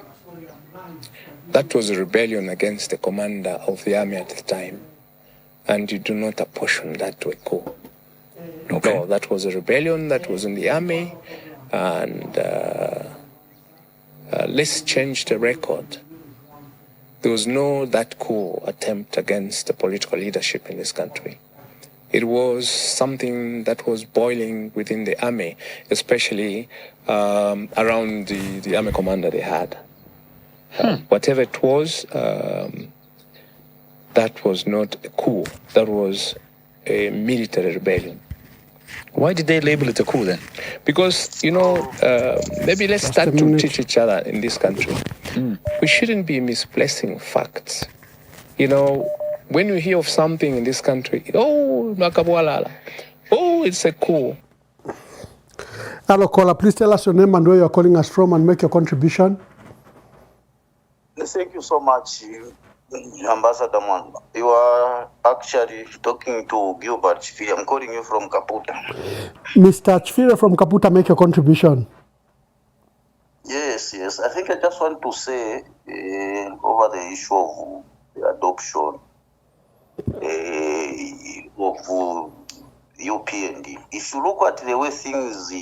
K: That was a rebellion against the commander of the army at the time. And you do not apportion that to a coup. Okay. No, that was a rebellion that was in the army. And let's change the record. There was no that coup attempt against the political leadership in this country. It was something that was boiling within the army, especially around the army commander they had. Whatever it was, that was not a coup. That was a military rebellion.
J: Why did they label it a coup then?
K: Because, maybe let's start to teach each other in this country. We shouldn't be misplacing facts. When you hear of something in this country, it's a coup.
D: Hello, caller. Please tell us your name and where you're calling us from and make your contribution.
E: Thank you so much, Ambassador Mwamba. You are actually talking to Gilbert Chifiri. I'm calling you from Kaputa.
D: Mr. Chifiri from Kaputa, make your contribution.
E: Yes. I think I just want to say over the issue of the adoption of UPND. If you look at the way things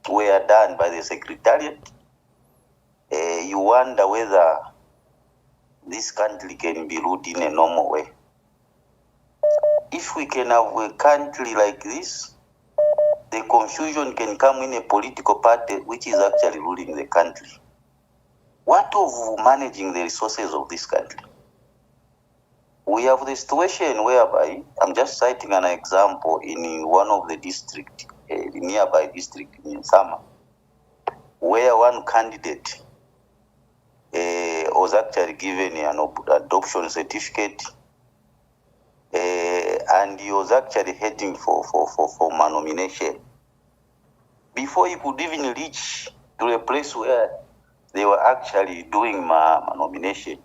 E: were done by the Secretariat, you wonder whether this country can be ruled in a normal way. If we can have a country like this, the confusion can come in a political party which is actually ruling the country. What of managing the resources of this country? We have the situation whereby, I'm just citing an example in one of the district, the nearby district in Sama, where one candidate was actually given an adoption certificate, and he was actually heading for my nomination. Before he could even reach to a place where
G: they were actually doing my nomination,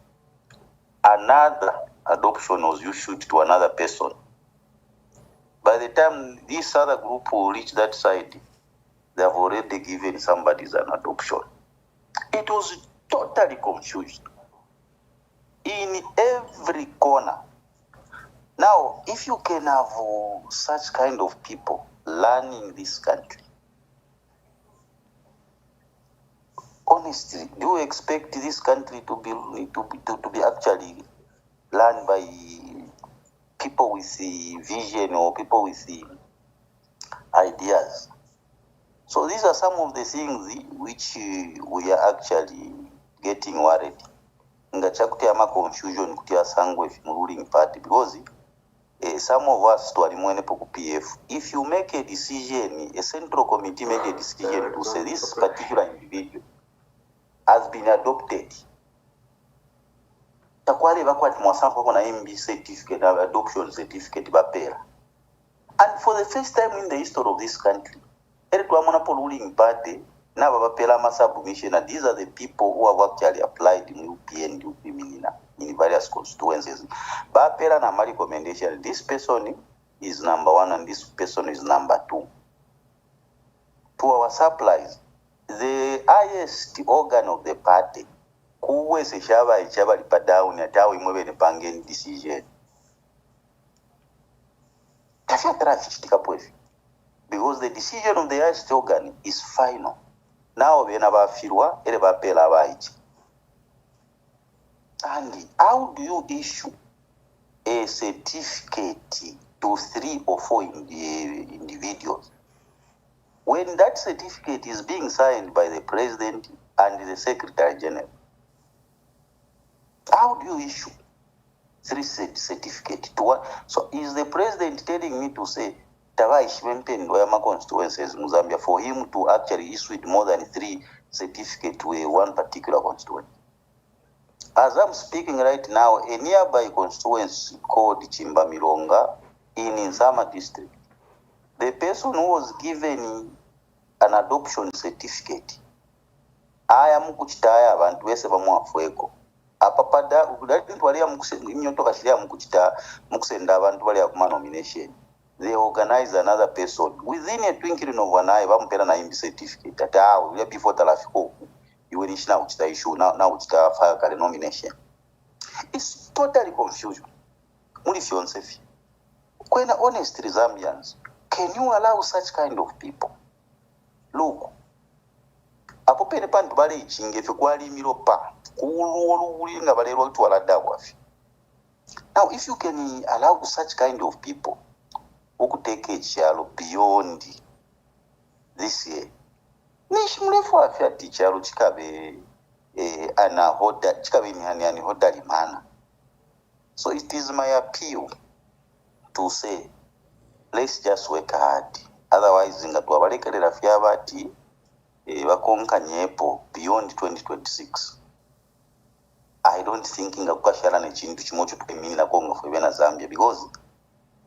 G: another adoption was issued to another person. By the time this other group will reach that side, they have already given somebody an adoption. It was totally confused in every corner. Now, if you can have such kind of people learning this country, honestly, do you expect this country to be actually learned by people with the vision or people with the ideas? So these are some of the things which we are actually getting worried. Ngachakutiyama confusion kutiya sangwe ruling party because some of us to alimwenepo ku PF. If you make a decision, a central committee made a decision to say this particular individual has been adopted. Takwale bakwati mwasanko na MB certificate, adoption certificate bapera. And for the first time in the history of this country, Eritwa ruling party na bapela submission, and these are the people who have actually applied in UP and UP Minina in various constituencies. Bapela na recommendation, this person is number 1 and this person is number 2. To our supplies, the highest organ of the party, kuwe se shaba ichaba lipa down ya tawe mwewe nipange decision. Tafia traffic because the decision of the highest organ is final. Now we never feel ele bapela abaiji. And how do you issue a certificate to 3 or 4 individuals when that certificate is being signed by the president and the secretary general? How do you issue 3 certificates to one? So is the president telling me to say constituencies in Zambia for him to actually issue more than 3 certificates to one particular constituency? As I'm speaking right now, a nearby constituency called Chimbamironga in Nsama district, the person who was given an adoption certificate, aya mukuchitaya abantu wese bamwafueko apapada ukudati twalia mnyoto kashiria mukusenda abantu bali akuma nomination. They organize another person within a twinkling of an eye bampera na imbi certificate ata we before talafiko you will issue now issue now file kale nomination. It's totally confusion. Muli fionsefi kwena honest Zambians, can you allow such kind of people? Look, apo pene pantu bale ichinge fe kwali miropa kuululinga bale lwa tuwala dawafi. Now if you can allow such kind of people who could take a chalo beyond this year, nishi mrefu afya tichalo chikabe ana hoda chikabe ni hoda limana. So it is my appeal to say let's just work hard, otherwise ngatuwa balekerera fya bati bakonka nyepo beyond 2026. I don't think ngakukashara ne chintu chimocho tukemina kongo for bena Zambia because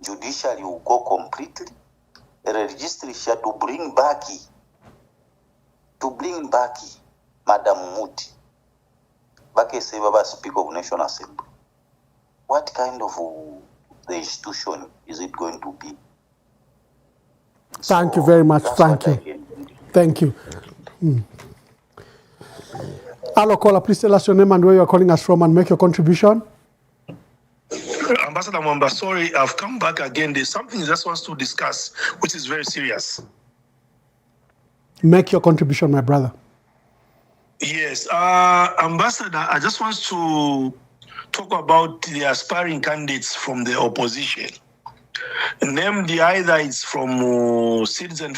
G: judiciary will go completely. The registry shall to bring back Madam Muti Bake Sebaba Speaker of National Assembly. What kind of the institution is it going to be?
D: Thank you very much. Thank you. Hello, caller. Please tell us your name and where you are calling us from and make your contribution.
O: Ambassador Mwamba, sorry, I've come back again. There's something I just want to discuss, which is very serious.
D: Make your contribution, my brother.
O: Yes, Ambassador, I just want to talk about the aspiring candidates from the opposition. Named either it's from Citizen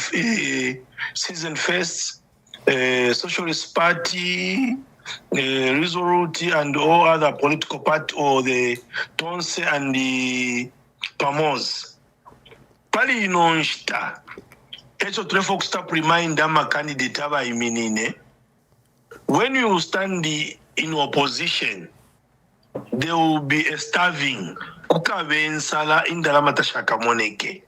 O: First, Socialist Party, Resolute, and all other political parties, or the Tonse and the Pamos. Pali inonshita. Echo trefok stop remind ama candidate aba iminine. When you stand in opposition, there will be a starving. Ukavensala indalama tashaka moneke.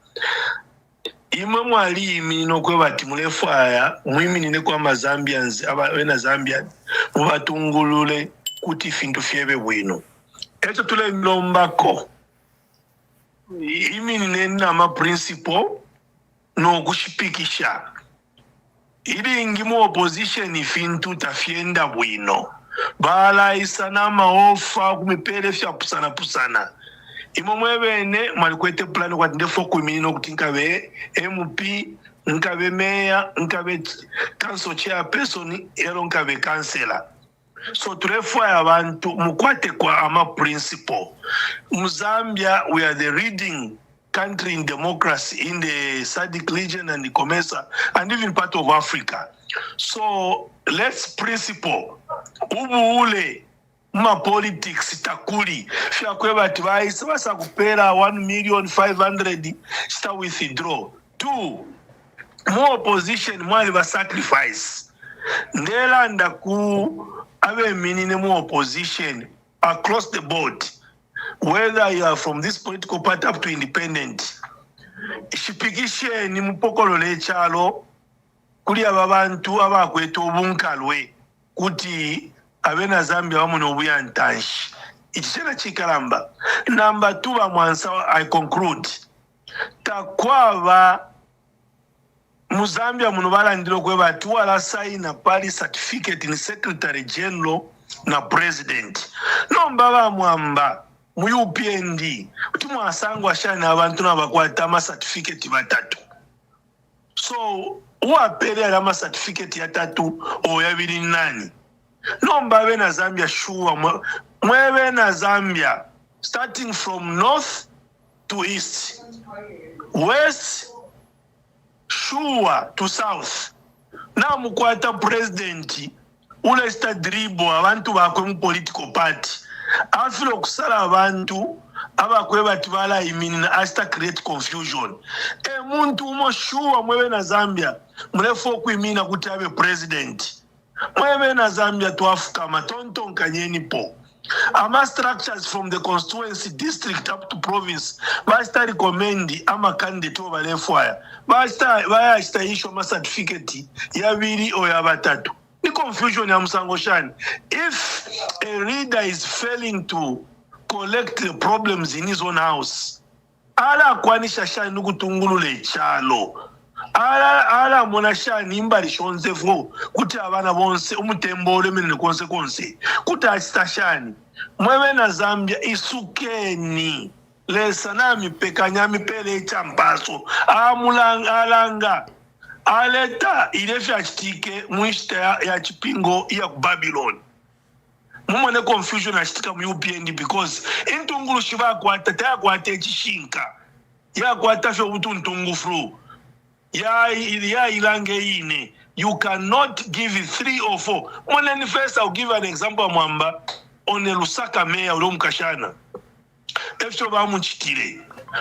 O: Imwe mwali iminino kwe bati mulefu aya, mwimi nine kwa Zambians, aba wena Zambian, mubatungulule kuti fintu fyebe bwino ekyo tulelombako imini nena amaprinciple n'okushipikisha iringi mu opposition ifintu tafyenda bwino balayisa n'amaofa kumipere fya pusana imo mwebene mwalikwete plani kwati ndefo kuimini nokuti nkabe MP nkabe meya nkabe council chairperson ero nkabe councillor so turefwa abantu mukwate kwa ama principle mu Zambia we are the leading country in democracy in the SADC region and the COMESA and even part of Africa. So let's principle ubuule ma politics takuli fya kweba tibais basa kupera 1,500,000 sta withdraw 2 more opposition mwali ba sacrifice ndela ndaku abe minine more opposition across the board, whether you are from this political party up to independent. Shipikishe ni mpokolo lechalo kuli ababantu abakweta obunkalwe kuti abena Zambia wamuno obuyantanshi ichena chikalamba. Number 2 bamwansa I conclude takwaba mu Zambia muno balandiro kweba tuwala sign pali certificate ni secretary general na president nomba bamwamba mu UPND utimwa asangwa shana abantu nabakwata ama certificate batatu so uwapele ama certificate ya tatu o yabiri nani nomba bena Zambia sure mwebe na Zambia starting from north to east west sure to south na mukwata president ule stadribo abantu bakwe mu political party afilo kusala abantu abakwe batibala imini na asta create confusion muntu umo sure mwebe na Zambia mlefo kuimina kuti abe president mwebe na Zambia tuafuka matonto nkanyeni po ama structures from the constituency district up to province basta recommend ama candidate over lefwaya basta issue ama certificate ya biri o ya batatu ni confusion ya Musango Shani. If a leader is failing to collect the problems in his own house ala kwanisha Shani nukutungulule chalo ala mona Shani imbali shonzefo kuti abana bonse umutembole mene konse kuti asita Shani mwewe na Zambia isukeni lesa nami pekanyami pele champaso alanga aleta ilefya chitike mwishita ya chipingo ya Babylon mumone confusion achitika mu UPND because intungulu shiva kwata ta kwata chishinka ya kwata fyo butu ntungu fru ya ilange ine you cannot give it 3 or 4 mone first I'll give an example mwamba on Lusaka meya ulo mkashana efyo bamuchitire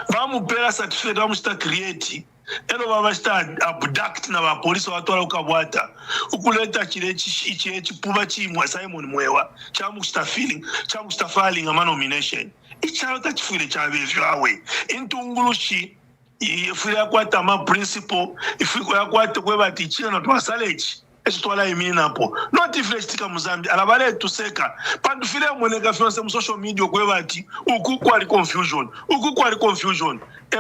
O: bamupera certificate bamusta create elo babasta abduct na ba police watwala ukabwata ukuleta chirechi chipuba chimwa Simon Mwewa chamusta filing ama nomination ichalo tachifule chabevyo awe intungulushi ifira kwata ama principle ifiko yakwata kweba tichina na twasalechi esitwala imini napo not ifleshtika mu Zambia alabale tuseka pandufile mweneka fiance mu social media kweba ati ukukwali confusion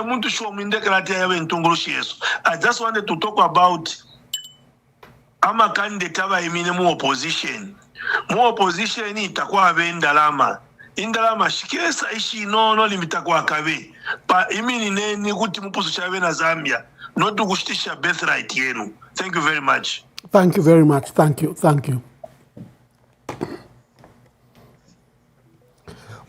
O: muntu show mindekrati yawe ntungulushi yeso. I just wanted to talk about ama candidate aba imini mu opposition itakuwa abendalama indalama shikesa ishi no limita kwa kabe pa imini neni kuti mupusu chabe na Zambia not kushitisha birthright yenu. Thank you very much.
D: Thank you very much. Thank you.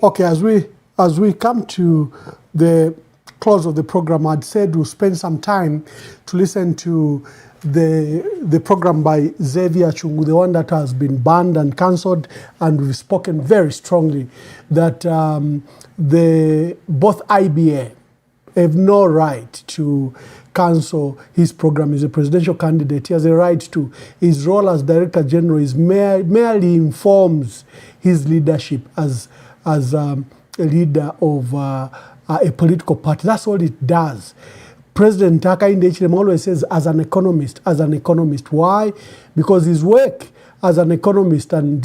D: Okay, as we come to the close of the program, I'd said we'll spend some time to listen to the program by Xavier Chungu, the one that has been banned and cancelled, and we've spoken very strongly that both IBA have no right to cancel his program. He's a presidential candidate. He has a right to. His role as Director General is merely informs his leadership as a leader of a political party. That's all it does. President Hakainde Hichilema always says as an economist. Why? Because his work as an economist and,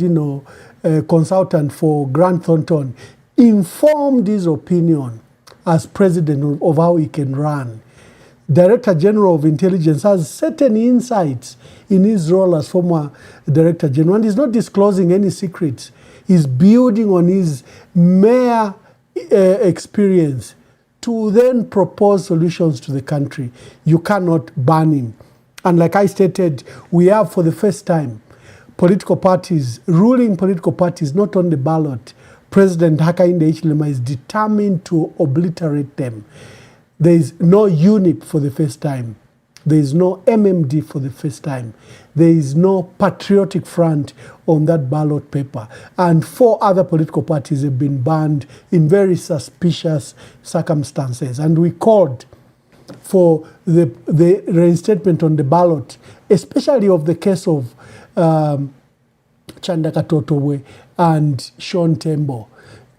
D: consultant for Grant Thornton, informed his opinion as president of how he can run. Director General of Intelligence has certain insights in his role as former Director General, and he's not disclosing any secrets. He's building on his mere experience to then propose solutions to the country. You cannot ban him. And like I stated, we have for the first time political parties, ruling political parties, not on the ballot. President Hakainde Hichilema is determined to obliterate them. There is no UNIP for the first time. There is no MMD for the first time. There is no Patriotic Front on that ballot paper. And 4 other political parties have been banned in very suspicious circumstances. And we called for the reinstatement on the ballot, especially of the case of Chandaka Totowe and Sean Tembo.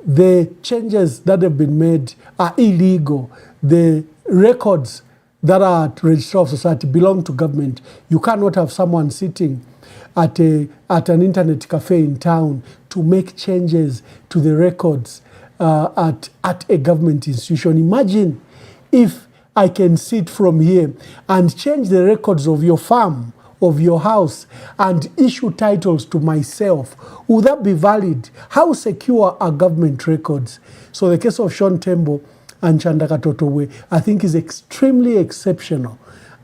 D: The changes that have been made are illegal. The records that are at Registrar of Society belong to government. You cannot have someone sitting at an internet cafe in town to make changes to the records at a government institution. Imagine if I can sit from here and change the records of your farm, of your house, and issue titles to myself. Would that be valid? How secure are government records? So the case of Sean Tembo and Chandaka Totowe, I think, is extremely exceptional.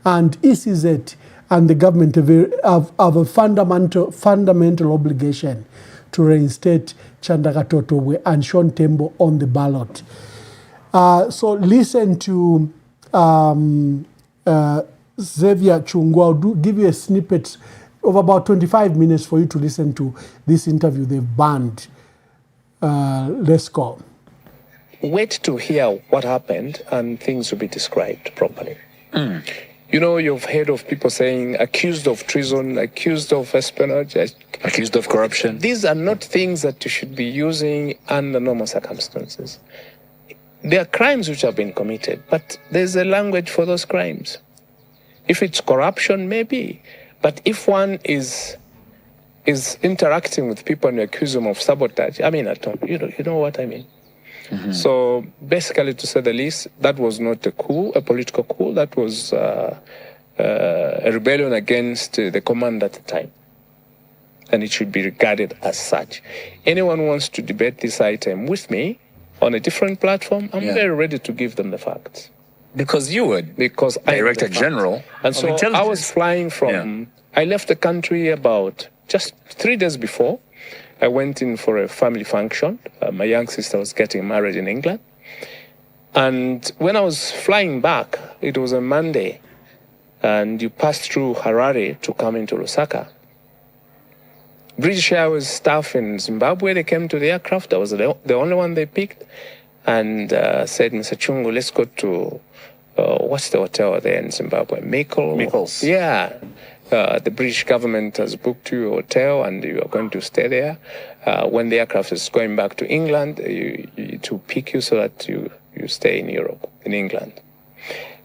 D: And ECZ and the government have a fundamental obligation to reinstate Chandaka Totowe and Sean Tembo on the ballot. So listen to Xavier Chungu. I'll give you a snippet of about 25 minutes for you to listen to this interview they've banned. Let's go.
K: Wait to hear what happened and things will be described properly. You know, you've heard of people saying accused of treason, accused of espionage, accused of corruption. These are not things that you should be using under normal circumstances. There are crimes which have been committed, but there's a language for those crimes. If it's corruption, maybe. But if one is interacting with people and you accuse them of sabotage, I mean, you know what I mean. So basically, to say the least, that was not a coup, a political coup. That was a rebellion against the command at the time. And it should be regarded as such. Anyone who wants to debate this item with me on a different platform, I'm very ready to give them the facts.
J: Because you would.
K: Because
J: Director General
K: and so I was flying from, I left the country about just 3 days before. I went in for a family function. My young sister was getting married in England. And when I was flying back, it was a Monday, and you passed through Harare to come into Lusaka. British Airways staff in Zimbabwe, they came to the aircraft. I was the only one they picked, and said, Mr. Chungu, let's go to, what's the hotel there in Zimbabwe? Mikkels. Yeah. The British government has booked you a hotel and you are going to stay there. When the aircraft is going back to England, to pick you so that you stay in Europe, in England.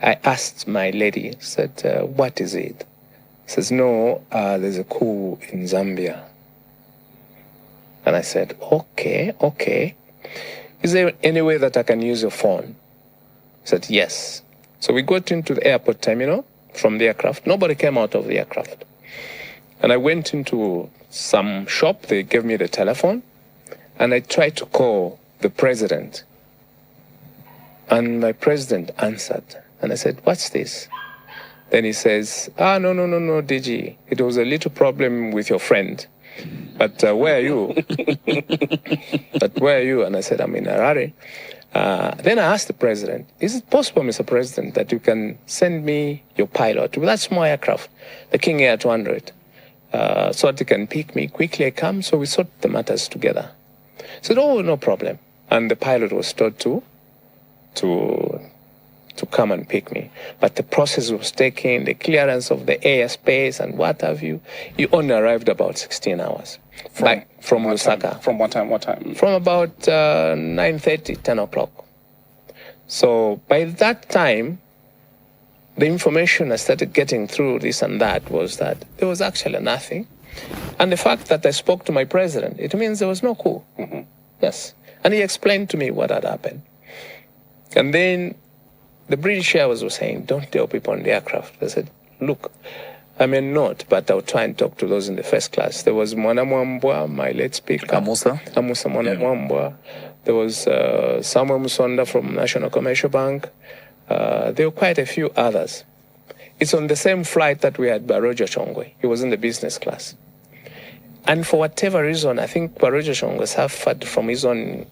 K: I asked my lady, said, what is it? Says, no, there's a coup in Zambia. And I said, okay. Is there any way that I can use your phone? He said, yes. So we got into the airport terminal from the aircraft. Nobody came out of the aircraft. And I went into some shop. They gave me the telephone. And I tried to call the president. And my president answered. And I said, what's this? Then he says, no, DG. It was a little problem with your friend. But where are you? And I said, I'm in Harare. Then I asked the president, is it possible, Mr. President, that you can send me your pilot with that small aircraft, the King Air 200, so that he can pick me? Quickly I come, so we sort the matters together. I said, oh, no problem. And the pilot was told to come and pick me. But the process was taking, the clearance of the airspace and what have you. You only arrived about 16 hours. From Lusaka.
L: From what time?
K: From about 9:30, 10 o'clock. So by that time, the information I started getting through this and that was that there was actually nothing. And the fact that I spoke to my president, it means there was no coup. Yes. And he explained to me what had happened. And then the British Airways were saying, don't tell people on the aircraft. I said, look, I may not, but I'll try and talk to those in the first class. There was Mwana Mwambwa, my late speaker. Amusa Mwana Mwambwa. There was Samuel Musonda from National Commercial Bank. There were quite a few others. It's on the same flight that we had Baroja Chongwe. He was in the business class. And for whatever reason, I think Baroja Chongwe suffered from his own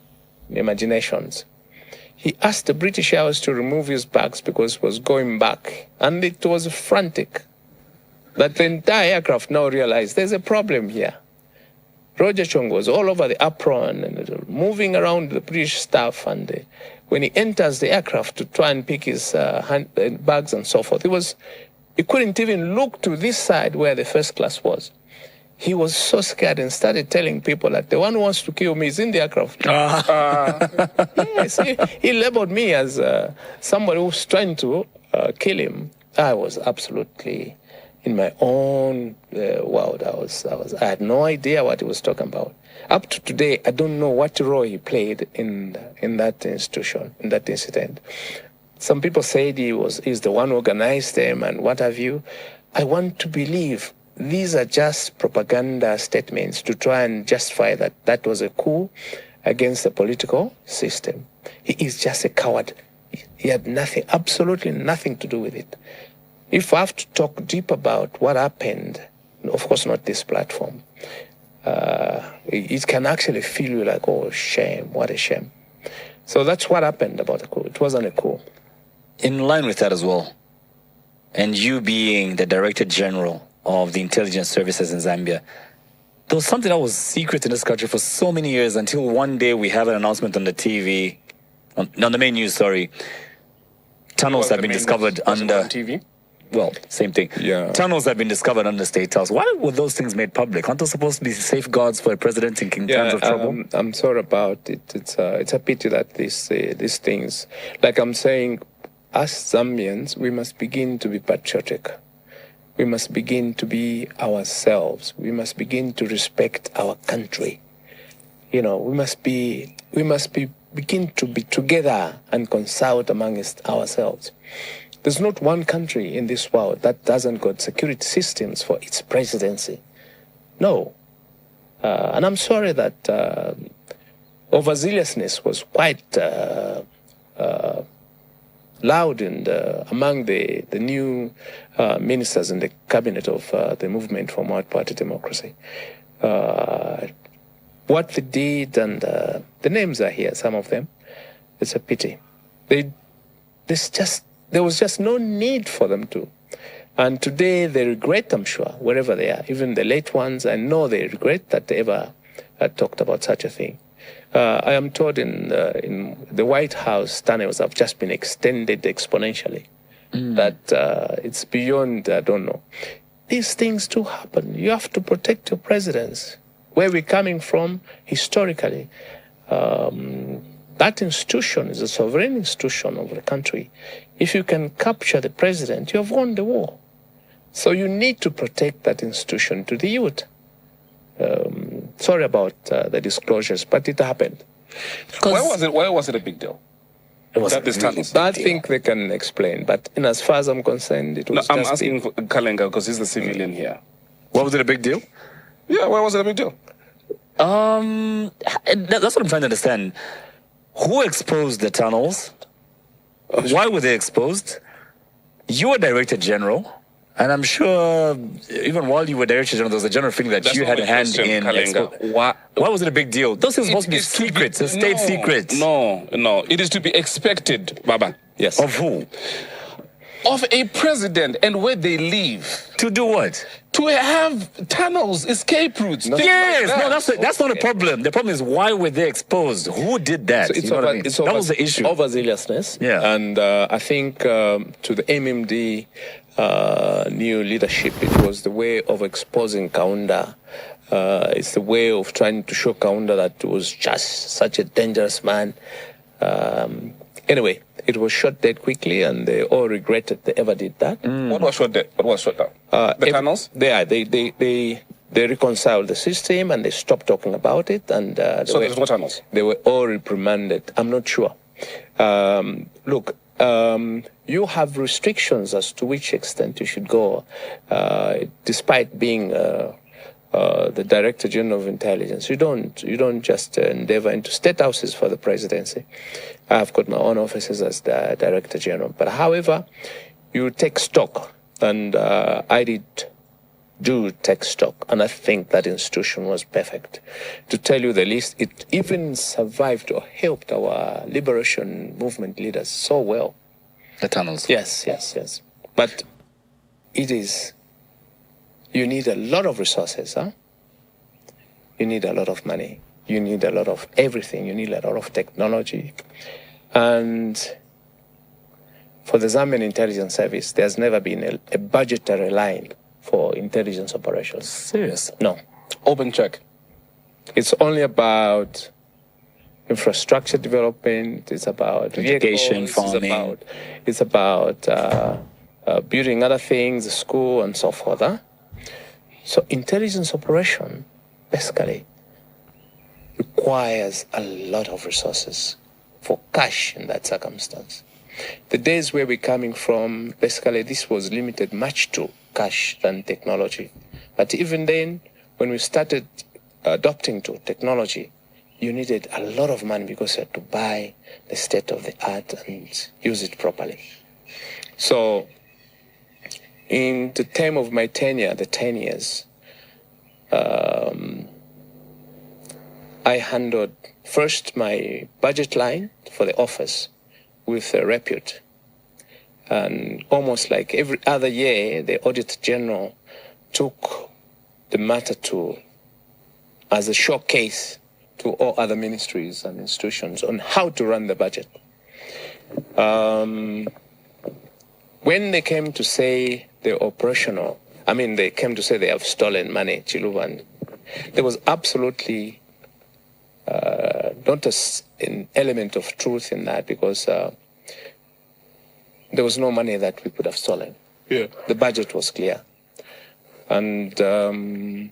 K: imaginations. He asked the British Airways to remove his bags because he was going back. And it was frantic. That the entire aircraft now realized there's a problem here. Roger Chong was all over the apron and moving around the British staff. And when he enters the aircraft to try and pick his bags and so forth, he couldn't even look to this side where the first class was. He was so scared and started telling people that the one who wants to kill me is in the aircraft. Yes, he labeled me as somebody who's trying to kill him. I was absolutely in my own world. I had no idea what he was talking about. Up to today, I don't know what role he played in that institution, in that incident. Some people said he's the one who organized them and what have you. I want to believe these are just propaganda statements to try and justify that was a coup against the political system. He is just a coward. He had nothing, absolutely nothing to do with it. If I have to talk deep about what happened, of course not this platform, it can actually feel you like, oh, shame, what a shame. So that's what happened about the coup. It wasn't a coup.
J: In line with that as well, and you being the Director General of the intelligence services in Zambia, there was something that was secret in this country for so many years until one day we had an announcement on the TV, on the main news, sorry. Tunnels have been discovered under...
K: TV?
J: Well, same thing. Yeah. Tunnels have been discovered under State House. Why were those things made public? Aren't those supposed to be safeguards for a president in times of trouble?
K: I'm sorry about it. It's a pity that these things, like I'm saying, us Zambians, we must begin to be patriotic. We must begin to be ourselves. We must begin to respect our country. You know, we must begin to be together and consult amongst ourselves. There's not one country in this world that doesn't got security systems for its presidency. No. And I'm sorry that overzealousness was quite loud among the new ministers in the cabinet of the Movement for Multi-Party Democracy. What they did, and the names are here, some of them, it's a pity. There was just no need for them to. And today they regret, I'm sure, wherever they are. Even the late ones, I know they regret that they ever talked about such a thing. I am told in the White House, tunnels have just been extended exponentially. That it's beyond, I don't know. These things do happen. You have to protect your presidents. Where we're coming from, historically, that institution is a sovereign institution of the country. If you can capture the president, you have won the war. So you need to protect that institution to the youth. Sorry about the disclosures, but it happened.
L: Why was it a big deal?
K: I think they can explain, but in as far as I'm concerned, it was
L: I'm asking for Kalenga because he's the civilian here.
J: Why was it a big deal?
L: Yeah, why was it a big deal?
J: That's what I'm trying to understand. Who exposed the tunnels? Why were they exposed? You were Director General, and I'm sure even while you were Director General, there was a general feeling that you had a hand in. Why was it a big deal? Those things are supposed to be secrets, state secrets.
L: No. It is to be expected, Baba.
J: Yes. Of who?
L: Of a president and where they live.
J: To do what?
L: To have tunnels, escape routes.
J: Yes, that's not a problem. The problem is why were they exposed? Who did that? That was the issue.
K: Overzealousness.
J: Yeah.
K: And I think to the MMD new leadership, it was the way of exposing Kaunda. It's the way of trying to show Kaunda that was just such a dangerous man. Anyway, it was shot dead quickly, and they all regretted they ever did that.
L: What was shot dead? What was shot down? The tunnels?
K: They they reconciled the system and they stopped talking about it. And
L: so there's no tunnels?
K: They were all reprimanded. I'm not sure. Look, you have restrictions as to which extent you should go, despite being the Director General of Intelligence. You don't just endeavor into state houses for the presidency. I've got my own offices as the Director General. But however, you take stock, and I did do take stock, and I think that institution was perfect. To tell you the least, it even survived or helped our liberation movement leaders so well.
J: The tunnels.
K: Yes. But you need a lot of resources, huh? You need a lot of money. You need a lot of everything. You need a lot of technology. And for the Zambian Intelligence Service, there's never been a budgetary line for intelligence operations.
J: Serious?
K: No.
L: Open check.
K: It's only about infrastructure development. It's about
J: education,
K: vehicles,
J: farming.
K: It's about building other things, the school, and so forth. Huh? So intelligence operation basically requires a lot of resources for cash in that circumstance. The days where we're coming from, basically this was limited much to cash than technology. But even then, when we started adopting to technology, you needed a lot of money because you had to buy the state of the art and use it properly. So in the time of my tenure, the 10 years, I handled first my budget line for the office with a repute. And almost like every other year, the Auditor General took the matter as a showcase to all other ministries and institutions on how to run the budget. When they came to say they came to say they have stolen money, Chiluban, there was absolutely not an element of truth in that, because there was no money that we could have stolen.
L: Yeah.
K: The budget was clear. And the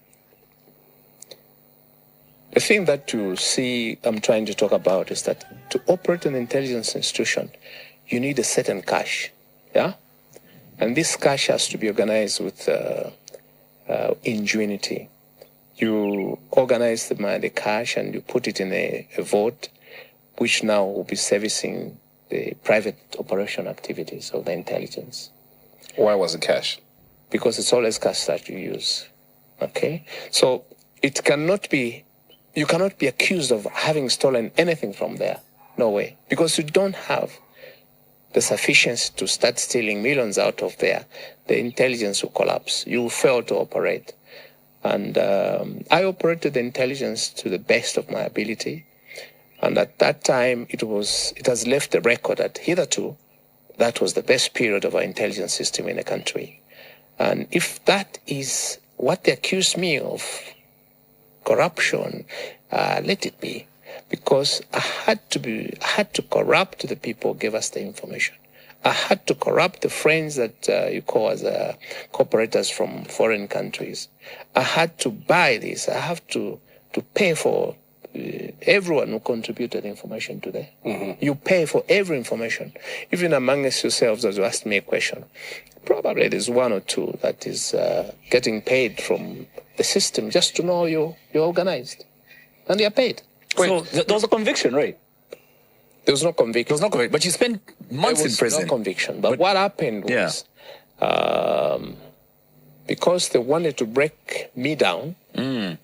K: thing that you see I'm trying to talk about is that to operate an intelligence institution, you need a certain cash. Yeah? And this cash has to be organized with ingenuity. You organize the cash and you put it in a vault, which now will be servicing the private operation activities of the intelligence.
L: Why was it cash?
K: Because it's always cash that you use. Okay? So you cannot be accused of having stolen anything from there. No way. Because you don't have the sufficiency to start stealing millions out of there. The intelligence will collapse. You will fail to operate. And I operated the intelligence to the best of my ability. And at that time, it has left the record that hitherto, that was the best period of our intelligence system in the country. And if that is what they accuse me of, corruption, let it be. Because I had to corrupt the people who gave us the information. I had to corrupt the friends that you call as cooperators from foreign countries. I had to buy this. I have to pay for everyone who contributed information today. Mm-hmm. You pay for every information. Even amongst yourselves, as you asked me a question, probably there's one or two that is getting paid from the system just to know you're organized. And they're paid.
J: So there was a conviction, right?
K: There was no conviction.
J: But you spent months in prison.
K: No conviction. But what happened was, because they wanted to break me down and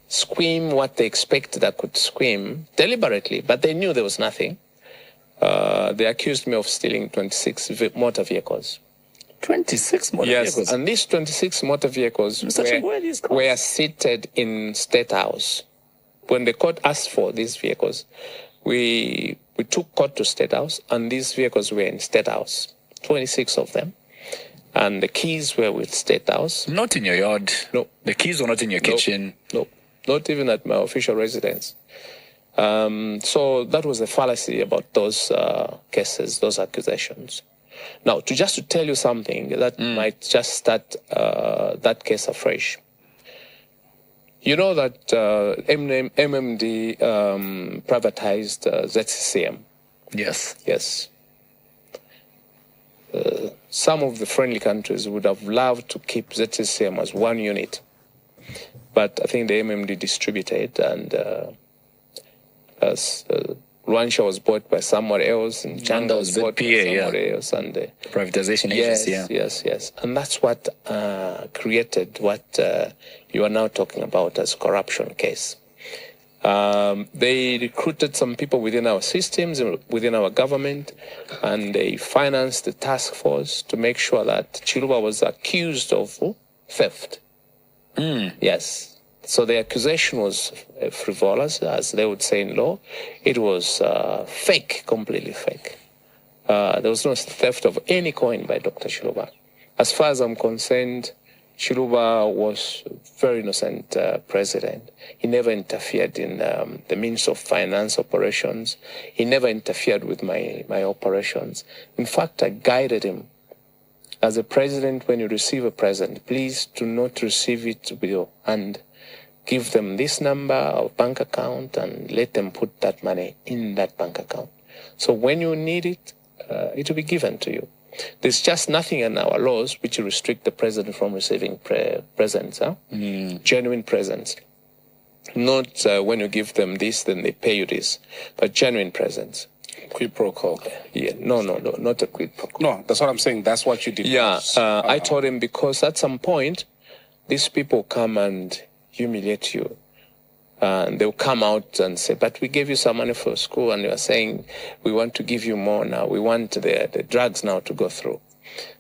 K: scream what they expected I could scream deliberately, but they knew there was nothing. They accused me of stealing 26 motor vehicles.
J: 26 motor vehicles?
K: Yes, and these 26 motor vehicles were seated in State House. When the court asked for these vehicles, we took court to State House, and these vehicles were in State House, 26 of them. And the keys were with State House.
J: Not in your yard?
K: No.
J: The keys were not in your kitchen?
K: No, not even at my official residence. So that was a fallacy about those cases, those accusations. Now, to tell you something that might just start that case afresh. You know that MMD privatized ZCCM.
J: Yes.
K: Yes. Some of the friendly countries would have loved to keep ZCCM as one unit, but I think the MMD distributed, and Luanshya was bought by someone else, and Chanda was bought by someone else, and
J: privatization agency.
K: Yes, and that's what created what you are now talking about as corruption case. They recruited some people within our systems, within our government, and they financed the task force to make sure that Chiluba was accused of theft. Yes. So the accusation was frivolous, as they would say in law. It was fake, completely fake. There was no theft of any coin by Dr. Chiluba. As far as I'm concerned, Chiluba was a very innocent president. He never interfered in the means of finance operations. He never interfered with my operations. In fact, I guided him. As a president, when you receive a present, please do not receive it with your hand. Give them this number of bank account and let them put that money in that bank account. So when you need it, it will be given to you. There's just nothing in our laws which restrict the president from receiving presents, genuine presents. Not when you give them this, then they pay you this, but genuine presents.
L: Quid pro quo.
K: Yeah, no, not a quid pro quo.
L: No, that's what I'm saying. That's what you did.
K: Yeah, I told him because at some point, these people come and humiliate you. And they'll come out and say, but we gave you some money for school, and you are saying, we want to give you more now. We want the drugs now to go through.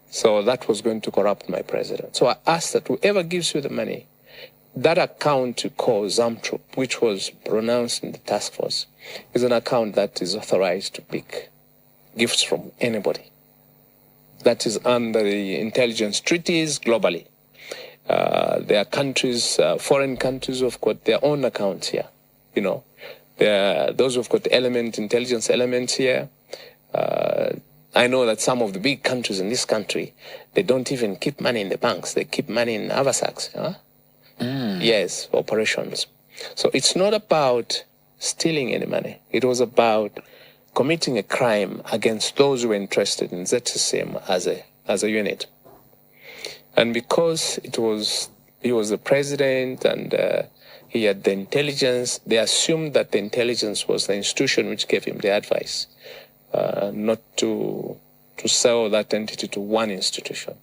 K: So that was going to corrupt my president. So I asked that whoever gives you the money, that account you call Zamtrup, which was pronounced in the task force, is an account that is authorized to pick gifts from anybody. That is under the intelligence treaties globally. There are countries, foreign countries, who've got their own accounts here. You know, there are those who've got intelligence elements here. I know that some of the big countries in this country, they don't even keep money in the banks. They keep money in haversacks. Yes, operations. So it's not about stealing any money. It was about committing a crime against those who were interested in ZCCM as a unit. And because he was the president and he had the intelligence, they assumed that the intelligence was the institution which gave him the advice, not to sell that entity to one institution.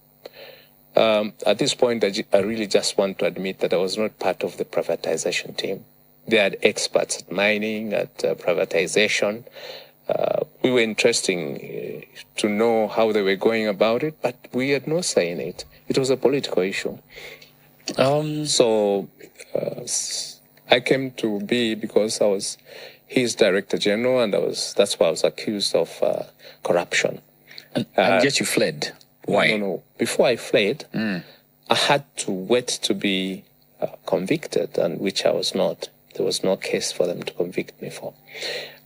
K: At this point, I really just want to admit that I was not part of the privatization team. They had experts at mining, at privatization. We were interested to know how they were going about it, but we had no say in it. It was a political issue. So I came to be because I was his director general, and that's why I was accused of corruption.
J: And yet you fled. Why?
K: No. Before I fled, I had to wait to be convicted, and which I was not. There was no case for them to convict me for.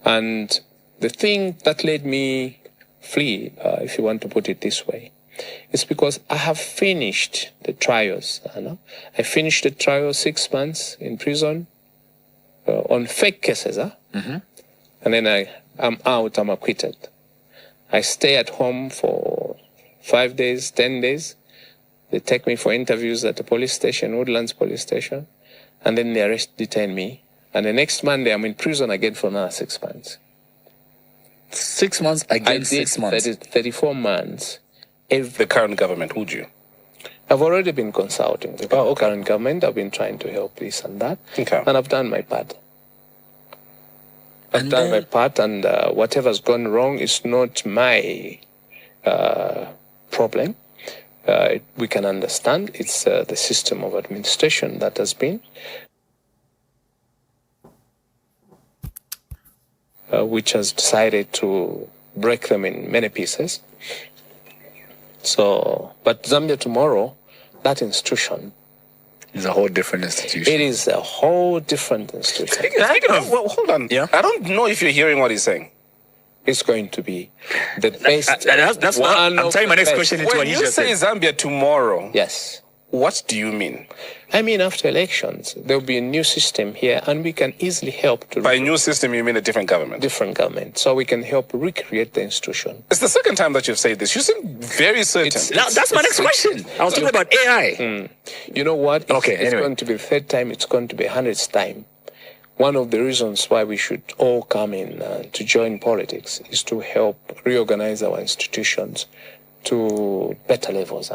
K: And the thing that led me flee, if you want to put it this way, is because I have finished the trials. I finished the trial 6 months in prison on fake cases. And then I'm out, I'm acquitted. I stay at home for 5 days, 10 days. They take me for interviews at the police station, Woodlands police station, and then they detain me. And the next Monday, I'm in prison again for another 6 months.
J: 6 months again, 6 months?
K: 34 months.
L: If the current government, would you?
K: I've already been consulting the current government. I've been trying to help this and that.
L: Okay.
K: And I've done my part. I've done my part, and whatever's gone wrong is not my problem. We can understand it's the system of administration that has been, which has decided to break them in many pieces. So, but Zambia Tomorrow, that institution
J: is a whole different institution.
K: It is a whole different institution.
L: Well, hold on.
J: Yeah?
L: I don't know if you're hearing what he's saying.
K: is going to be the best.
L: That's what I'm telling my next question. When you say Zambia tomorrow,
K: yes,
L: what do you mean?
K: I mean, after elections, there will be a new system here, and we can easily help to.
L: By new system, you mean a different government?
K: Different government. So we can help recreate the institution.
L: It's the second time that you've said this. You seem very certain.
J: That's my next question. I was talking about AI.
K: You know what? It's
J: anyway.
K: going to be the third time. It's going to be 100th time. One of the reasons why we should all come in to join politics is to help reorganize our institutions to better levels.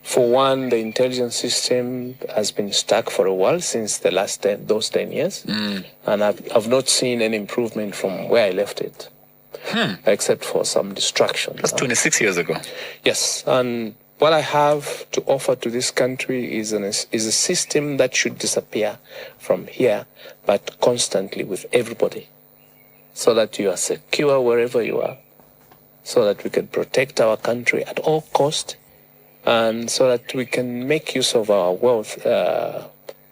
K: For one, the intelligence system has been stuck for a while since the last those 10 years. And I've not seen any improvement from where I left it, except for some distractions.
J: That's 26 years ago.
K: Yes, and what I have to offer to this country is a system that should disappear from here, but constantly with everybody, so that you are secure wherever you are, so that we can protect our country at all cost, and so that we can make use of our wealth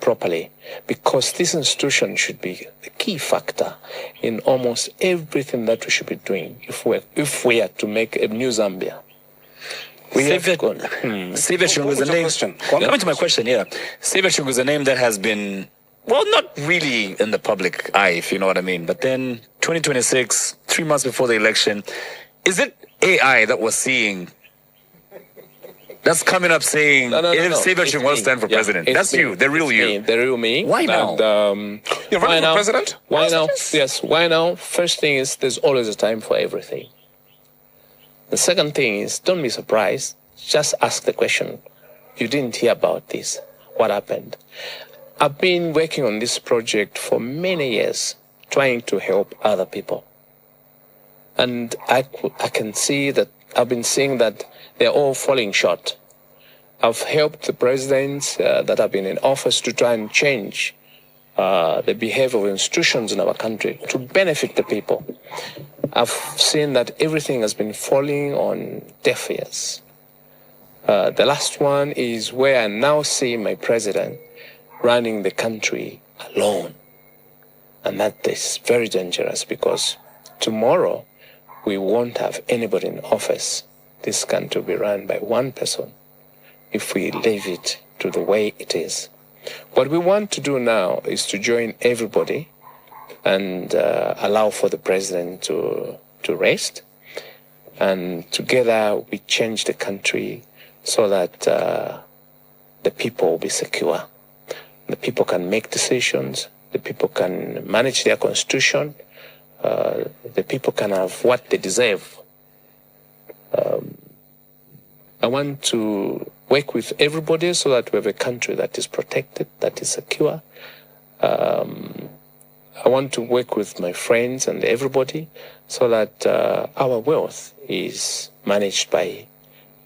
K: properly, because this institution should be the key factor in almost everything that we should be doing if we are to make a new Zambia.
J: Saviour Chungu is a name. Coming to my question, Saviour Chungu is a name that has been, well, not really in the public eye, if you know what I mean. But then 2026, 3 months before the election, is it AI that we're seeing that's coming up saying if Saviour Chungu wants to stand for president? That's you, the real you.
K: The real me.
J: Why now?
L: You're running for president?
K: Why now? Yes, why now? First thing is there's always a time for everything. The second thing is, don't be surprised. Just ask the question. You didn't hear about this. What happened? I've been working on this project for many years, trying to help other people. And I can see that I've been seeing that they're all falling short. I've helped the presidents that have been in office to try and change the behavior of institutions in our country to benefit the people. I've seen that everything has been falling on deaf ears. The last one is where I now see my president running the country alone. And that is very dangerous, because tomorrow we won't have anybody in office. This country will be run by one person if we leave it to the way it is. What we want to do now is to join everybody and allow for the president to rest. And together we change the country so that the people will be secure. The people can make decisions. The people can manage their constitution. The people can have what they deserve. I want to work with everybody so that we have a country that is protected, that is secure. I want to work with my friends and everybody so that our wealth is managed by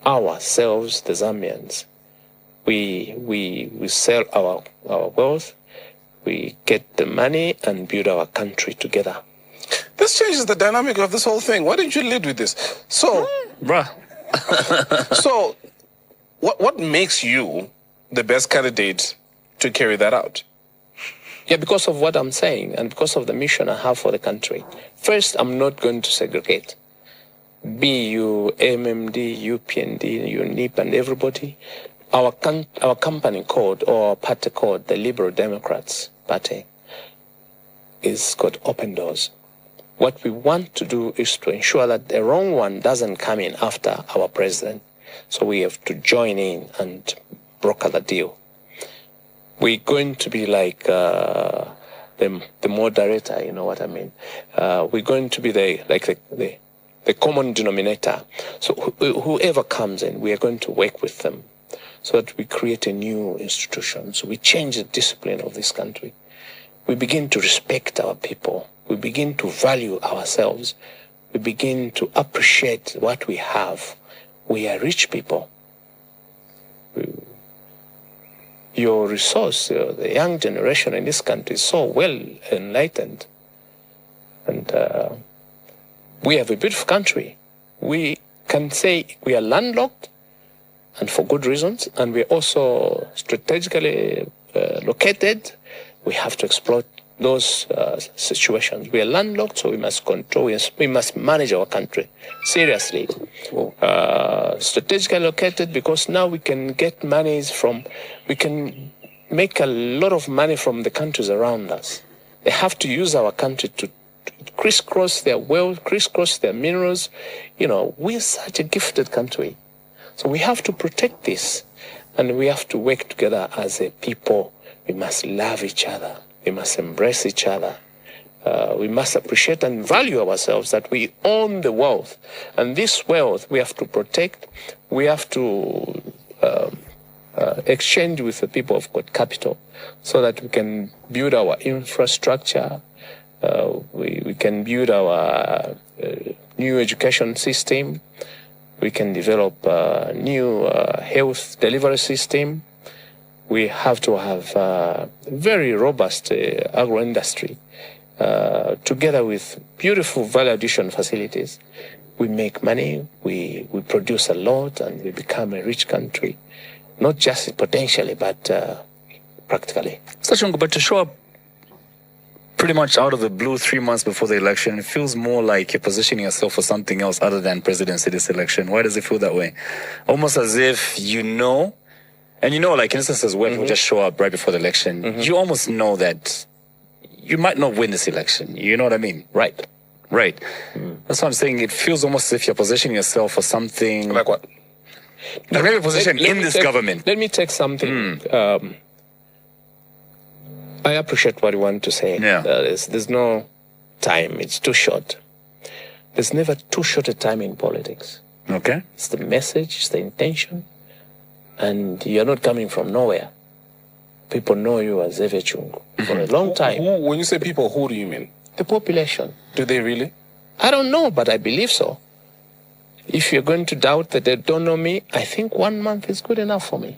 K: ourselves, the Zambians. We sell our wealth, we get the money and build our country together.
L: This changes the dynamic of this whole thing. Why didn't you lead with this? So, so what makes you the best candidate to carry that out?
K: Yeah, because of what I'm saying and because of the mission I have for the country. First, I'm not going to segregate. Be you MMD, UPND, UNIP, and everybody. Our company code or party code, the Liberal Democrats Party, is got open doors. What we want to do is to ensure that the wrong one doesn't come in after our president. So we have to join in and broker the deal. We're going to be like the moderator, you know what I mean? We're going to be the common denominator. So whoever comes in, we are going to work with them so that we create a new institution. So we change the discipline of this country. We begin to respect our people. We begin to value ourselves. We begin to appreciate what we have. We are rich people. Your resource, the young generation in this country is so well enlightened. And we have a beautiful country. We can say we are landlocked, and for good reasons, and we're also strategically located. We have to exploit those situations. We are landlocked, so we must control, we must manage our country seriously. Strategically located, because now we can get monies from, we can make a lot of money from the countries around us. They have to use our country to crisscross their wealth, crisscross their minerals. You know, we're such a gifted country. So we have to protect this, and we have to work together as a people. We must love each other. We must embrace each other. We must appreciate and value ourselves, that we own the wealth. And this wealth we have to protect. We have to exchange with the people of good capital, so that we can build our infrastructure. We can build our new education system. We can develop a new health delivery system. We have to have a very robust agro-industry, together with beautiful value addition facilities. We make money, we produce a lot, and we become a rich country, not just potentially, but practically.
J: Sachungu, but to show up pretty much out of the blue 3 months before the election, it feels more like you're positioning yourself for something else other than presidency this election. Why does it feel that way? Almost as if you know. And you know, like instances where people just show up right before the election, you almost know that you might not win this election. You know what I mean?
K: Right.
J: Right. That's what I'm saying. It feels almost as if you're positioning yourself for something.
K: Like what?
J: Like maybe a position in this government.
K: Let me take something. I appreciate what you want to say.
J: Yeah.
K: There's no time. It's too short. There's never too short a time in politics.
J: Okay.
K: It's the message, it's the intention. And you're not coming from nowhere. People know you as Eve Chungu for a long time.
L: When you say people, who do you mean?
K: The population.
L: Do they really?
K: I don't know, but I believe so. If you're going to doubt that they don't know me, I think 1 month is good enough for me.